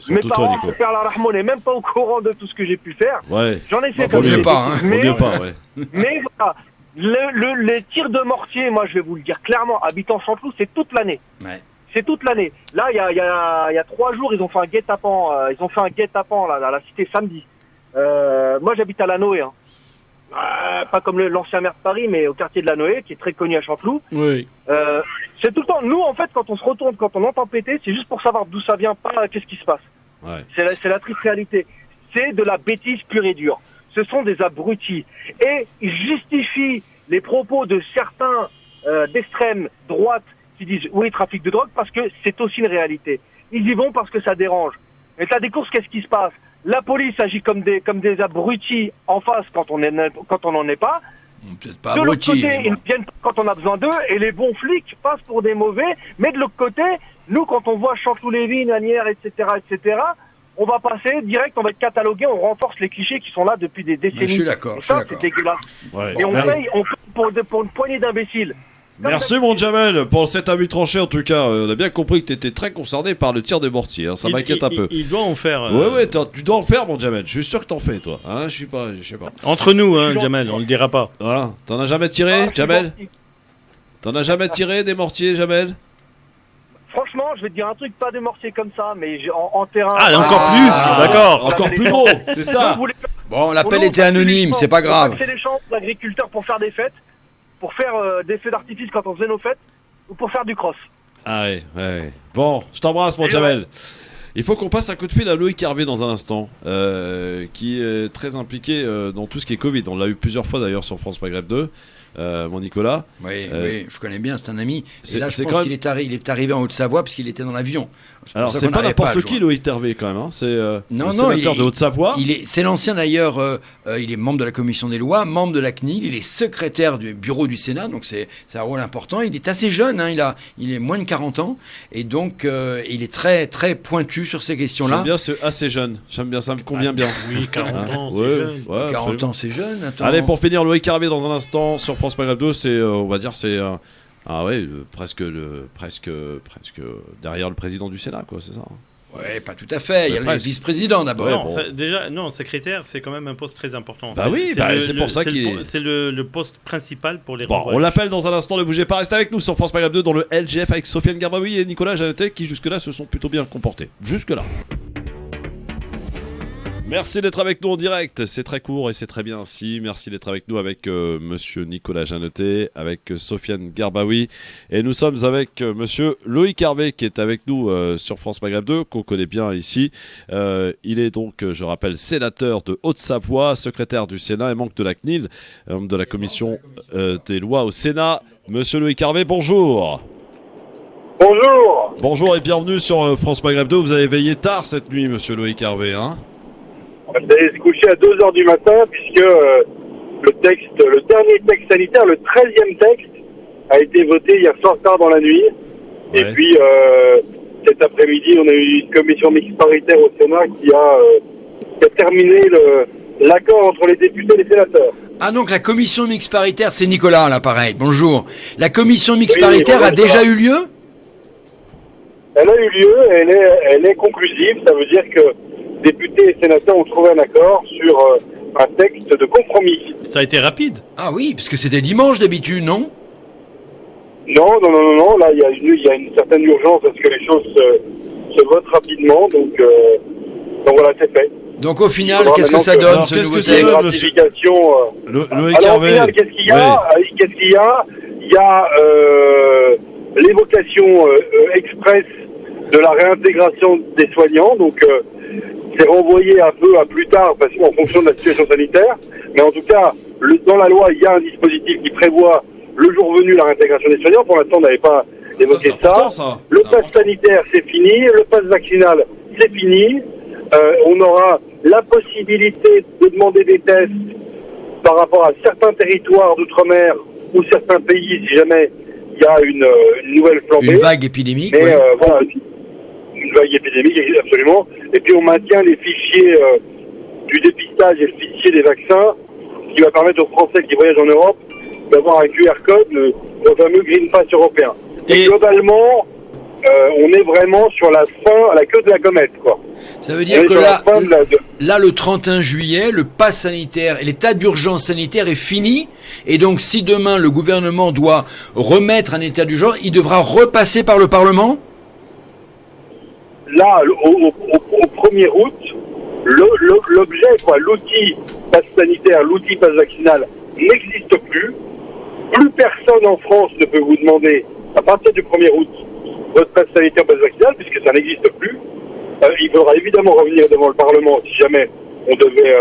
Mes parents, pour faire la rahmo, n'est même pas au courant de tout ce que j'ai pu faire. J'en ai fait comme des bêtises. Mais voilà, les tirs de mortier, moi, je vais vous le dire clairement, habitant Chanteloup, c'est toute l'année. C'est toute l'année. Là, il y a 3 jours, ils ont fait un guet-apens. Ils ont fait un guet-apens là, à la cité samedi. Moi, j'habite à la Noé. Hein. Pas comme l'ancien maire de Paris, mais au quartier de la Noé, qui est très connu à Chanteloup. C'est tout le temps. Nous, en fait, quand on se retourne, quand on entend péter, c'est juste pour savoir d'où ça vient, pas qu'est-ce qui se passe. C'est la triste réalité. C'est de la bêtise pure et dure. Ce sont des abrutis. Et ils justifient les propos de certains d'extrême droite qui disent oui, trafic de drogue, parce que c'est aussi une réalité. Ils y vont parce que ça dérange. Et t'as des courses, qu'est-ce qui se passe? La police agit comme des abrutis en face quand on n'en est pas. Peut-être pas de l'autre abrutis, côté, ils viennent quand on a besoin d'eux, et les bons flics passent pour des mauvais. Mais de l'autre côté, nous, quand on voit Chanteloup-Lévy, Asnières, etc., on va passer direct, on va être catalogué, on renforce les clichés qui sont là depuis des décennies. Je suis d'accord. Et ça, c'est dégueulasse. Et on paye pour une poignée d'imbéciles. Merci mon Jamel pour cet avis tranché en tout cas. On a bien compris que tu étais très concerné par le tir des mortiers. Hein. Ça m'inquiète un peu. Il doit en faire. Ouais, tu dois en faire mon Jamel. Je suis sûr que t'en fais toi. Hein, je sais pas. Entre nous, hein, Jamel, on le dira pas. Voilà. T'en as jamais tiré, Jamel? T'en as jamais tiré des mortiers, Jamel? Franchement, je vais te dire un truc, pas des mortiers comme ça, mais en terrain. Ah, encore plus, d'accord. Encore plus gros, c'est ça. Bon, l'appel était anonyme, c'est pas grave. C'est les champs d'agriculteurs pour faire des fêtes. Pour faire des feux d'artifice quand on faisait nos fêtes, ou pour faire du cross. Ah ouais. Bon, je t'embrasse mon Jamel. Il faut qu'on passe un coup de fil à Loïc Hervé dans un instant, qui est très impliqué dans tout ce qui est Covid. On l'a eu plusieurs fois d'ailleurs sur France Maghreb 2. Mon Nicolas. Oui, je connais bien, c'est un ami. Et là, je pense qu'il est arrivé en Haute-Savoie parce qu'il était dans l'avion. Alors, c'est pas n'importe qui, Loïc Hervé, quand même. Hein. C'est le sénateur de Haute-Savoie. C'est l'ancien, d'ailleurs, il est membre de la Commission des lois, membre de la CNIL, il est secrétaire du bureau du Sénat, donc c'est un rôle important. Il est assez jeune, hein, il est moins de 40 ans, et donc il est très, très pointu sur ces questions-là. J'aime bien ce assez jeune, j'aime bien, ça me convient bien. Oui, 40 ans, c'est jeune. 40 ans, c'est jeune. Attends. Allez, pour finir, Loïc Hervé dans un instant sur France Maghreb 2, c'est, on va dire, c'est presque derrière le président du Sénat, quoi, c'est ça. Ouais, pas tout à fait. Il y a le vice-président d'abord. Non, secrétaire, c'est quand même un poste très important. Bah oui, c'est pour ça qu'il est. C'est le poste principal pour les. Bon, on l'appelle dans un instant. Ne bougez pas, restez avec nous sur France Maghreb 2 dans le LGF avec Sofiane Garbaoui et Nicolas Jeannetet qui jusque-là se sont plutôt bien comportés. Jusque-là. Merci d'être avec nous en direct, c'est très court et c'est très bien ainsi. Merci d'être avec nous avec monsieur Nicolas Jeannetet, avec Sofiane Garbaoui. Et nous sommes avec monsieur Loïc Hervé qui est avec nous sur France Maghreb 2, qu'on connaît bien ici. Il est donc, je rappelle, sénateur de Haute-Savoie, secrétaire du Sénat et membre de la CNIL, membre de la commission des lois au Sénat. Monsieur Loïc Hervé, bonjour. Bonjour. Bonjour et bienvenue sur France Maghreb 2. Vous avez veillé tard cette nuit, monsieur Loïc Hervé, hein? Vous allez se coucher à 2h du matin puisque le dernier texte sanitaire, le 13e texte, a été voté hier soir tard dans la nuit. Ouais. Et puis cet après-midi, on a eu une commission mixte paritaire au Sénat qui a terminé l'accord entre les députés et les sénateurs. Ah donc la commission mixte paritaire, c'est Nicolas là pareil, bonjour. La commission mixte paritaire a déjà eu lieu ? Elle a eu lieu, elle est conclusive, ça veut dire que députés et sénateurs ont trouvé un accord sur un texte de compromis. Ça a été rapide. Ah oui, parce que c'était dimanche d'habitude, non ? Non. Là, il y a une certaine urgence à ce que les choses se votent rapidement. Donc voilà, c'est fait. Donc au final, qu'est-ce que ça donne ce nouveau texte ? Alors au final, qu'est-ce qu'il y a ? Il y a l'évocation express de la réintégration des soignants. Donc c'est renvoyé un peu à plus tard, parce qu'en fonction de la situation sanitaire. Mais en tout cas, dans la loi, il y a un dispositif qui prévoit le jour venu la réintégration des soignants. Pour l'instant, on n'avait pas évoqué ça. Le pass sanitaire, c'est fini. Le pass vaccinal, c'est fini. On aura la possibilité de demander des tests par rapport à certains territoires d'outre-mer ou certains pays, si jamais il y a une nouvelle flambée. Une vague épidémique. Mais voilà, une vague épidémique, absolument. Et puis on maintient les fichiers du dépistage et le fichier des vaccins, ce qui va permettre aux Français qui voyagent en Europe d'avoir un QR code, le fameux Green Pass européen. Et globalement, on est vraiment sur la fin, à la queue de la comète, quoi. Ça veut dire que là, le 31 juillet, le pass sanitaire et l'état d'urgence sanitaire est fini. Et donc, si demain le gouvernement doit remettre un état d'urgence, il devra repasser par le Parlement ? Là, au 1er août, l'objet, quoi, l'outil pass sanitaire, l'outil pass vaccinal n'existe plus. Plus personne en France ne peut vous demander, à partir du 1er août, votre pass sanitaire, pass vaccinal, puisque ça n'existe plus. Il faudra évidemment revenir devant le Parlement si jamais on devait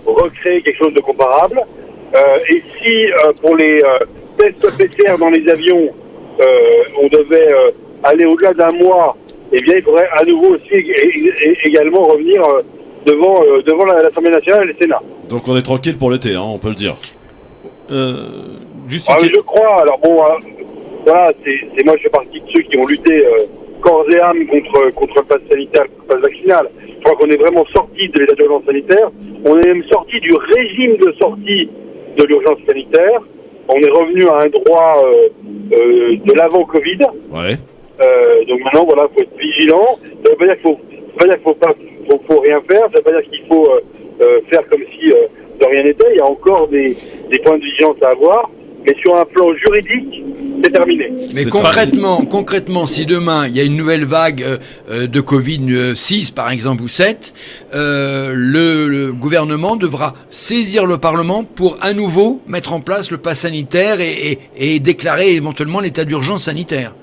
recréer quelque chose de comparable. Et si pour les tests PCR dans les avions, on devait aller au-delà d'un mois, eh bien il faudrait à nouveau aussi également revenir devant l'Assemblée nationale et le Sénat. Donc on est tranquille pour l'été, hein, on peut le dire. Je crois. Alors bon, voilà, c'est moi je fais partie de ceux qui ont lutté corps et âme contre le pass sanitaire, le pass vaccinal. Je crois qu'on est vraiment sorti de l'état d'urgence sanitaire. On est même sorti du régime de sortie de l'urgence sanitaire. On est revenu à un droit de l'avant Covid. Ouais. Donc maintenant, voilà, faut être vigilant. Ça veut pas dire qu'il faut rien faire. Ça veut pas dire qu'il faut faire comme si de rien n'était. Il y a encore des points de vigilance à avoir. Mais sur un plan juridique, c'est terminé. Mais concrètement, si demain il y a une nouvelle vague de Covid 6 par exemple ou 7, le gouvernement devra saisir le Parlement pour à nouveau mettre en place le pass sanitaire et déclarer éventuellement l'état d'urgence sanitaire.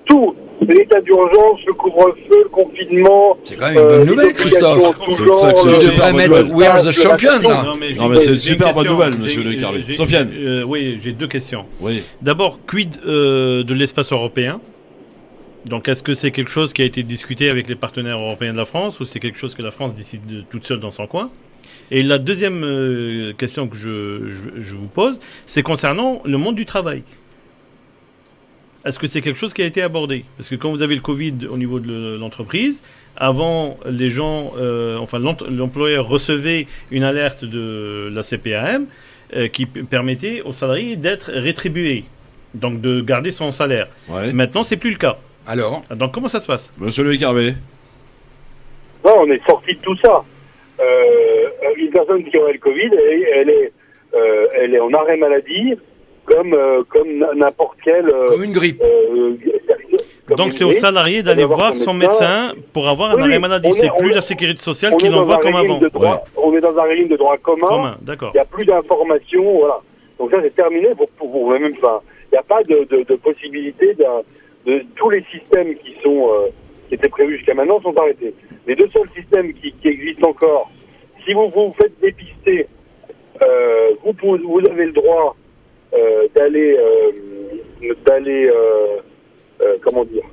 Tout. L'état d'urgence, le couvre-feu, le confinement. C'est quand même une bonne nouvelle, Christophe. C'est ça que c'est pas mettre We are the champion, là. Non, mais c'est une super bonne nouvelle, monsieur Le Carré. Sofiane. Oui, j'ai deux questions. Oui. D'abord, quid de l'espace européen ? Donc, est-ce que c'est quelque chose qui a été discuté avec les partenaires européens de la France ou c'est quelque chose que la France décide toute seule dans son coin ? Et la deuxième question que je vous pose, c'est concernant le monde du travail. Est-ce que c'est quelque chose qui a été abordé ? Parce que quand vous avez le Covid au niveau de l'entreprise, avant, les gens, l'employeur recevait une alerte de la CPAM qui permettait aux salariés d'être rétribués, donc de garder son salaire. Ouais. Maintenant, c'est plus le cas. Alors ? Donc, comment ça se passe ? Monsieur Le Carré. Non, on est sorti de tout ça. Une personne qui aurait le Covid, elle est en arrêt maladie. Comme n'importe quelle... comme une grippe. Donc c'est aux salariés d'aller voir son médecin pour avoir un arrêt maladie. C'est plus la sécurité sociale qui l'envoie comme avant. On est dans un régime de droit commun. D'accord. Il n'y a plus d'informations, voilà. Donc ça c'est terminé pour même. Enfin, il n'y a pas de possibilité de tous les systèmes qui étaient prévus jusqu'à maintenant sont arrêtés. Les deux seuls systèmes qui existent encore, si vous vous faites dépister, vous avez le droit d'aller comment dire,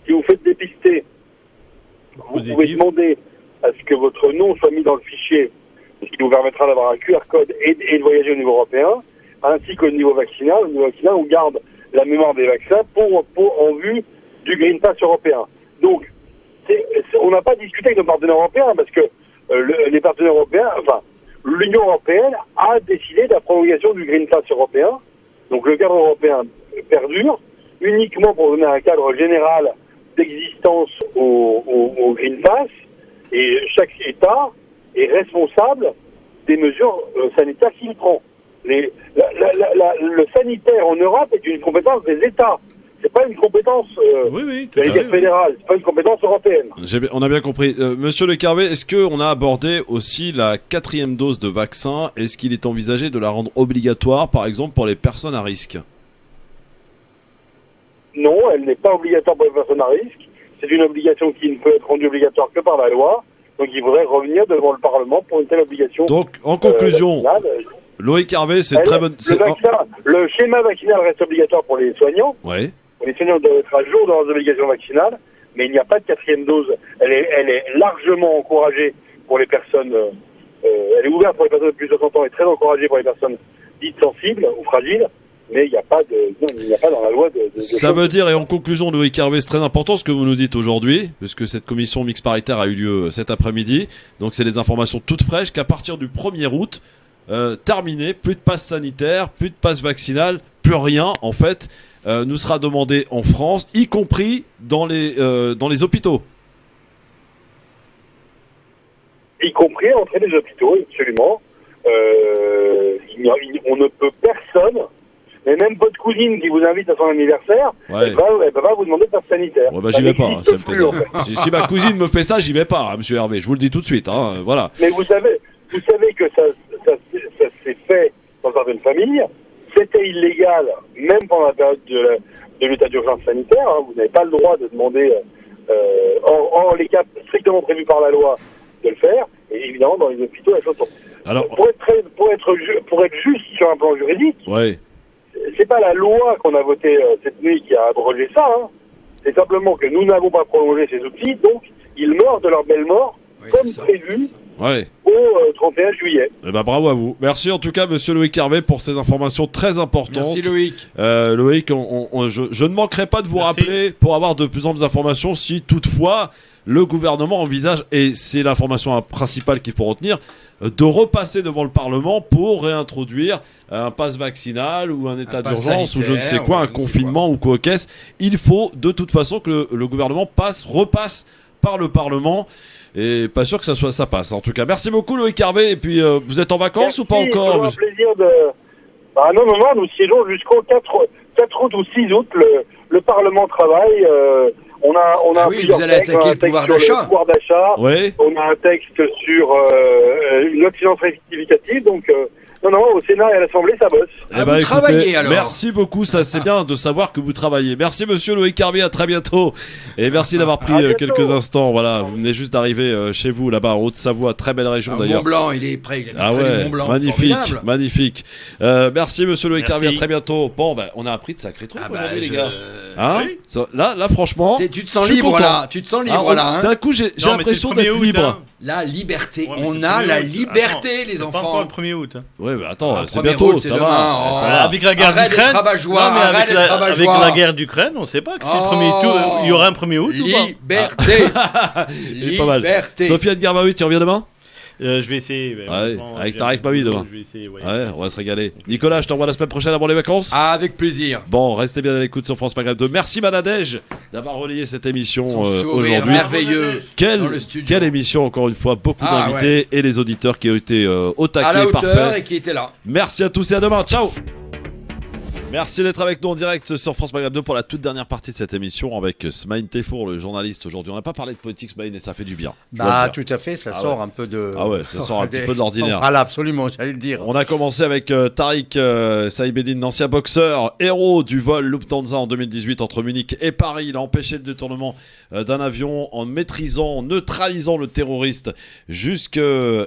si vous faites dépister, vous pouvez demander à ce que votre nom soit mis dans le fichier, ce qui vous permettra d'avoir un QR code et de voyager au niveau européen, ainsi qu'au niveau vaccinal. Au niveau vaccinal, on garde la mémoire des vaccins en vue du Green Pass européen. Donc, on n'a pas discuté avec nos partenaires européens parce que les partenaires européens, l'Union européenne a décidé de la prolongation du Green Pass européen. Donc le cadre européen perdure uniquement pour donner un cadre général d'existence au Green Pass. Et chaque État est responsable des mesures sanitaires qu'il prend. Le sanitaire en Europe est une compétence des États. C'est pas une compétence fédérale, c'est pas une compétence européenne. On a bien compris. Monsieur Le Carré, est-ce qu'on a abordé aussi la 4e dose de vaccin ? Est-ce qu'il est envisagé de la rendre obligatoire, par exemple, pour les personnes à risque ? Non, elle n'est pas obligatoire pour les personnes à risque. C'est une obligation qui ne peut être rendue obligatoire que par la loi. Donc il faudrait revenir devant le Parlement pour une telle obligation. Donc, en conclusion, Loïc Hervé, c'est très bonne... Le schéma vaccinal reste obligatoire pour les soignants. Ouais. Les soignants doivent être à jour dans leurs obligations vaccinales, mais il n'y a pas de 4e dose. Elle est largement encouragée pour les personnes... elle est ouverte pour les personnes de plus de 60 ans et très encouragée pour les personnes dites sensibles ou fragiles. Mais il n'y a pas dans la loi de ça veut dire, et en conclusion, Loïc Hervé, c'est très important ce que vous nous dites aujourd'hui, puisque cette commission mixte paritaire a eu lieu cet après-midi. Donc c'est des informations toutes fraîches qu'à partir du 1er août, terminé, plus de passe sanitaire, plus de passe vaccinal, plus rien en fait, nous sera demandé en France, y compris dans les hôpitaux. Y compris à l'entrée des hôpitaux, absolument. On ne peut personne... Mais même votre cousine qui vous invite à son anniversaire, elle va pas vous demander de passe sanitaire. Ouais, j'y vais pas. Ça me fait ça. Si ma cousine me fait ça, j'y vais pas, hein, monsieur Hervé. Je vous le dis tout de suite. Hein, voilà. Mais vous savez que ça s'est fait dans certaines familles. C'était illégal, même pendant la période de l'état d'urgence sanitaire. Hein, vous n'avez pas le droit de demander, hors les cas strictement prévus par la loi, de le faire. Et évidemment, dans les hôpitaux, la chose tombe. Alors, pour être juste sur un plan juridique. Ouais. C'est pas la loi qu'on a votée cette nuit qui a abrogé ça, hein. C'est simplement que nous n'avons pas prolongé ces outils, donc ils meurent de leur belle mort, comme prévu, au 31 juillet. Eh ben, bravo à vous. Merci en tout cas, monsieur Loïc Hervé, pour ces informations très importantes. Merci Loïc. Loïc, je ne manquerai pas de vous rappeler pour avoir de plus amples informations si toutefois le gouvernement envisage, et c'est l'information principale qu'il faut retenir, de repasser devant le Parlement pour réintroduire un pass vaccinal ou un état d'urgence ou je ne sais quoi, un confinement ou quoi qu'est-ce. Il faut de toute façon que le gouvernement repasse par le Parlement et pas sûr que ça passe. En tout cas, merci beaucoup Loïc Hervé. Et puis vous êtes en vacances ou pas encore? C'est un plaisir de... non, nous siégeons jusqu'au 4 août ou 6 août. Le Parlement travaille... On a vous allez attaquer le pouvoir d'achat. Oui. On a un texte sur une accident rectificative. Donc, au Sénat et à l'Assemblée, ça bosse. Vous travaillez alors. Merci beaucoup, ça c'est bien de savoir que vous travaillez. Merci monsieur Loïc Hervé, à très bientôt. Et merci d'avoir pris quelques instants. Voilà, vous venez juste d'arriver chez vous là-bas en Haute-Savoie, très belle région d'ailleurs. Mont-Blanc, il est prêt. Mont-Blanc, magnifique. Merci monsieur Loïc Hervé, à très bientôt. Bon, on a appris de sacrés trucs aujourd'hui les gars. Là franchement, tu te sens libre là. Tu te sens libre là. D'un coup, j'ai l'impression d'être libre. La liberté, on a la liberté, les enfants. C'est pas encore le 1er aut. Ouais, mais attends, c'est bientôt, ça va. Avec la guerre d'Ukraine. Avec la guerre d'Ukraine, on sait pas que c'est le 1er août. Il y aura un 1er août ou pas? Liberté. Il est pas mal. Sofiane Garbaoui, tu reviens demain? Je vais essayer. Avec Tariq Mabi demain. Je vais essayer, on va se régaler. Nicolas, je t'envoie la semaine prochaine avant les vacances. Avec plaisir. Bon, restez bien à l'écoute sur France Maghreb 2. Merci Manadège d'avoir relayé cette émission aujourd'hui. Merveilleux. Quelle émission, encore une fois, beaucoup d'invités et les auditeurs qui ont été au taquet, à la hauteur parfait. Et qui étaient là. Merci à tous et à demain. Ciao. Merci d'être avec nous en direct sur France Maghreb 2 pour la toute dernière partie de cette émission avec Smaïn Tefour, le journaliste aujourd'hui. On n'a pas parlé de politique, Smaïn, et ça fait du bien. Tout à fait, ça sort un peu de... ça sort un petit peu de l'ordinaire. Voilà, absolument, j'allais le dire. On a commencé avec Tariq Saïbeddine, ancien boxeur, héros du vol Lufthansa en 2018 entre Munich et Paris. Il a empêché le détournement d'un avion en neutralisant le terroriste jusqu'au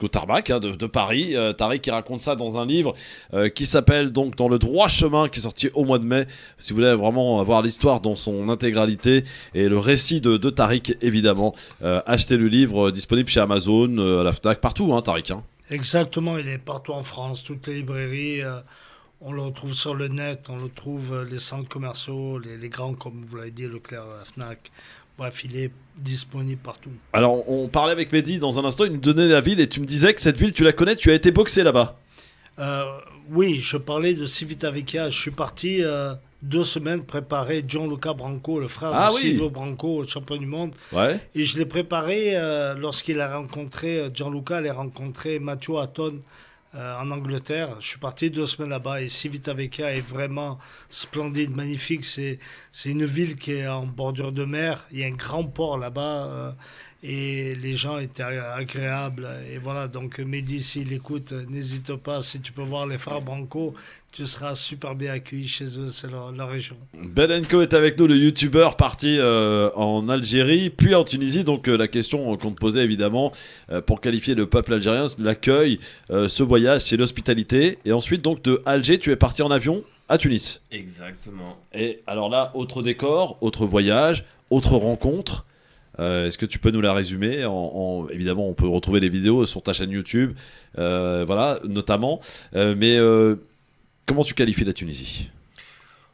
tarmac de Paris. Tariq qui raconte ça dans un livre qui s'appelle donc Dans le droit chemin, qui est sorti au mois de mai. Si vous voulez vraiment avoir l'histoire dans son intégralité et le récit de Tariq, évidemment, achetez le livre, disponible chez Amazon, à la Fnac, partout, Tariq. Exactement, il est partout en France, toutes les librairies. On le retrouve sur le net, on le trouve les centres commerciaux, les grands, comme vous l'avez dit, Leclerc, la Fnac. Bref, il est disponible partout. Alors, on parlait avec Mehdi dans un instant, il nous donnait la ville et tu me disais que cette ville, tu la connais, tu as été boxé là-bas. Oui, je parlais de Civitavecchia. Je suis parti 2 semaines préparer Gianluca Branco, le frère de Silvio Branco, champion du monde. Ouais. Et je l'ai préparé lorsqu'il a rencontré, Gianluca allait rencontrer Matthew Hatton en Angleterre. Je suis parti 2 semaines là-bas et Civitavecchia est vraiment splendide, magnifique. C'est une ville qui est en bordure de mer. Il y a un grand port là-bas. et les gens étaient agréables. Et voilà, donc Mehdi, s'il écoute, n'hésite pas, si tu peux voir les frères Branco, tu seras super bien accueilli chez eux, c'est leur région. Ben Enko est avec nous, le youtubeur parti en Algérie, puis en Tunisie. Donc la question qu'on te posait évidemment, pour qualifier le peuple algérien, l'accueil, ce voyage, c'est l'hospitalité. Et ensuite, donc de Alger, tu es parti en avion à Tunis. Exactement. Et alors là, autre décor, autre voyage, autre rencontre. Est-ce que tu peux nous la résumer évidemment, on peut retrouver les vidéos sur ta chaîne YouTube, voilà, notamment. Mais comment tu qualifies la Tunisie ?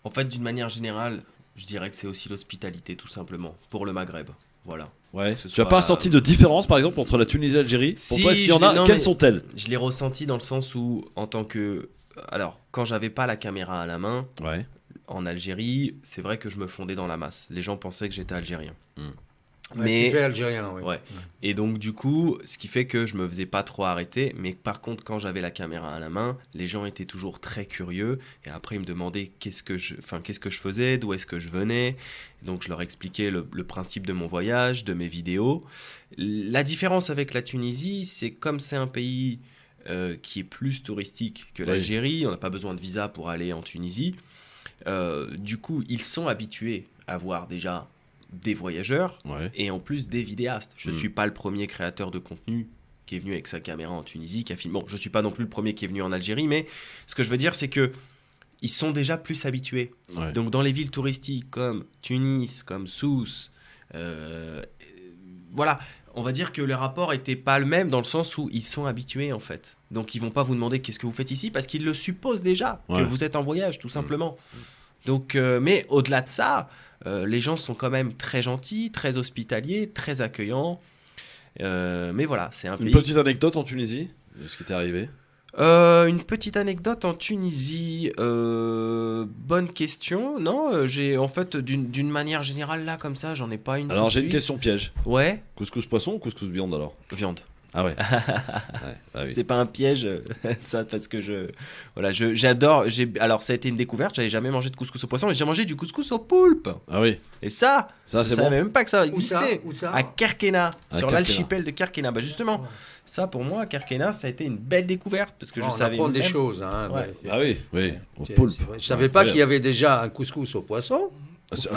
En fait, d'une manière générale, je dirais que c'est aussi l'hospitalité, tout simplement, pour le Maghreb. Voilà. Ouais. Tu n'as pas senti de différence, par exemple, entre la Tunisie et l'Algérie ? Pour toi, est-ce qu'il y en a ? Quelles sont-elles ? Je l'ai ressenti dans le sens où, en tant que... Alors, quand j'avais pas la caméra à la main, en Algérie, c'est vrai que je me fondais dans la masse. Les gens pensaient que j'étais algérien. Mais tu fais algérien, oui. Ouais. Et donc du coup, ce qui fait que je me faisais pas trop arrêter, mais par contre quand j'avais la caméra à la main, les gens étaient toujours très curieux et après ils me demandaient qu'est-ce que je faisais, d'où est-ce que je venais. Donc je leur expliquais le principe de mon voyage, de mes vidéos. La différence avec la Tunisie, c'est comme c'est un pays qui est plus touristique que l'Algérie, on n'a pas besoin de visa pour aller en Tunisie. Du coup, ils sont habitués à voir déjà des voyageurs et en plus des vidéastes. Je ne suis pas le premier créateur de contenu qui est venu avec sa caméra en Tunisie, qui a filmé. Bon, je ne suis pas non plus le premier qui est venu en Algérie, mais ce que je veux dire, c'est que ils sont déjà plus habitués. Donc dans les villes touristiques comme Tunis, comme Sousse, voilà, on va dire que le rapport n'était pas le même dans le sens où ils sont habitués en fait. Donc ils ne vont pas vous demander qu'est-ce que vous faites ici parce qu'ils le supposent déjà, que vous êtes en voyage tout simplement. Donc, mais au-delà de ça, les gens sont quand même très gentils, très hospitaliers, très accueillants. Mais voilà, c'est un pays... Une petite anecdote en Tunisie de ce qui t'est arrivé ? Une petite anecdote en Tunisie, bonne question. Non, j'ai en fait d'une manière générale là comme ça, j'en ai pas une. Alors j'ai une question piège. Ouais. Couscous poisson ou couscous viande alors ? Viande. Ah ouais. C'est pas un piège ça parce que j'adore. Alors ça a été une découverte. J'avais jamais mangé de couscous au poisson, mais j'ai mangé du couscous au poulpe. Ah oui. Et ça c'est je savais même pas que ça existait. Où ça à Kerkena, sur l'archipel de Kerkena. Bah justement, ça pour moi, Kerkena, ça a été une belle découverte parce que je savais. On apprend des choses. Hein, Ah oui. Au poulpe. Je savais pas qu'il y avait déjà un couscous au poisson.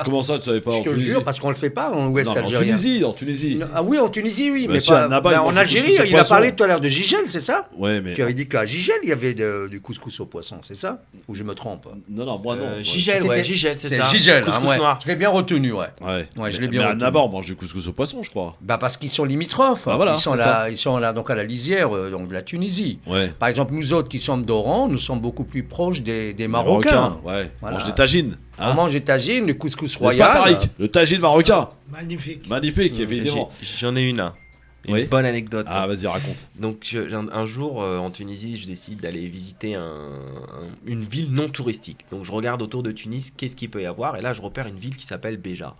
Comment ça, tu savais pas? Je te jure, parce qu'on le fait pas en Ouest algérien. En Tunisie. Ah oui, en Tunisie, oui, mais pas. En Algérie, il a parlé tout à l'heure de Gigel, c'est ça? Ouais, mais. Tu avais dit qu'à Gigel, il y avait du couscous au poisson, c'est ça? Ou je me trompe? Non, moi non. Gigel, Gigel, c'est ça. Gigel, couscous noir. Je l'ai bien retenu, ouais. Je l'ai bien retenu. D'abord, on mange du couscous au poisson, je crois. Bah parce qu'ils sont limitrophes. Voilà, ils sont là, donc à la lisière, donc de la Tunisie. Par exemple, nous autres qui sommes d'Oran, nous sommes beaucoup plus proches des Marocains. On mange des tagines. On mange des tagines, le couscous royal. Le tagine marocain. Magnifique, évidemment. J'en ai une. Une bonne anecdote. Ah, vas-y, raconte. Donc, un jour, en Tunisie, je décide d'aller visiter une ville non touristique. Donc, je regarde autour de Tunis, qu'est-ce qu'il peut y avoir. Et là, je repère une ville qui s'appelle Béja.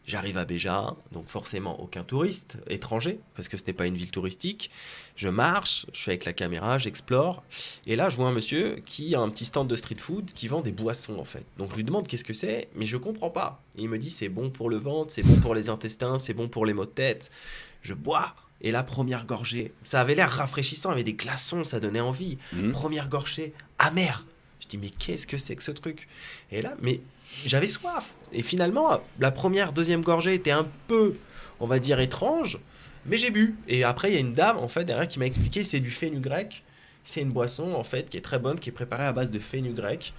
J'arrive à Béja, donc forcément aucun touriste étranger, parce que ce n'est pas une ville touristique. Je marche, je suis avec la caméra, j'explore. Et là, je vois un monsieur qui a un petit stand de street food qui vend des boissons, en fait. Donc, je lui demande qu'est-ce que c'est, mais je comprends pas. Et il me dit, c'est bon pour le ventre, c'est bon pour les intestins, c'est bon pour les maux de tête. Je bois. Et la première gorgée, ça avait l'air rafraîchissant, il y avait des glaçons, ça donnait envie. Première gorgée, amère. Je dis, mais qu'est-ce que c'est que ce truc? Et là, mais j'avais soif. Et finalement, la deuxième gorgée était un peu, on va dire, étrange, mais j'ai bu. Et après, il y a une dame, en fait, derrière, qui m'a expliqué, c'est du fenugrec. C'est une boisson, en fait, qui est très bonne, qui est préparée à base de fenugrec.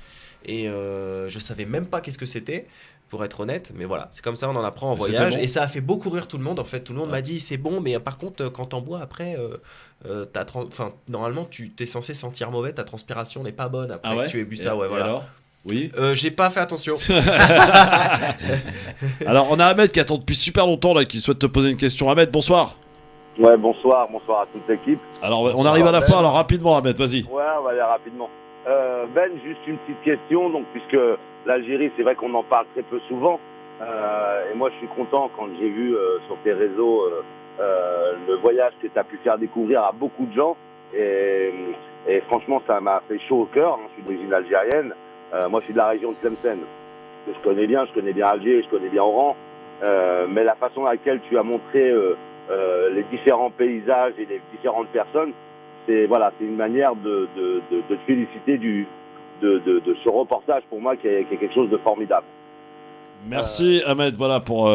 Et je savais même pas qu'est-ce que c'était, pour être honnête, mais voilà, c'est comme ça, on en apprend en voyage, bon. Et ça a fait beaucoup rire tout le monde, en fait, tout le monde m'a dit c'est bon, mais par contre, quand t'en bois après, normalement, tu t'es censé sentir mauvais, ta transpiration n'est pas bonne après que tu aies bu ça, voilà. Alors oui. J'ai pas fait attention. Alors, on a Ahmed qui attend depuis super longtemps, là, qui souhaite te poser une question. Ahmed, bonsoir. Ouais, bonsoir à toute l'équipe. Alors, on arrive à la fin, alors rapidement, Ahmed, vas-y. Ouais, on va aller rapidement. Ben, juste une petite question, donc, puisque l'Algérie, c'est vrai qu'on en parle très peu souvent. Et moi, je suis content quand j'ai vu sur tes réseaux le voyage que tu as pu faire découvrir à beaucoup de gens. Et franchement, ça m'a fait chaud au cœur. Je suis d'origine algérienne. Moi, je suis de la région de Tlemcen. Je connais bien Alger, je connais bien Oran. Mais la façon à laquelle tu as montré les différents paysages et les différentes personnes. C'est une manière de te féliciter de ce reportage pour moi qui est quelque chose de formidable. Merci Ahmed, voilà pour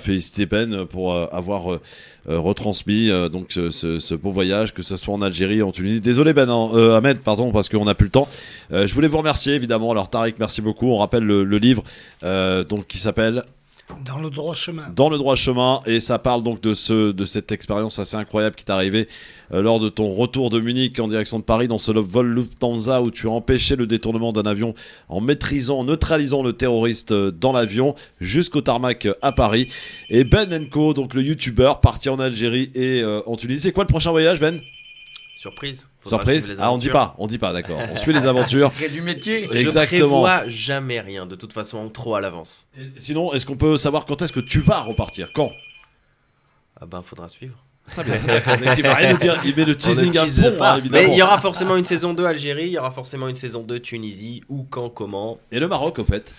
féliciter Ben pour avoir retransmis donc ce beau voyage, que ce soit en Algérie, en Tunisie. Désolé Ben, Ahmed, pardon, parce qu'on n'a plus le temps. Je voulais vous remercier évidemment. Alors Tariq, merci beaucoup. On rappelle le livre donc qui s'appelle Dans le droit chemin. Dans le droit chemin, et ça parle donc de cette expérience assez incroyable qui t'est arrivée lors de ton retour de Munich en direction de Paris dans ce vol Lufthansa où tu as empêché le détournement d'un avion en neutralisant le terroriste dans l'avion jusqu'au tarmac à Paris. Et Ben Enco, donc le youtubeur, parti en Algérie et en Tunisie. C'est quoi le prochain voyage, Ben ? Surprise. Surprise. On dit pas, d'accord. On suit les aventures. Secret du métier. Exactement. Je prévois jamais rien, de toute façon, trop à l'avance. Et sinon, est-ce qu'on peut savoir quand est-ce que tu vas repartir ? Quand ? Ah ben, faudra suivre. Très bien. Il va rien nous dire. Il met le teasing à fond, évidemment. Mais il y aura forcément une saison 2 Algérie, il y aura forcément une saison 2 Tunisie, où, quand, comment. Et le Maroc, au fait ?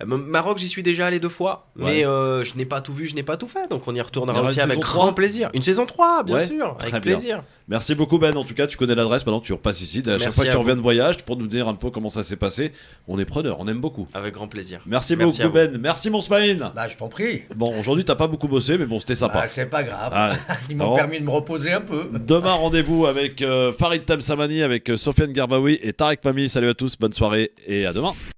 Maroc, j'y suis déjà allé 2 fois, mais je n'ai pas tout vu, je n'ai pas tout fait, donc on y retournera aussi avec grand plaisir. Une saison 3, bien sûr, avec plaisir. Merci beaucoup Ben, en tout cas tu connais l'adresse, maintenant tu repasses ici, à chaque fois que tu reviens de voyage pour nous dire un peu comment ça s'est passé. On est preneur, on aime beaucoup. Avec grand plaisir. Merci beaucoup Ben, merci mon Smaïn. Bah je t'en prie. Bon, aujourd'hui t'as pas beaucoup bossé, mais bon, c'était sympa. Bah, c'est pas grave, ils m'ont permis de me reposer un peu. Demain, rendez-vous avec Farid Tamsamani, avec Sofiane Garbaoui et Tariq Pami. Salut à tous, bonne soirée et à demain.